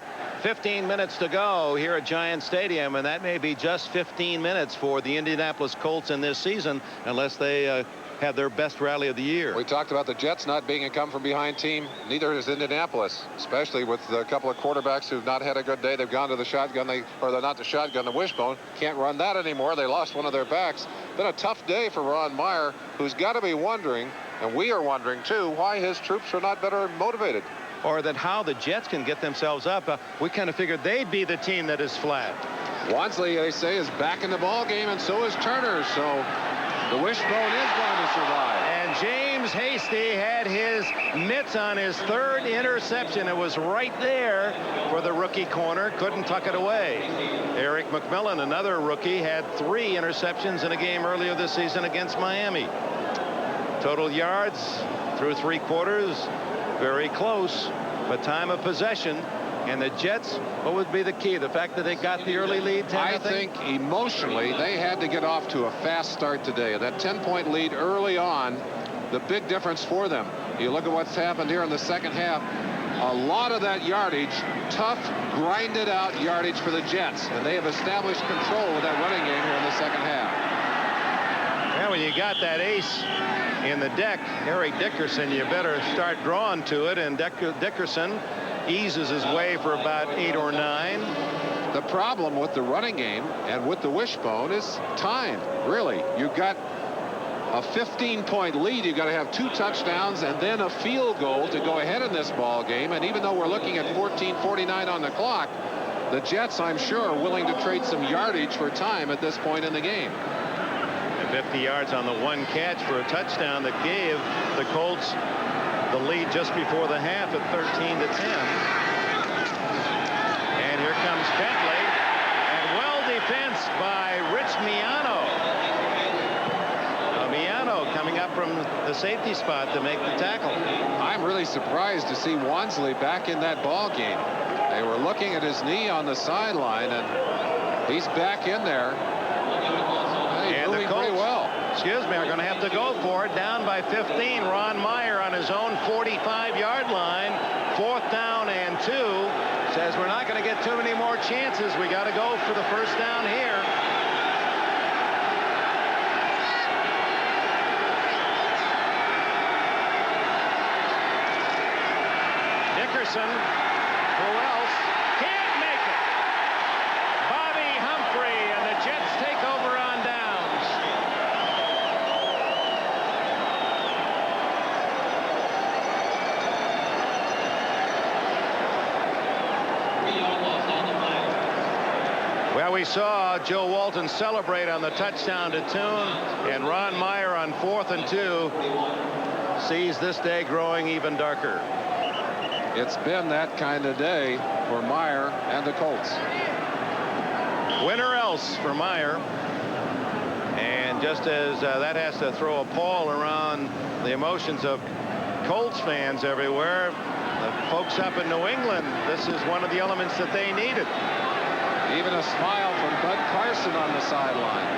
15 minutes to go here at Giant Stadium, and that may be just 15 minutes for the Indianapolis Colts in this season, unless they have their best rally of the year. We talked about the Jets not being a come-from-behind team. Neither is Indianapolis, especially with a couple of quarterbacks who've not had a good day. They've gone to the shotgun, or they're not the shotgun, the wishbone. Can't run that anymore. They lost one of their backs. Been a tough day for Ron Meyer, who's got to be wondering, and we are wondering too, why his troops are not better motivated. Or that how the Jets can get themselves up. We kind of figured they'd be the team that is flat. Wansley, they say, is back in the ball game, and so is Turner. So the wishbone is going to survive. And James Hasty had his mitts on his 3rd interception. It was right there for the rookie corner. Couldn't tuck it away. Eric McMillan, another rookie, had 3 interceptions in a game earlier this season against Miami. Total yards through 3 quarters. Very close, but time of possession. And the Jets, what would be the key? The fact that they got the early lead? I think emotionally they had to get off to a fast start today. That 10-point lead early on, the big difference for them. You look at what's happened here in the second half. A lot of that yardage, tough, grinded out yardage for the Jets. And they have established control with that running game here in the second half. Yeah, when you got that ace in the deck, Harry Dickerson, you better start drawing to it, and Dickerson eases his way for about 8 or 9. The problem with the running game and with the wishbone is time, really. You've got a 15-point lead. You've got to have 2 touchdowns and then a field goal to go ahead in this ball game. And even though we're looking at 14:49 on the clock, the Jets, I'm sure, are willing to trade some yardage for time at this point in the game. 50 yards on the 1 catch for a touchdown that gave the Colts the lead just before the half at 13-10. And here comes Bentley, and well defensed by Rich Miano. Miano coming up from the safety spot to make the tackle. I'm really surprised to see Wansley back in that ball game. They were looking at his knee on the sideline, and he's back in there. And the Colts, are going to have to go for it. Down by 15. Ron Meyer on his own 45-yard line. 4th down and 2. Says we're not going to get too many more chances. We got to go for the first down here. Dickerson. Who else? Can't make it. Bobby Humphrey, and the Jets take over on downs. Well, we saw Joe Walton celebrate on the touchdown to Tune, and Ron Meyer on 4th and 2 sees this day growing even darker. It's been that kind of day for Meyer and the Colts. Win or else for Meyer. And just as that has to throw a pall around the emotions of Colts fans everywhere, the folks up in New England, this is one of the elements that they needed. Even a smile from Bud Carson on the sideline.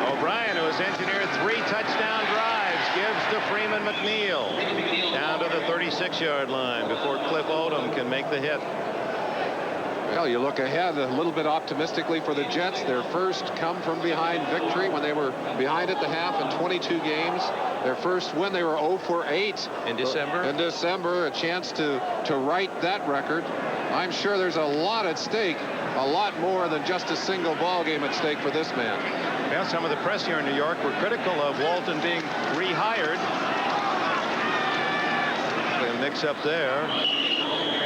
O'Brien, who has engineered 3 touchdown drives, gives to Freeman McNeil down to the 36-yard line before Cliff Odom can make the hit. Well, you look ahead a little bit optimistically for the Jets. Their first come-from-behind victory when they were behind at the half in 22 games. Their first win, they were 0 for 8. In December? In December, a chance to right that record. I'm sure there's a lot at stake, a lot more than just a single ball game at stake for this man. Well, some of the press here in New York were critical of Walton being rehired. A mix-up there.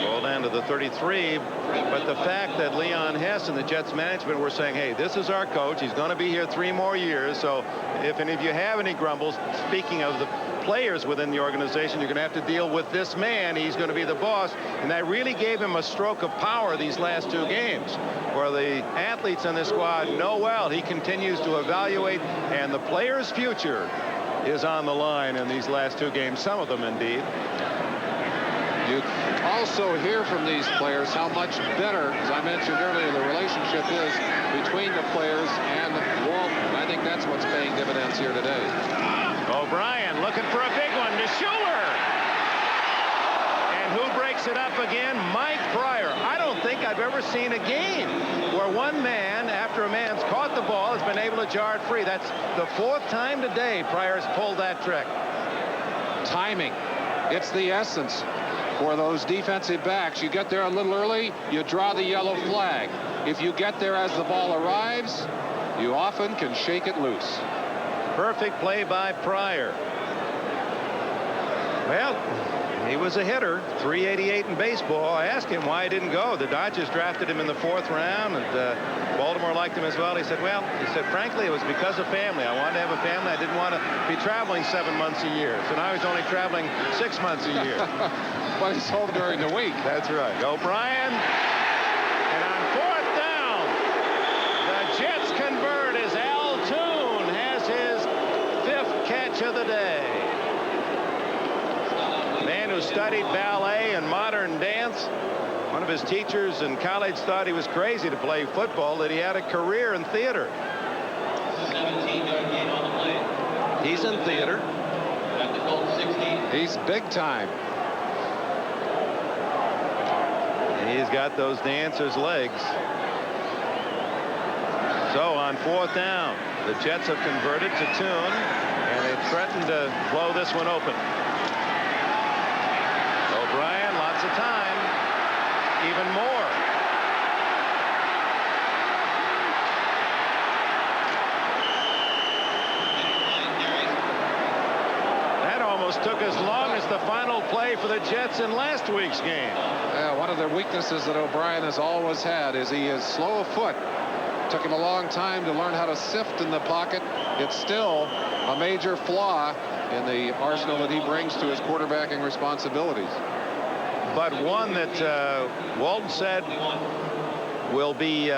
Ball down to the 33. But the fact that Leon Hess and the Jets management were saying, hey, this is our coach. He's going to be here 3 more years. So if any of you have any grumbles, speaking of the players within the organization, you're going to have to deal with this man. He's going to be the boss. And that really gave him a stroke of power these last 2 games, where the athletes in this squad know well he continues to evaluate, and the players' future is on the line in these last 2 games, some of them indeed. You also hear from these players how much better, as I mentioned earlier, the relationship is between the players and Walton. I think that's what's paying dividends here today. O'Brien looking for a big one to Schuler. And who breaks it up again? Mike Pryor. I don't think I've ever seen a game where one man, after a man's caught the ball, has been able to jar it free. That's the 4th time today Pryor's pulled that trick. Timing. It's the essence for those defensive backs. You get there a little early, you draw the yellow flag. If you get there as the ball arrives, you often can shake it loose. Perfect play by Pryor. Well, he was a hitter, 388 in baseball. I asked him why he didn't go. The Dodgers drafted him in the 4th round, and Baltimore liked him as well. He said, frankly, it was because of family. I wanted to have a family. I didn't want to be traveling 7 months a year. So now he's only traveling 6 months a year. But he's home during the week. That's right. O'Brien. And on 4th down, the Jets convert as Al Toon has his 5th catch of the day. Man who studied ballet and modern dance. One of his teachers in college thought he was crazy to play football, that he had a career in theater. 17-yard gain on the play. He's in theater. At the Colts 16. He's big time. He's got those dancer's legs. So on 4th down, the Jets have converted to Toon, and they threaten to blow this one open. O'Brien, lots of time, even more. That almost took as long as the final play for the Jets in last week's game. Yeah, one of the weaknesses that O'Brien has always had is he is slow of foot. Took him a long time to learn how to sift in the pocket. It's still a major flaw in the arsenal that he brings to his quarterbacking responsibilities. But one that Walton said will be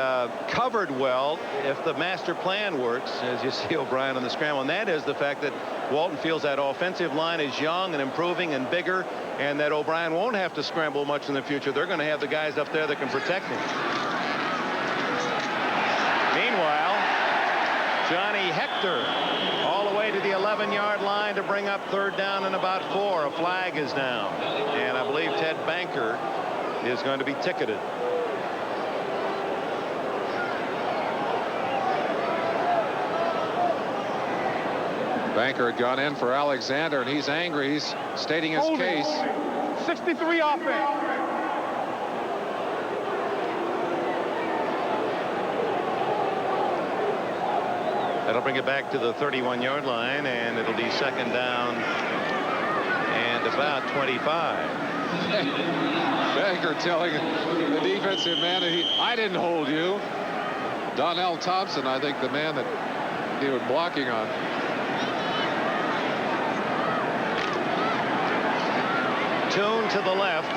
covered well if the master plan works, as you see O'Brien on the scramble, and that is the fact that Walton feels that offensive line is young and improving and bigger, and that O'Brien won't have to scramble much in the future. They're going to have the guys up there that can protect him. Meanwhile, Johnny Hector all the way to the 11-yard line to bring up 3rd down and about 4. A flag is down, and I believe Ted Banker is going to be ticketed. Banker had gone in for Alexander, and he's angry. He's stating his case. 63 offense. That'll bring it back to the 31-yard line, and it'll be 2nd down and about 25. Banker telling the defensive man, I didn't hold you. Donnell Thompson, I think, the man that he was blocking on. Toon to the left.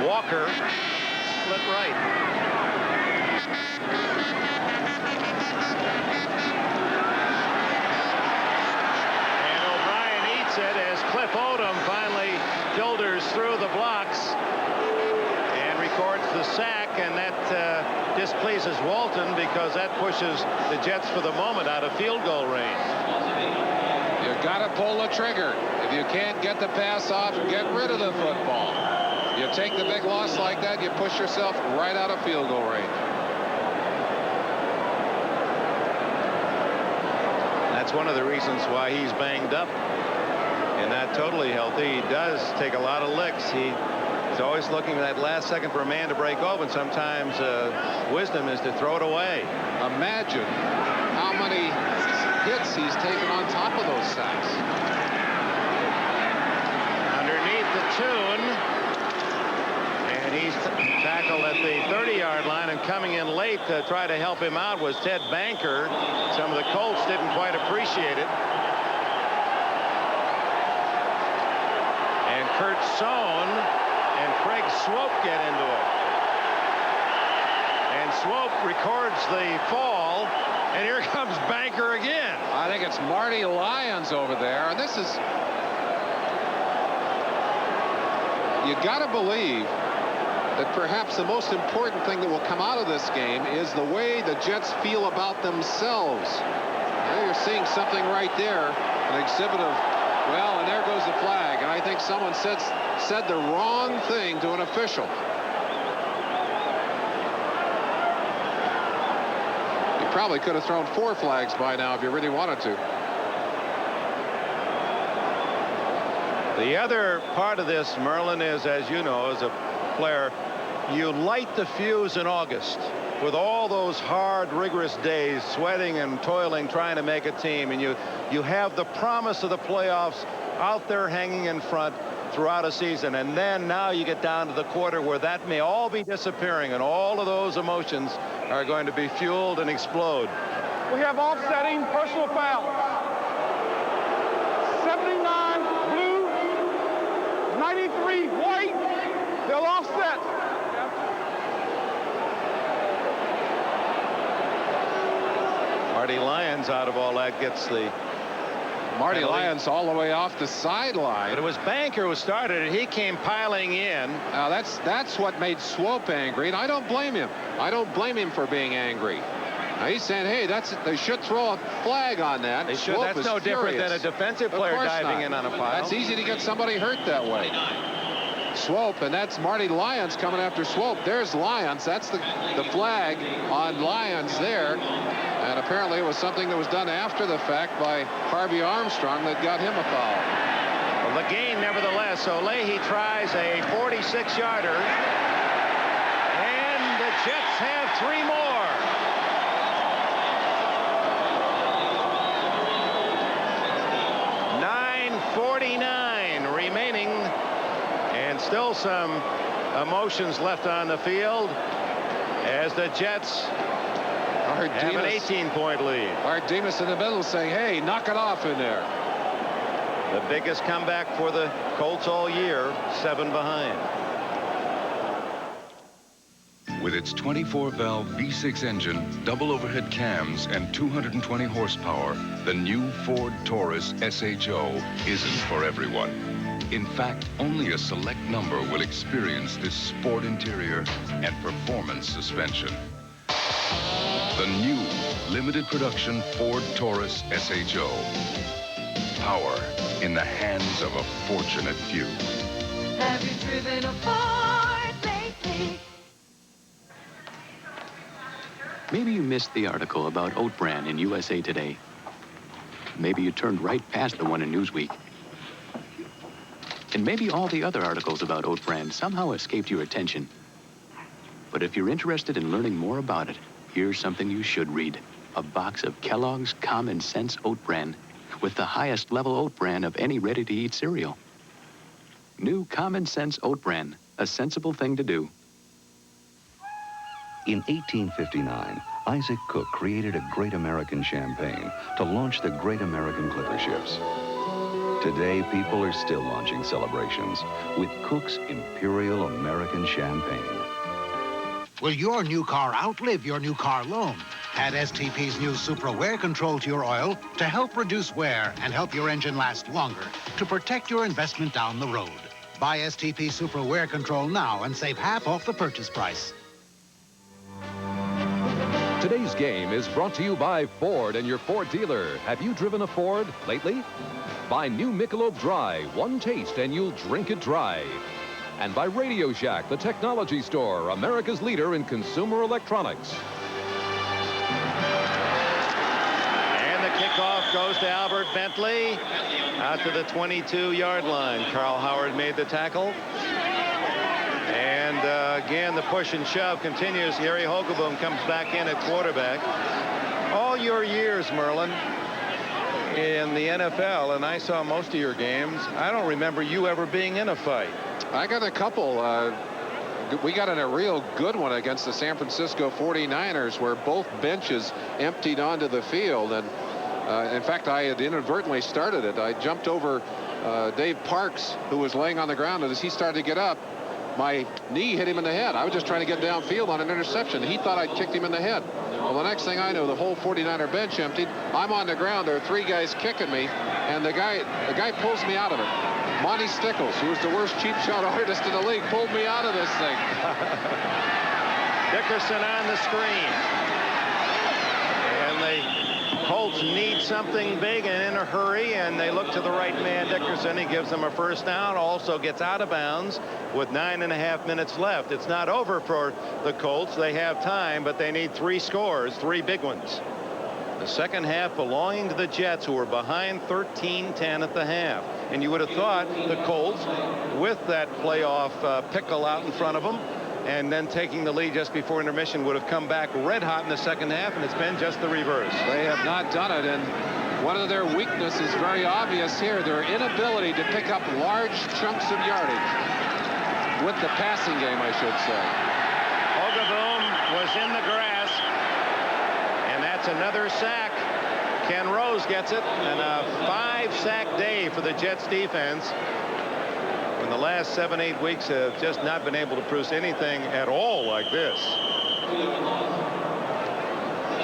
Walker split right. And O'Brien eats it as Cliff Odom finally filters through the blocks and records the sack, and that displeases Walton because that pushes the Jets for the moment out of field goal range. You got to pull the trigger. If you can't get the pass off, get rid of the football. You take the big loss like that, you push yourself right out of field goal range. That's one of the reasons why he's banged up and not totally healthy. He does take a lot of licks. He's always looking for that last second for a man to break open. Sometimes wisdom is to throw it away. Imagine how many hits he's taken on top of those sacks. Underneath the tune. And he's tackled at the 30-yard line, and coming in late to try to help him out was Ted Banker. Some of the Colts didn't quite appreciate it. And Kurt Sohn and Craig Swope get into it. And Swope records the fall, and here comes Banker again. I think it's Marty Lyons over there, and this is... You got to believe that perhaps the most important thing that will come out of this game is the way the Jets feel about themselves. Now you're seeing something right there, an exhibit of, well, and there goes the flag. And I think someone said the wrong thing to an official. You probably could have thrown 4 flags by now if you really wanted to. The other part of this, Merlin, is, as you know, as a player, you light the fuse in August with all those hard, rigorous days, sweating and toiling, trying to make a team, and you have the promise of the playoffs out there hanging in front throughout a season, and then now you get down to the quarter where that may all be disappearing, and all of those emotions are going to be fueled and explode. We have offsetting personal fouls. 79 blue, 93 white. They'll offset. Marty Lyons, out of all that, gets the Marty Lyons all the way off the sideline. But it was Banker who started it. He came piling in. Now that's what made Swope angry, and I don't blame him. I don't blame him for being angry. Now he's saying, hey, they should throw a flag on that. They should. That's no different than a defensive player diving in on a pile. That's easy to get somebody hurt that way. Swope, and that's Marty Lyons coming after Swope. There's Lyons. That's the flag on Lyons there. And apparently it was something that was done after the fact by Harvey Armstrong that got him a foul. Well, the gain, nevertheless. So Leahy tries a 46-yarder. And the Jets have 3 more. .949 remaining. And still some emotions left on the field as the Jets have an 18-point lead. Art Demas in the middle saying, hey, knock it off in there. The biggest comeback for the Colts all year, 7 behind. With its 24-valve V6 engine, double overhead cams, and 220 horsepower, the new Ford Taurus SHO isn't for everyone. In fact, only a select number will experience this sport interior and performance suspension. The new limited production Ford Taurus SHO. Power in the hands of a fortunate few. Have you driven a Ford lately? Maybe you missed the article about Oat Bran in USA Today. Maybe you turned right past the one in Newsweek. And maybe all the other articles about Oat Bran somehow escaped your attention. But if you're interested in learning more about it, here's something you should read. A box of Kellogg's Common Sense Oat Bran with the highest level oat bran of any ready-to-eat cereal. New Common Sense Oat Bran, a sensible thing to do. In 1859, Isaac Cook created a Great American champagne to launch the Great American Clipper ships. Today, people are still launching celebrations with Cook's Imperial American Champagne. Will your new car outlive your new car loan? Add STP's new Supra Wear Control to your oil to help reduce wear and help your engine last longer to protect your investment down the road. Buy STP Supra Wear Control now and save half off the purchase price. Today's game is brought to you by Ford and your Ford dealer. Have you driven a Ford lately? Buy new Michelob Dry. One taste and you'll drink it dry. And by Radio Shack, the technology store, America's leader in consumer electronics. And the kickoff goes to Albert Bentley out to the 22-yard line. Carl Howard made the tackle. And again, the push and shove continues. Gary Hogaboom comes back in at quarterback. All your years, Merlin, in the NFL, and I saw most of your games, I don't remember you ever being in a fight. I got a couple. We got in a real good one against the San Francisco 49ers where both benches emptied onto the field. And in fact, I had inadvertently started it. I jumped over Dave Parks, who was laying on the ground, and as he started to get up, my knee hit him in the head. I was just trying to get downfield on an interception. He thought I'd kicked him in the head. Well, the next thing I know, the whole 49er bench emptied. I'm on the ground. There are 3 guys kicking me, and the guy pulls me out of it. Monty Stickles, who was the worst cheap shot artist in the league, pulled me out of this thing. Dickerson on the screen. And the Colts need something big and in a hurry, and they look to the right man, Dickerson. He gives them a first down, also gets out of bounds with 9.5 minutes left. It's not over for the Colts. They have time, but they need 3 scores, 3 big ones. The second half belonging to the Jets, who were behind 13-10 at the half. And you would have thought the Colts, with that playoff pickle out in front of them, and then taking the lead just before intermission, would have come back red hot in the second half, and it's been just the reverse. They have not done it, and one of their weaknesses is very obvious here. Their inability to pick up large chunks of yardage with the passing game, I should say. Hogaboom was in the grass, and that's another sack. Ken Rose gets it, and a 5-sack day for the Jets defense. In the last 7-8 weeks have just not been able to produce anything at all like this.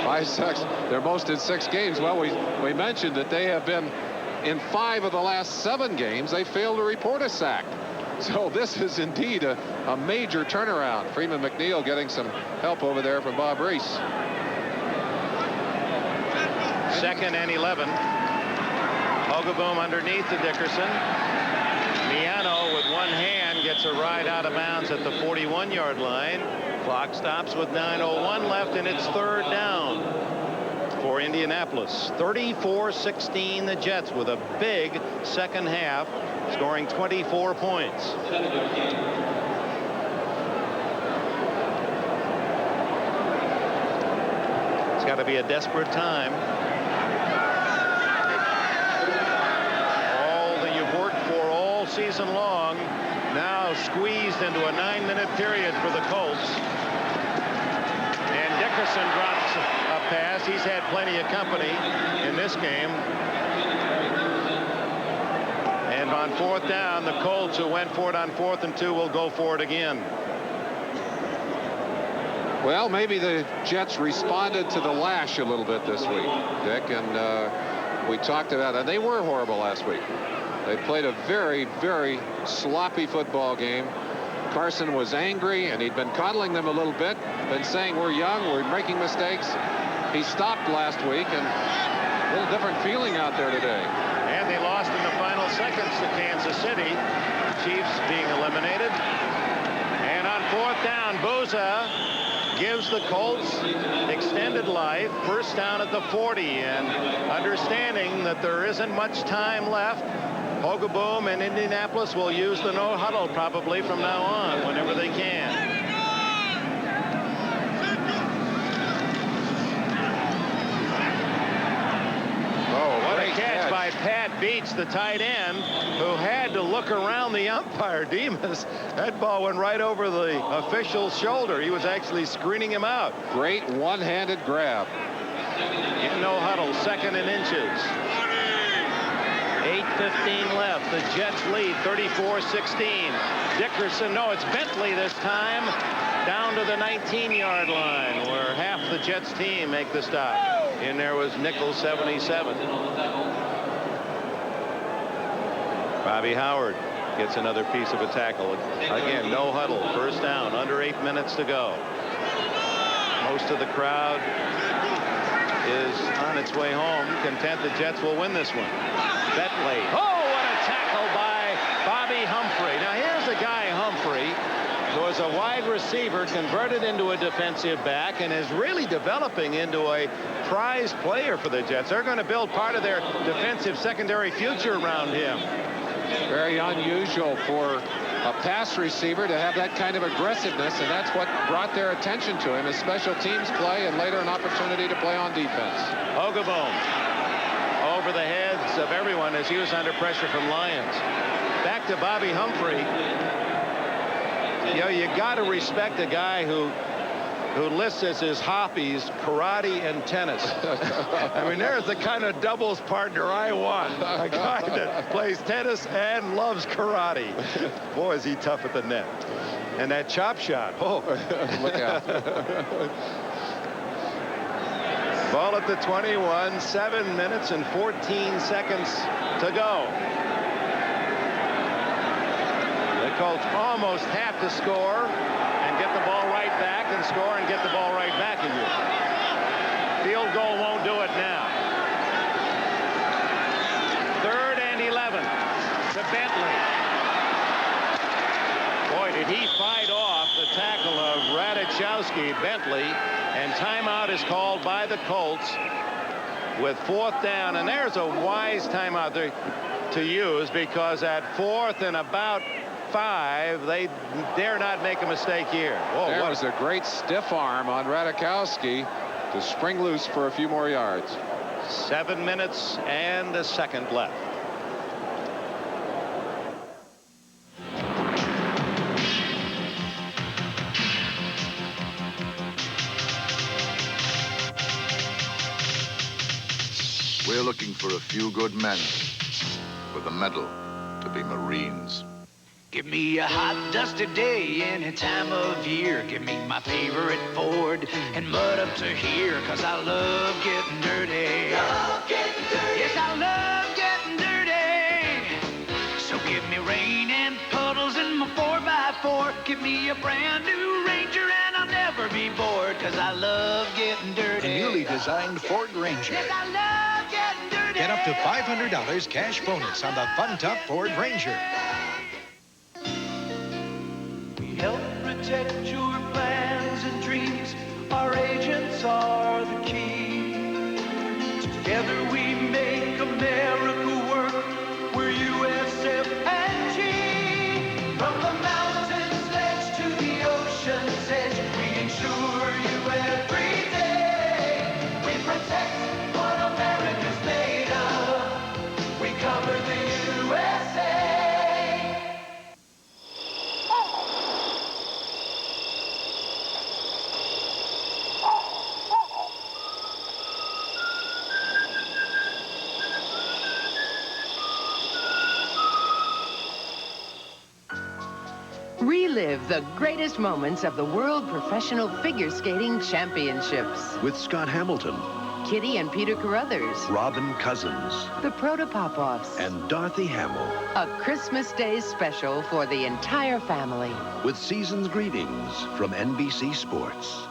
5 sacks. They're most in 6 games. Well, we mentioned that they have been in 5 of the last 7 games. They failed to report a sack. So this is indeed a major turnaround. Freeman McNeil getting some help over there from Bob Reese. 2nd and 11. Hogaboom underneath to Dickerson. Miano with one hand gets a ride out of bounds at the 41-yard line. Clock stops with 9:01 left, and it's 3rd down for Indianapolis. 34-16 the Jets with a big second half, scoring 24 points. It's got to be a desperate time. Season long now squeezed into a 9-minute period for the Colts, and Dickerson drops a pass. He's had plenty of company in this game, and on 4th down, the Colts, who went for it on 4th and 2, will go for it again. Well, maybe the Jets responded to the lash a little bit this week, Dick, and we talked about it. And they were horrible last week. They played a very, very sloppy football game. Carson was angry, and he'd been coddling them a little bit, been saying we're young, we're making mistakes. He stopped last week, and a little different feeling out there today. And they lost in the final seconds to Kansas City. Chiefs being eliminated. And on 4th down, Boza gives the Colts extended life. First down at the 40, and understanding that there isn't much time left, Hogaboom and Indianapolis will use the no huddle probably from now on whenever they can. Oh, what a catch by Pat Beach, the tight end, who had to look around the umpire, Demas. That ball went right over the official's shoulder. He was actually screening him out. Great one-handed grab. In no huddle, 2nd and inches. 8:15 left. The Jets lead 34-16. Dickerson, no, it's Bentley this time, down to the 19-yard line, where half the Jets team make the stop. And there was Nichols, 77. Bobby Howard gets another piece of a tackle. Again, no huddle. First down, under 8 minutes to go. Most of the crowd is on its way home, content the Jets will win this one. Bentley. Oh, what a tackle by Bobby Humphrey. Now, here's a guy, Humphrey, was a wide receiver converted into a defensive back and is really developing into a prized player for the Jets. They're going to build part of their defensive secondary future around him. Very unusual for a pass receiver to have that kind of aggressiveness, and that's what brought their attention to him as special teams play and later an opportunity to play on defense. Ogabone over the heads of everyone as he was under pressure from Lions. Back to Bobby Humphrey. You know, you got to respect a guy who lists as his hobbies karate and tennis. I mean, there's the kind of doubles partner I want. A guy that plays tennis and loves karate. Boy, is he tough at the net. And that chop shot. Oh, look out. Ball at the 21, 7 minutes and 14 seconds to go. The Colts almost have to score and get the ball right back and score and get the ball right back in you. Field goal won't do it now. 3rd and 11 to Bentley. Boy, did he fight off the tackle of Radachowski. Bentley, and timeout is called by the Colts with 4th down, and there's a wise timeout there to use, because at 4th and about 5, they dare not make a mistake here. Whoa, there was a great stiff arm on Radachowski to spring loose for a few more yards. 7 minutes and a second left. We're looking for a few good men with a medal to be Marines. Give me a hot, dusty day any time of year. Give me my favorite Ford and mud up to here, 'cause I love getting dirty. Love getting dirty. Yes, I love getting dirty. So give me rain and puddles in my 4x4. Give me a brand new Ranger and I'll never be bored, 'cause I love getting dirty. The newly designed Ford Ranger. Yes, I love getting dirty. Get up to $500 cash bonus on the Fun Tough Ford Ranger. Help protect your plans and dreams. Our agents are the key. Together we make America work. We're USF&G. From the mountains ledge to the ocean's edge, we insure you every day. We protect what America's made of. We cover the USA. Relive the greatest moments of the World Professional Figure Skating Championships. With Scott Hamilton, Kitty and Peter Carruthers, Robin Cousins, the Proto-Pop-Offs, and Dorothy Hamill. A Christmas Day special for the entire family. With season's greetings from NBC Sports.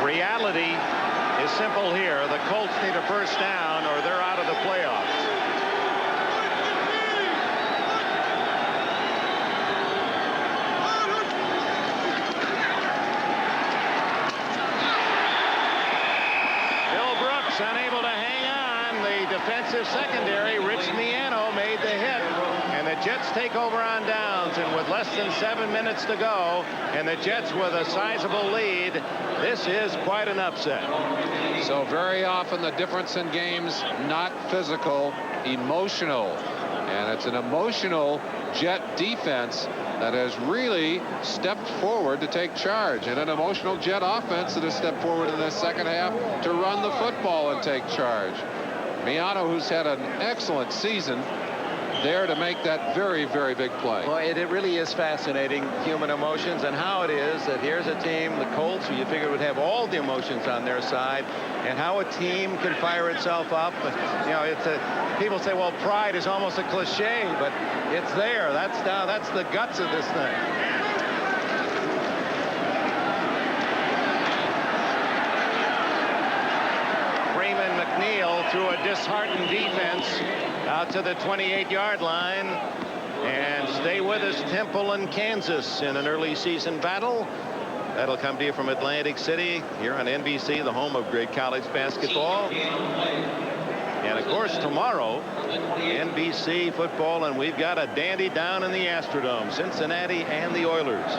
Reality is simple here. The Colts need a first down or they're out of the playoffs. Unable to hang on. The defensive secondary, Rich Miano, made the hit, and the Jets take over on downs. And with less than 7 minutes to go, and the Jets with a sizable lead, this is quite an upset. So very often the difference in games, not physical, emotional. And it's an emotional Jet defense that has really stepped forward to take charge, and an emotional Jet offense that has stepped forward in the second half to run the football and take charge. Miano, who's had an excellent season, there to make that very, very big play. Well, it really is fascinating, human emotions, and how it is that here's a team, the Colts, who you figure would have all the emotions on their side, and how a team can fire itself up. You know, it's people say, well, pride is almost a cliche, but it's there. That's the guts of this thing. Freeman McNeil through a disheartened defense out to the 28-yard line. And stay with us, Temple and Kansas in an early season battle. That'll come to you from Atlantic City here on NBC, the home of great college basketball. And of course tomorrow, NBC football, and we've got a dandy down in the Astrodome, Cincinnati and the Oilers.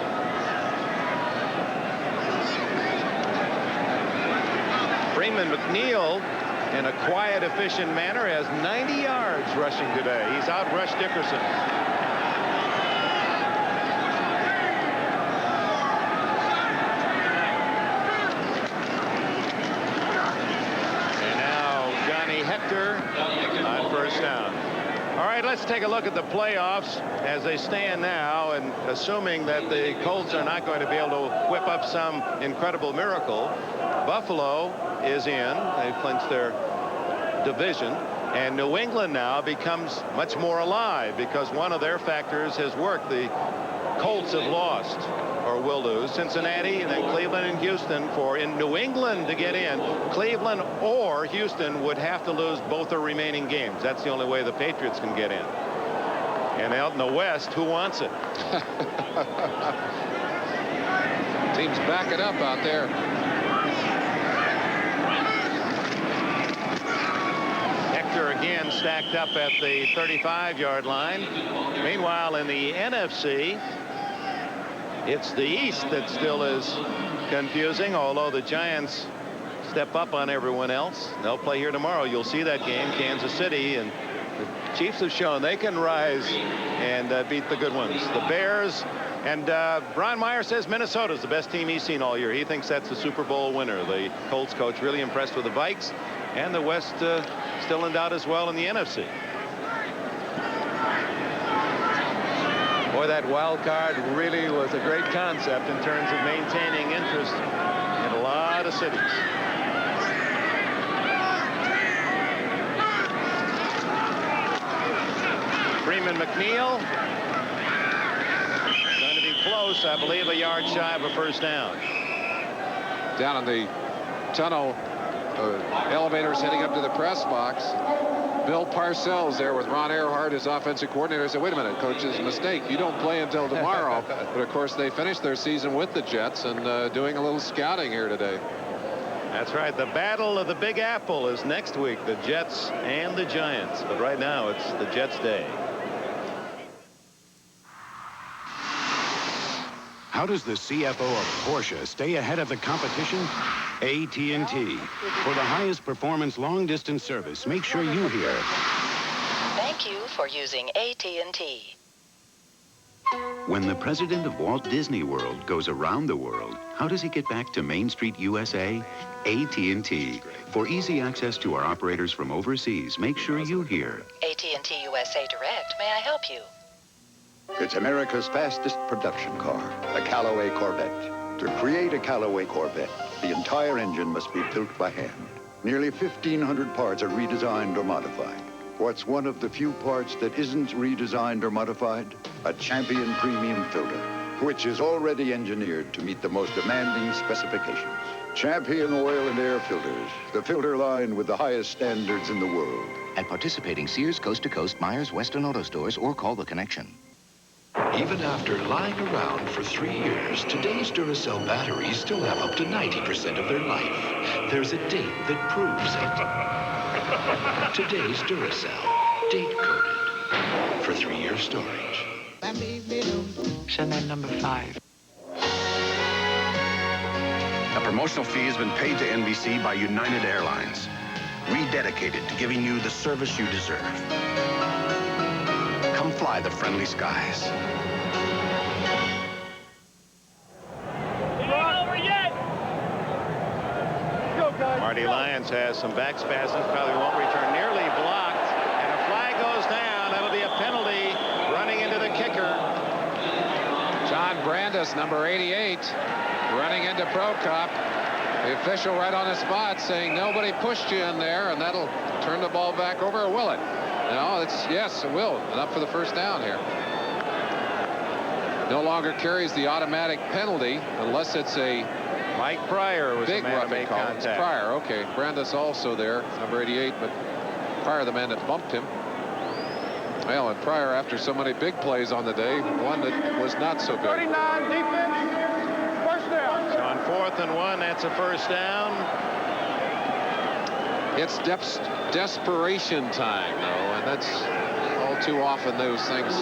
Freeman McNeil, in a quiet, efficient manner, has 90 yards rushing today. He's outrushed Dickerson. And now Johnny Hector on first down. All right, let's take a look at the playoffs as they stand now, and assuming that the Colts are not going to be able to whip up some incredible miracle, Buffalo is in. They've clinched their division, and New England now becomes much more alive because one of their factors has worked. The Colts have lost or will lose. Cincinnati and then Cleveland and Houston. For in New England to get in, Cleveland or Houston would have to lose both their remaining games. That's the only way the Patriots can get in. And out in the West, who wants it? Teams back it up out there. Again stacked up at the 35-yard line. Meanwhile, in the NFC, it's the East that still is confusing, although the Giants step up on everyone else. They'll play here tomorrow. You'll see that game, Kansas City, and the Chiefs have shown they can rise and beat the good ones. The Bears, and Brian Meyer says Minnesota's the best team he's seen all year. He thinks that's the Super Bowl winner. The Colts coach really impressed with the Vikes, and the West still in doubt as well in the NFC. Boy, that wild card really was a great concept in terms of maintaining interest in a lot of cities. Freeman McNeil, going to be close, I believe, a yard shy of a first down. Down in the tunnel, elevators heading up to the press box. Bill Parcells there with Ron Earhart, his offensive coordinator, said, wait a minute, coach's mistake. You don't play until tomorrow. But, of course, they finished their season with the Jets and doing a little scouting here today. That's right. The battle of the Big Apple is next week, the Jets and the Giants. But right now, it's the Jets' day. How does the CFO of Porsche stay ahead of the competition? AT&T. For the highest performance long-distance service, make sure you hear. Thank you for using AT&T. When the president of Walt Disney World goes around the world, how does he get back to Main Street, USA? AT&T. For easy access to our operators from overseas, make sure you hear. AT&T USA Direct, may I help you? It's America's fastest production car, the Callaway Corvette. To create a Callaway Corvette, the entire engine must be built by hand. Nearly 1,500 parts are redesigned or modified. What's one of the few parts that isn't redesigned or modified? A Champion Premium Filter, which is already engineered to meet the most demanding specifications. Champion oil and air filters, the filter line with the highest standards in the world. At participating Sears, Coast to Coast, Myers, Western Auto Stores, or call the Connection. Even after lying around for 3 years, today's Duracell batteries still have up to 90% of their life. There's a date that proves it. Today's Duracell, date-coded for 3-year storage. Chanel number 5. A promotional fee has been paid to NBC by United Airlines. Rededicated to giving you the service you deserve. Come fly the friendly skies. Marty Lyons has some back spasms, probably won't return. Nearly blocked, and a flag goes down. That'll be a penalty running into the kicker. John Brandis, number 88, running into Prokop. The official right on the spot saying nobody pushed you in there, and that'll turn the ball back over, or will it? No, yes, it will. Enough for the first down here. No longer carries the automatic penalty unless it's a Mike Pryor was big the man roughing to make call. contact. It's Pryor, okay. Brandis also there, number 88, but Pryor the man that bumped him. Well, and Pryor, after so many big plays on the day, one that was not so good. 39 defense. First down. So on 4th and 1, that's a first down. It's desperation time, though, and that's all too often those things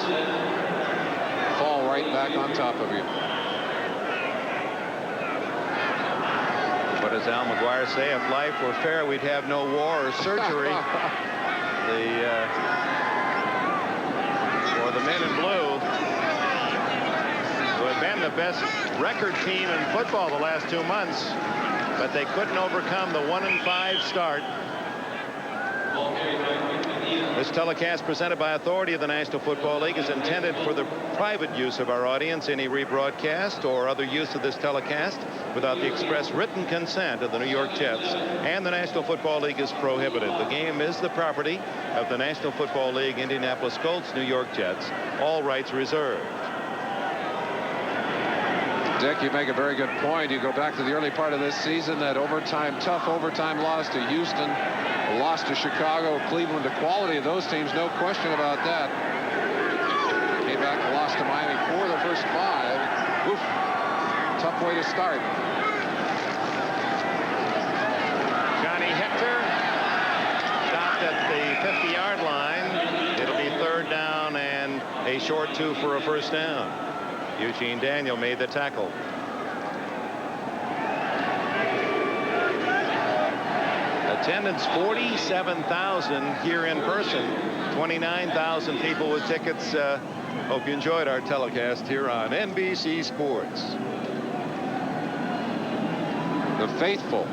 fall right back on top of you. What does Al McGuire say? If life were fair, we'd have no war or surgery. For the men in blue, who have been the best record team in football the last 2 months, but they couldn't overcome the 1-5 start. This telecast, presented by authority of the National Football League, is intended for the private use of our audience. Any rebroadcast or other use of this telecast without the express written consent of the New York Jets and the National Football League is prohibited. The game is the property of the National Football League, Indianapolis Colts, New York Jets. All rights reserved. Dick, you make a very good point. You go back to the early part of this season, that tough overtime loss to Houston, a loss to Chicago, Cleveland. The quality of those teams, no question about that. Came back and lost to Miami 4 of the first 5. Oof. Tough way to start. Johnny Hector stopped at the 50-yard line. It'll be 3rd down and a short 2 for a first down. Eugene Daniel made the tackle. Attendance 47,000 here in person. 29,000 people with tickets. Hope you enjoyed our telecast here on NBC Sports. The faithful.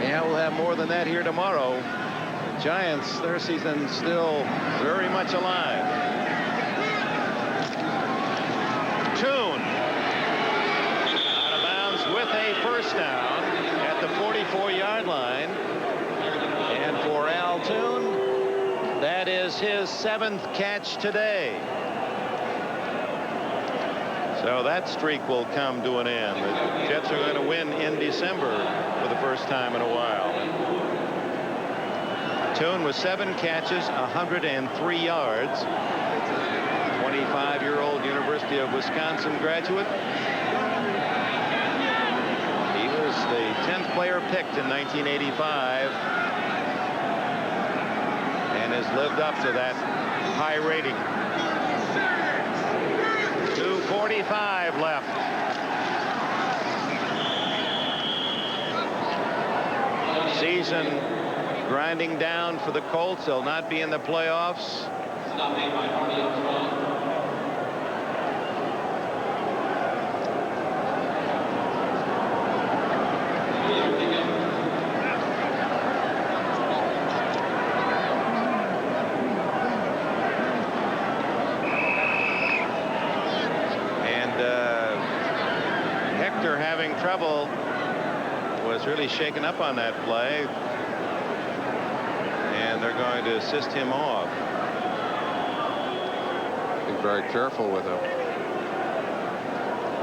Yeah, we'll have more than that here tomorrow. The Giants, their season still very much alive. Tune out of bounds with a first down at the 44-yard line. And for Al Toon, that is his 7th catch today. So that streak will come to an end. The Jets are going to win in December for the first time in a while. Tune with 7 catches, 103 yards. 25-year-old University of Wisconsin graduate. He was the 10th player picked in 1985 and has lived up to that high rating. 2:45 left. Season grinding down for the Colts. They'll not be in the playoffs. Hector having trouble, was really shaken up on that play, and they're going to assist him off. Be very careful with him.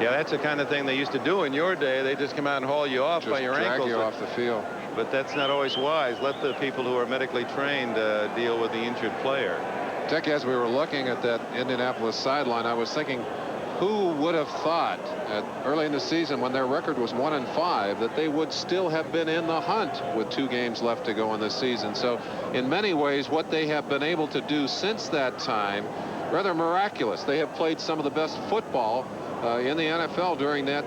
Yeah, that's the kind of thing they used to do in your day. They just come out and haul you off by your ankles. Drag you off the field. But that's not always wise. Let the people who are medically trained deal with the injured player. Dick, as we were looking at that Indianapolis sideline, I was thinking, who would have thought early in the season, when their record was 1-5, that they would still have been in the hunt with 2 games left to go in the season? So in many ways, what they have been able to do since that time, rather miraculous. They have played some of the best football in the NFL during that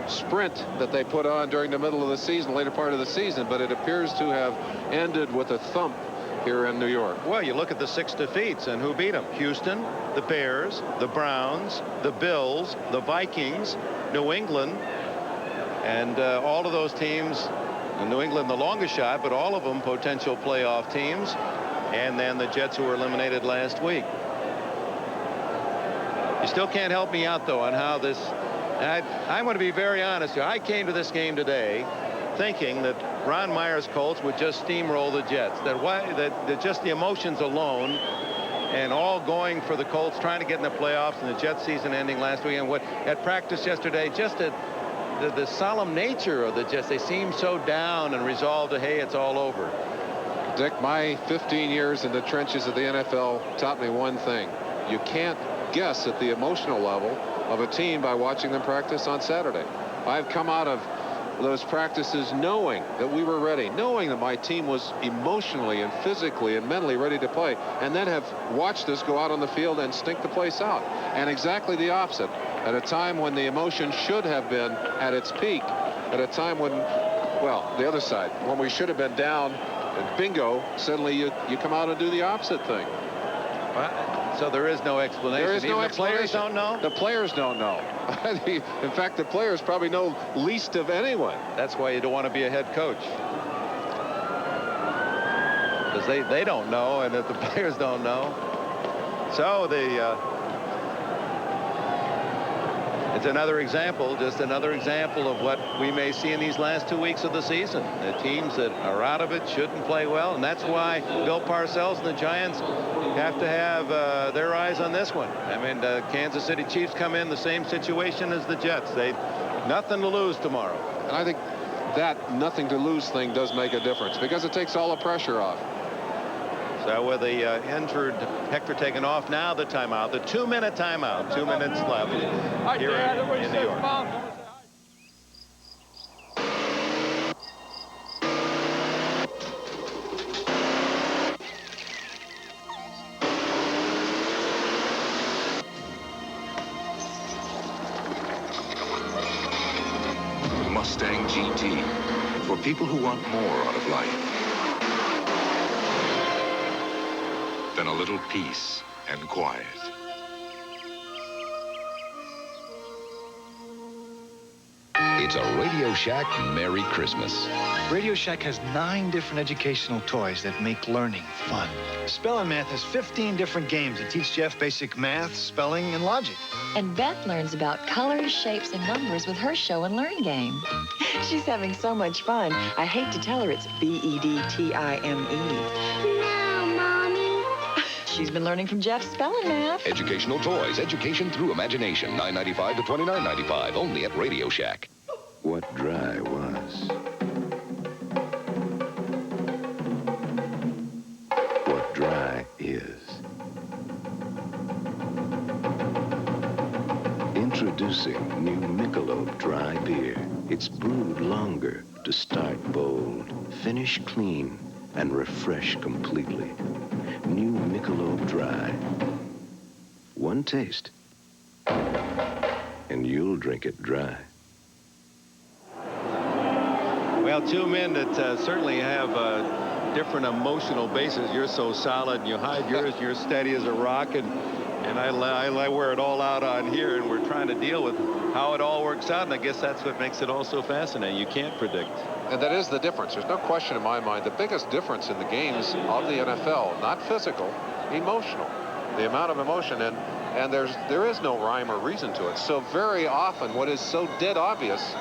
sprint that they put on during the middle of the season, later part of the season, but it appears to have ended with a thump here in New York. Well, you look at the 6 defeats and who beat them. Houston, the Bears, the Browns, the Bills, the Vikings, New England, and all of those teams, New England the longest shot, but all of them potential playoff teams, and then the Jets, who were eliminated last week. You still can't help me out, though, on how this... I want to be very honest here. I came to this game today thinking that Ron Meyer's Colts would just steamroll the Jets. That just the emotions alone, and all going for the Colts, trying to get in the playoffs, and the Jets season ending last week, and what at practice yesterday, just the solemn nature of the Jets. They seem so down and resolved to, hey, it's all over. Dick, my 15 years in the trenches of the NFL taught me one thing. You can't guess at the emotional level of a team by watching them practice on Saturday. I've come out of those practices knowing that we were ready, knowing that my team was emotionally and physically and mentally ready to play, and then have watched us go out on the field and stink the place out. And exactly the opposite. At a time when the emotion should have been at its peak, at a time when, well, the other side, when we should have been down, and bingo, suddenly you come out and do the opposite thing. So there is no explanation. There is no explanation. The players don't know? The players don't know. In fact, the players probably know least of anyone. That's why you don't want to be a head coach. Because they don't know, and if the players don't know. So it's another example, just another example of what we may see in these last 2 weeks of the season. The teams that are out of it shouldn't play well, and that's why Bill Parcells and the Giants have to have their eyes on this one. I mean, the Kansas City Chiefs come in the same situation as the Jets. They nothing to lose tomorrow. And I think that nothing to lose thing does make a difference because it takes all the pressure off. So with the injured Hector taken off, now the timeout, the 2-minute timeout, 2 minutes left here in New York. Mustang GT, for people who want more out of life than a little peace and quiet. It's a Radio Shack Merry Christmas. Radio Shack has 9 different educational toys that make learning fun. Spelling Math has 15 different games that teach Jeff basic math, spelling, and logic. And Beth learns about colors, shapes, and numbers with her show and learn game. She's having so much fun. I hate to tell her it's B-E-D-T-I-M-E. No, Mommy. She's been learning from Jeff's Spelling Math. Educational toys, education through imagination. $9.95 to $29.95, only at Radio Shack. What dry was. What dry is. Introducing new Michelob Dry Beer. It's brewed longer to start bold, finish clean, and refresh completely. New Michelob Dry. One taste, and you'll drink it dry. Well, 2 men that certainly have different emotional bases. You're so solid, and you hide yours. You're steady as a rock, and I wear it all out on here, and we're trying to deal with how it all works out, and I guess that's what makes it all so fascinating. You can't predict. And that is the difference. There's no question in my mind. The biggest difference in the games of the NFL, not physical, emotional. The amount of emotion, and there is no rhyme or reason to it. So very often, what is so dead obvious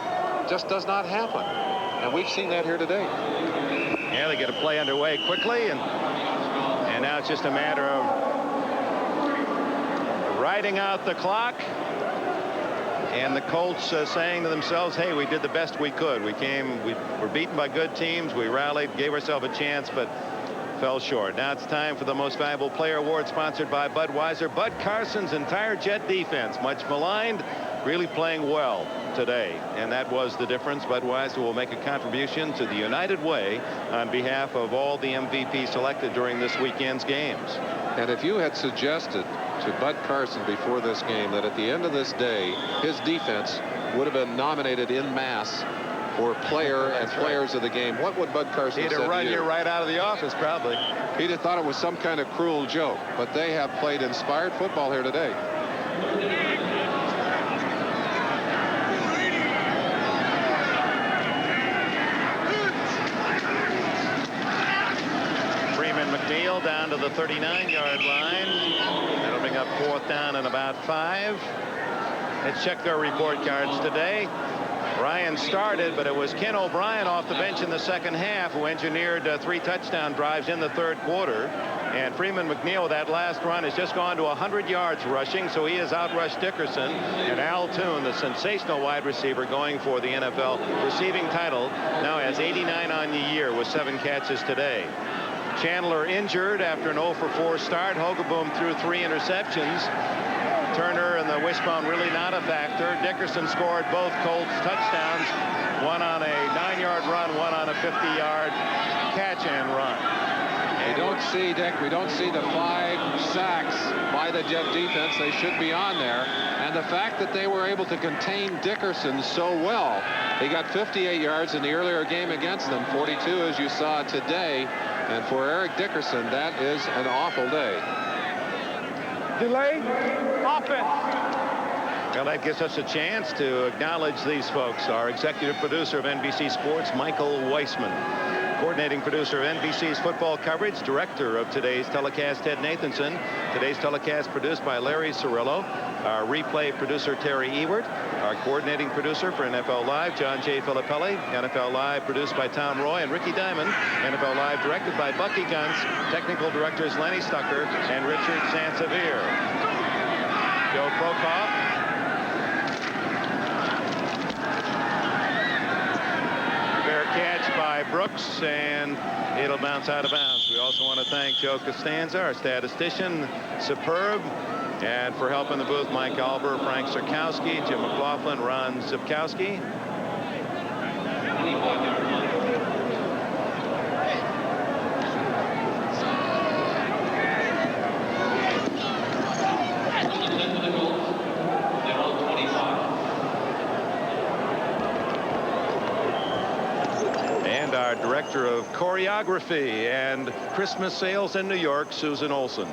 just does not happen. And we've seen that here today. Yeah, they get a play underway quickly, and now it's just a matter of riding out the clock. And the Colts saying to themselves, hey, we did the best we could. We were beaten by good teams. We rallied, gave ourselves a chance, but fell short. Now it's time for the Most Valuable Player Award, sponsored by Budweiser. Bud Carson's entire Jet defense, much maligned, really playing well today, and that was the difference. Budweiser will make a contribution to the United Way on behalf of all the MVP selected during this weekend's games. And if you had suggested to Bud Carson before this game that at the end of this day his defense would have been nominated in mass for player and players of the game, what would Bud Carson have said to you? He'd have run you right out of the office, probably. He'd have thought it was some kind of cruel joke, but they have played inspired football here today. McNeil down to the 39-yard line. That'll bring up 4th down and about 5. Let's check their report cards today. Ryan started, but it was Ken O'Brien off the bench in the second half who engineered 3 touchdown drives in the 3rd quarter. And Freeman McNeil, with that last run, has just gone to 100 yards rushing, so he has outrushed Dickerson. And Al Toon, the sensational wide receiver going for the NFL receiving title, now has 89 on the year with 7 catches today. Chandler injured after an 0 for 4 start. Hogeboom threw 3 interceptions. Turner and the wishbone really not a factor. Dickerson scored both Colts touchdowns, one on a 9-yard run, one on a 50-yard catch and run. We don't see, Dick, we don't see the 5 sacks by the Jet defense. They should be on there. And the fact that they were able to contain Dickerson so well. He got 58 yards in the earlier game against them, 42 as you saw today. And for Eric Dickerson, that is an awful day. Delay, offense. Well, that gives us a chance to acknowledge these folks. Our executive producer of NBC Sports, Michael Weissman. Coordinating producer of NBC's football coverage, director of today's telecast, Ted Nathanson. Today's telecast produced by Larry Cirillo. Our replay producer, Terry Ewert. Our coordinating producer for NFL Live, John J. Filippelli. NFL Live produced by Tom Roy and Ricky Diamond. NFL Live directed by Bucky Guntz. Technical directors Lenny Stucker and Richard Sansevier. Joe Prokop. Catch by Brooks, and it'll bounce out of bounds. We also want to thank Joe Costanza, our statistician, superb, and for helping the booth, Mike Alber, Frank Sirkowski, Jim McLaughlin, Ron Zipkowski. Our director of choreography and Christmas sales in New York, Susan Olson.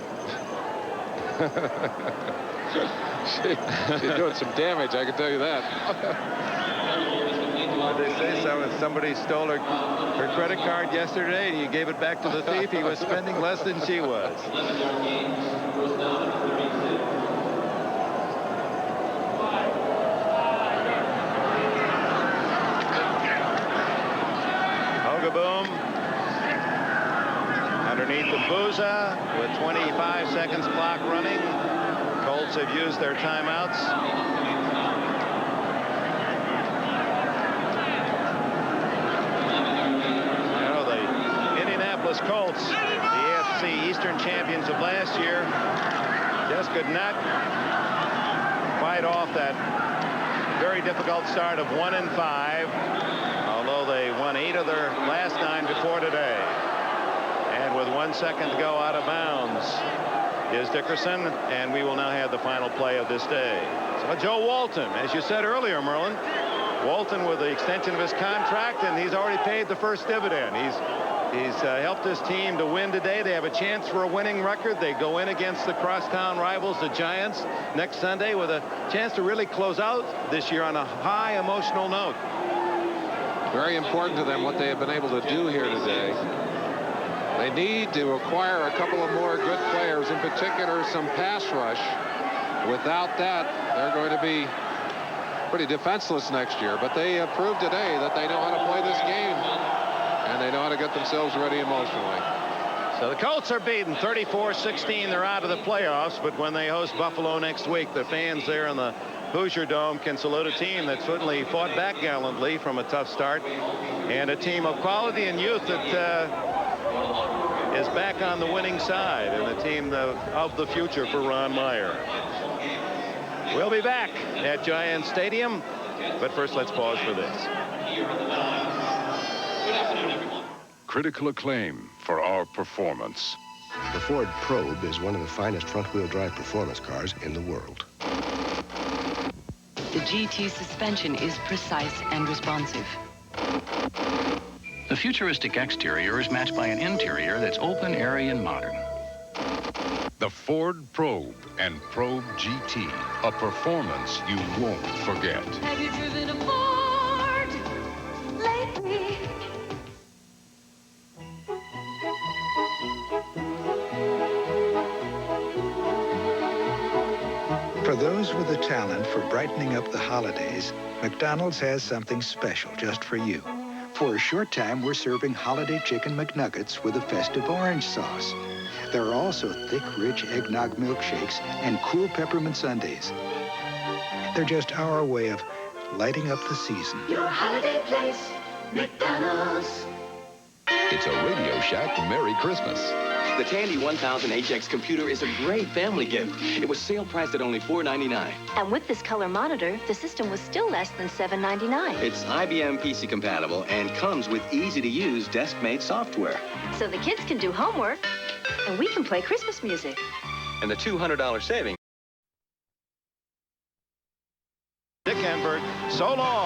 She's doing some damage, I can tell you that. What did they say? Somebody stole her credit card yesterday and you gave it back to the thief. He was spending less than she was. Boom. Underneath the Booza with 25 seconds clock running. Colts have used their timeouts. You know, the Indianapolis Colts, the AFC Eastern champions of last year, just could not fight off that very difficult start of 1-5. Although they won 8 of their last 9 before today. And with 1 second to go out of bounds is Dickerson, and we will now have the final play of this day. So Joe Walton, as you said earlier, Merlin, Walton with the extension of his contract, and he's already paid the first dividend. He's helped his team to win today. They have a chance for a winning record. They go in against the crosstown rivals, the Giants, next Sunday with a chance to really close out this year on a high emotional note. Very important to them what they have been able to do here today. They need to acquire a couple of more good players, in particular some pass rush. Without that, they're going to be pretty defenseless next year. But they have proved today that they know how to play this game, and they know how to get themselves ready emotionally. So the Colts are beaten 34-16. They're out of the playoffs, but when they host Buffalo next week, the fans there in the Hoosier Dome can salute a team that certainly fought back gallantly from a tough start, and a team of quality and youth that is back on the winning side, and a team of the future for Ron Meyer. We'll be back at Giants Stadium, but first let's pause for this. Critical acclaim for our performance. The Ford Probe is one of the finest front-wheel drive performance cars in the world. The GT suspension is precise and responsive. The futuristic exterior is matched by an interior that's open, airy, and modern. The Ford Probe and Probe GT, a performance you won't forget. Have you driven a Ford lately? For those with a talent for brightening up the holidays, McDonald's has something special just for you. For a short time, we're serving holiday chicken McNuggets with a festive orange sauce. There are also thick, rich eggnog milkshakes and cool peppermint sundaes. They're just our way of lighting up the season. Your holiday place, McDonald's. It's a Radio Shack Merry Christmas. The Tandy 1000HX computer is a great family gift. It was sale priced at only $4.99. And with this color monitor, the system was still less than $7.99. It's IBM PC compatible and comes with easy-to-use desk-made software. So the kids can do homework, and we can play Christmas music. And the $200 savings. Dick Enberg, so long.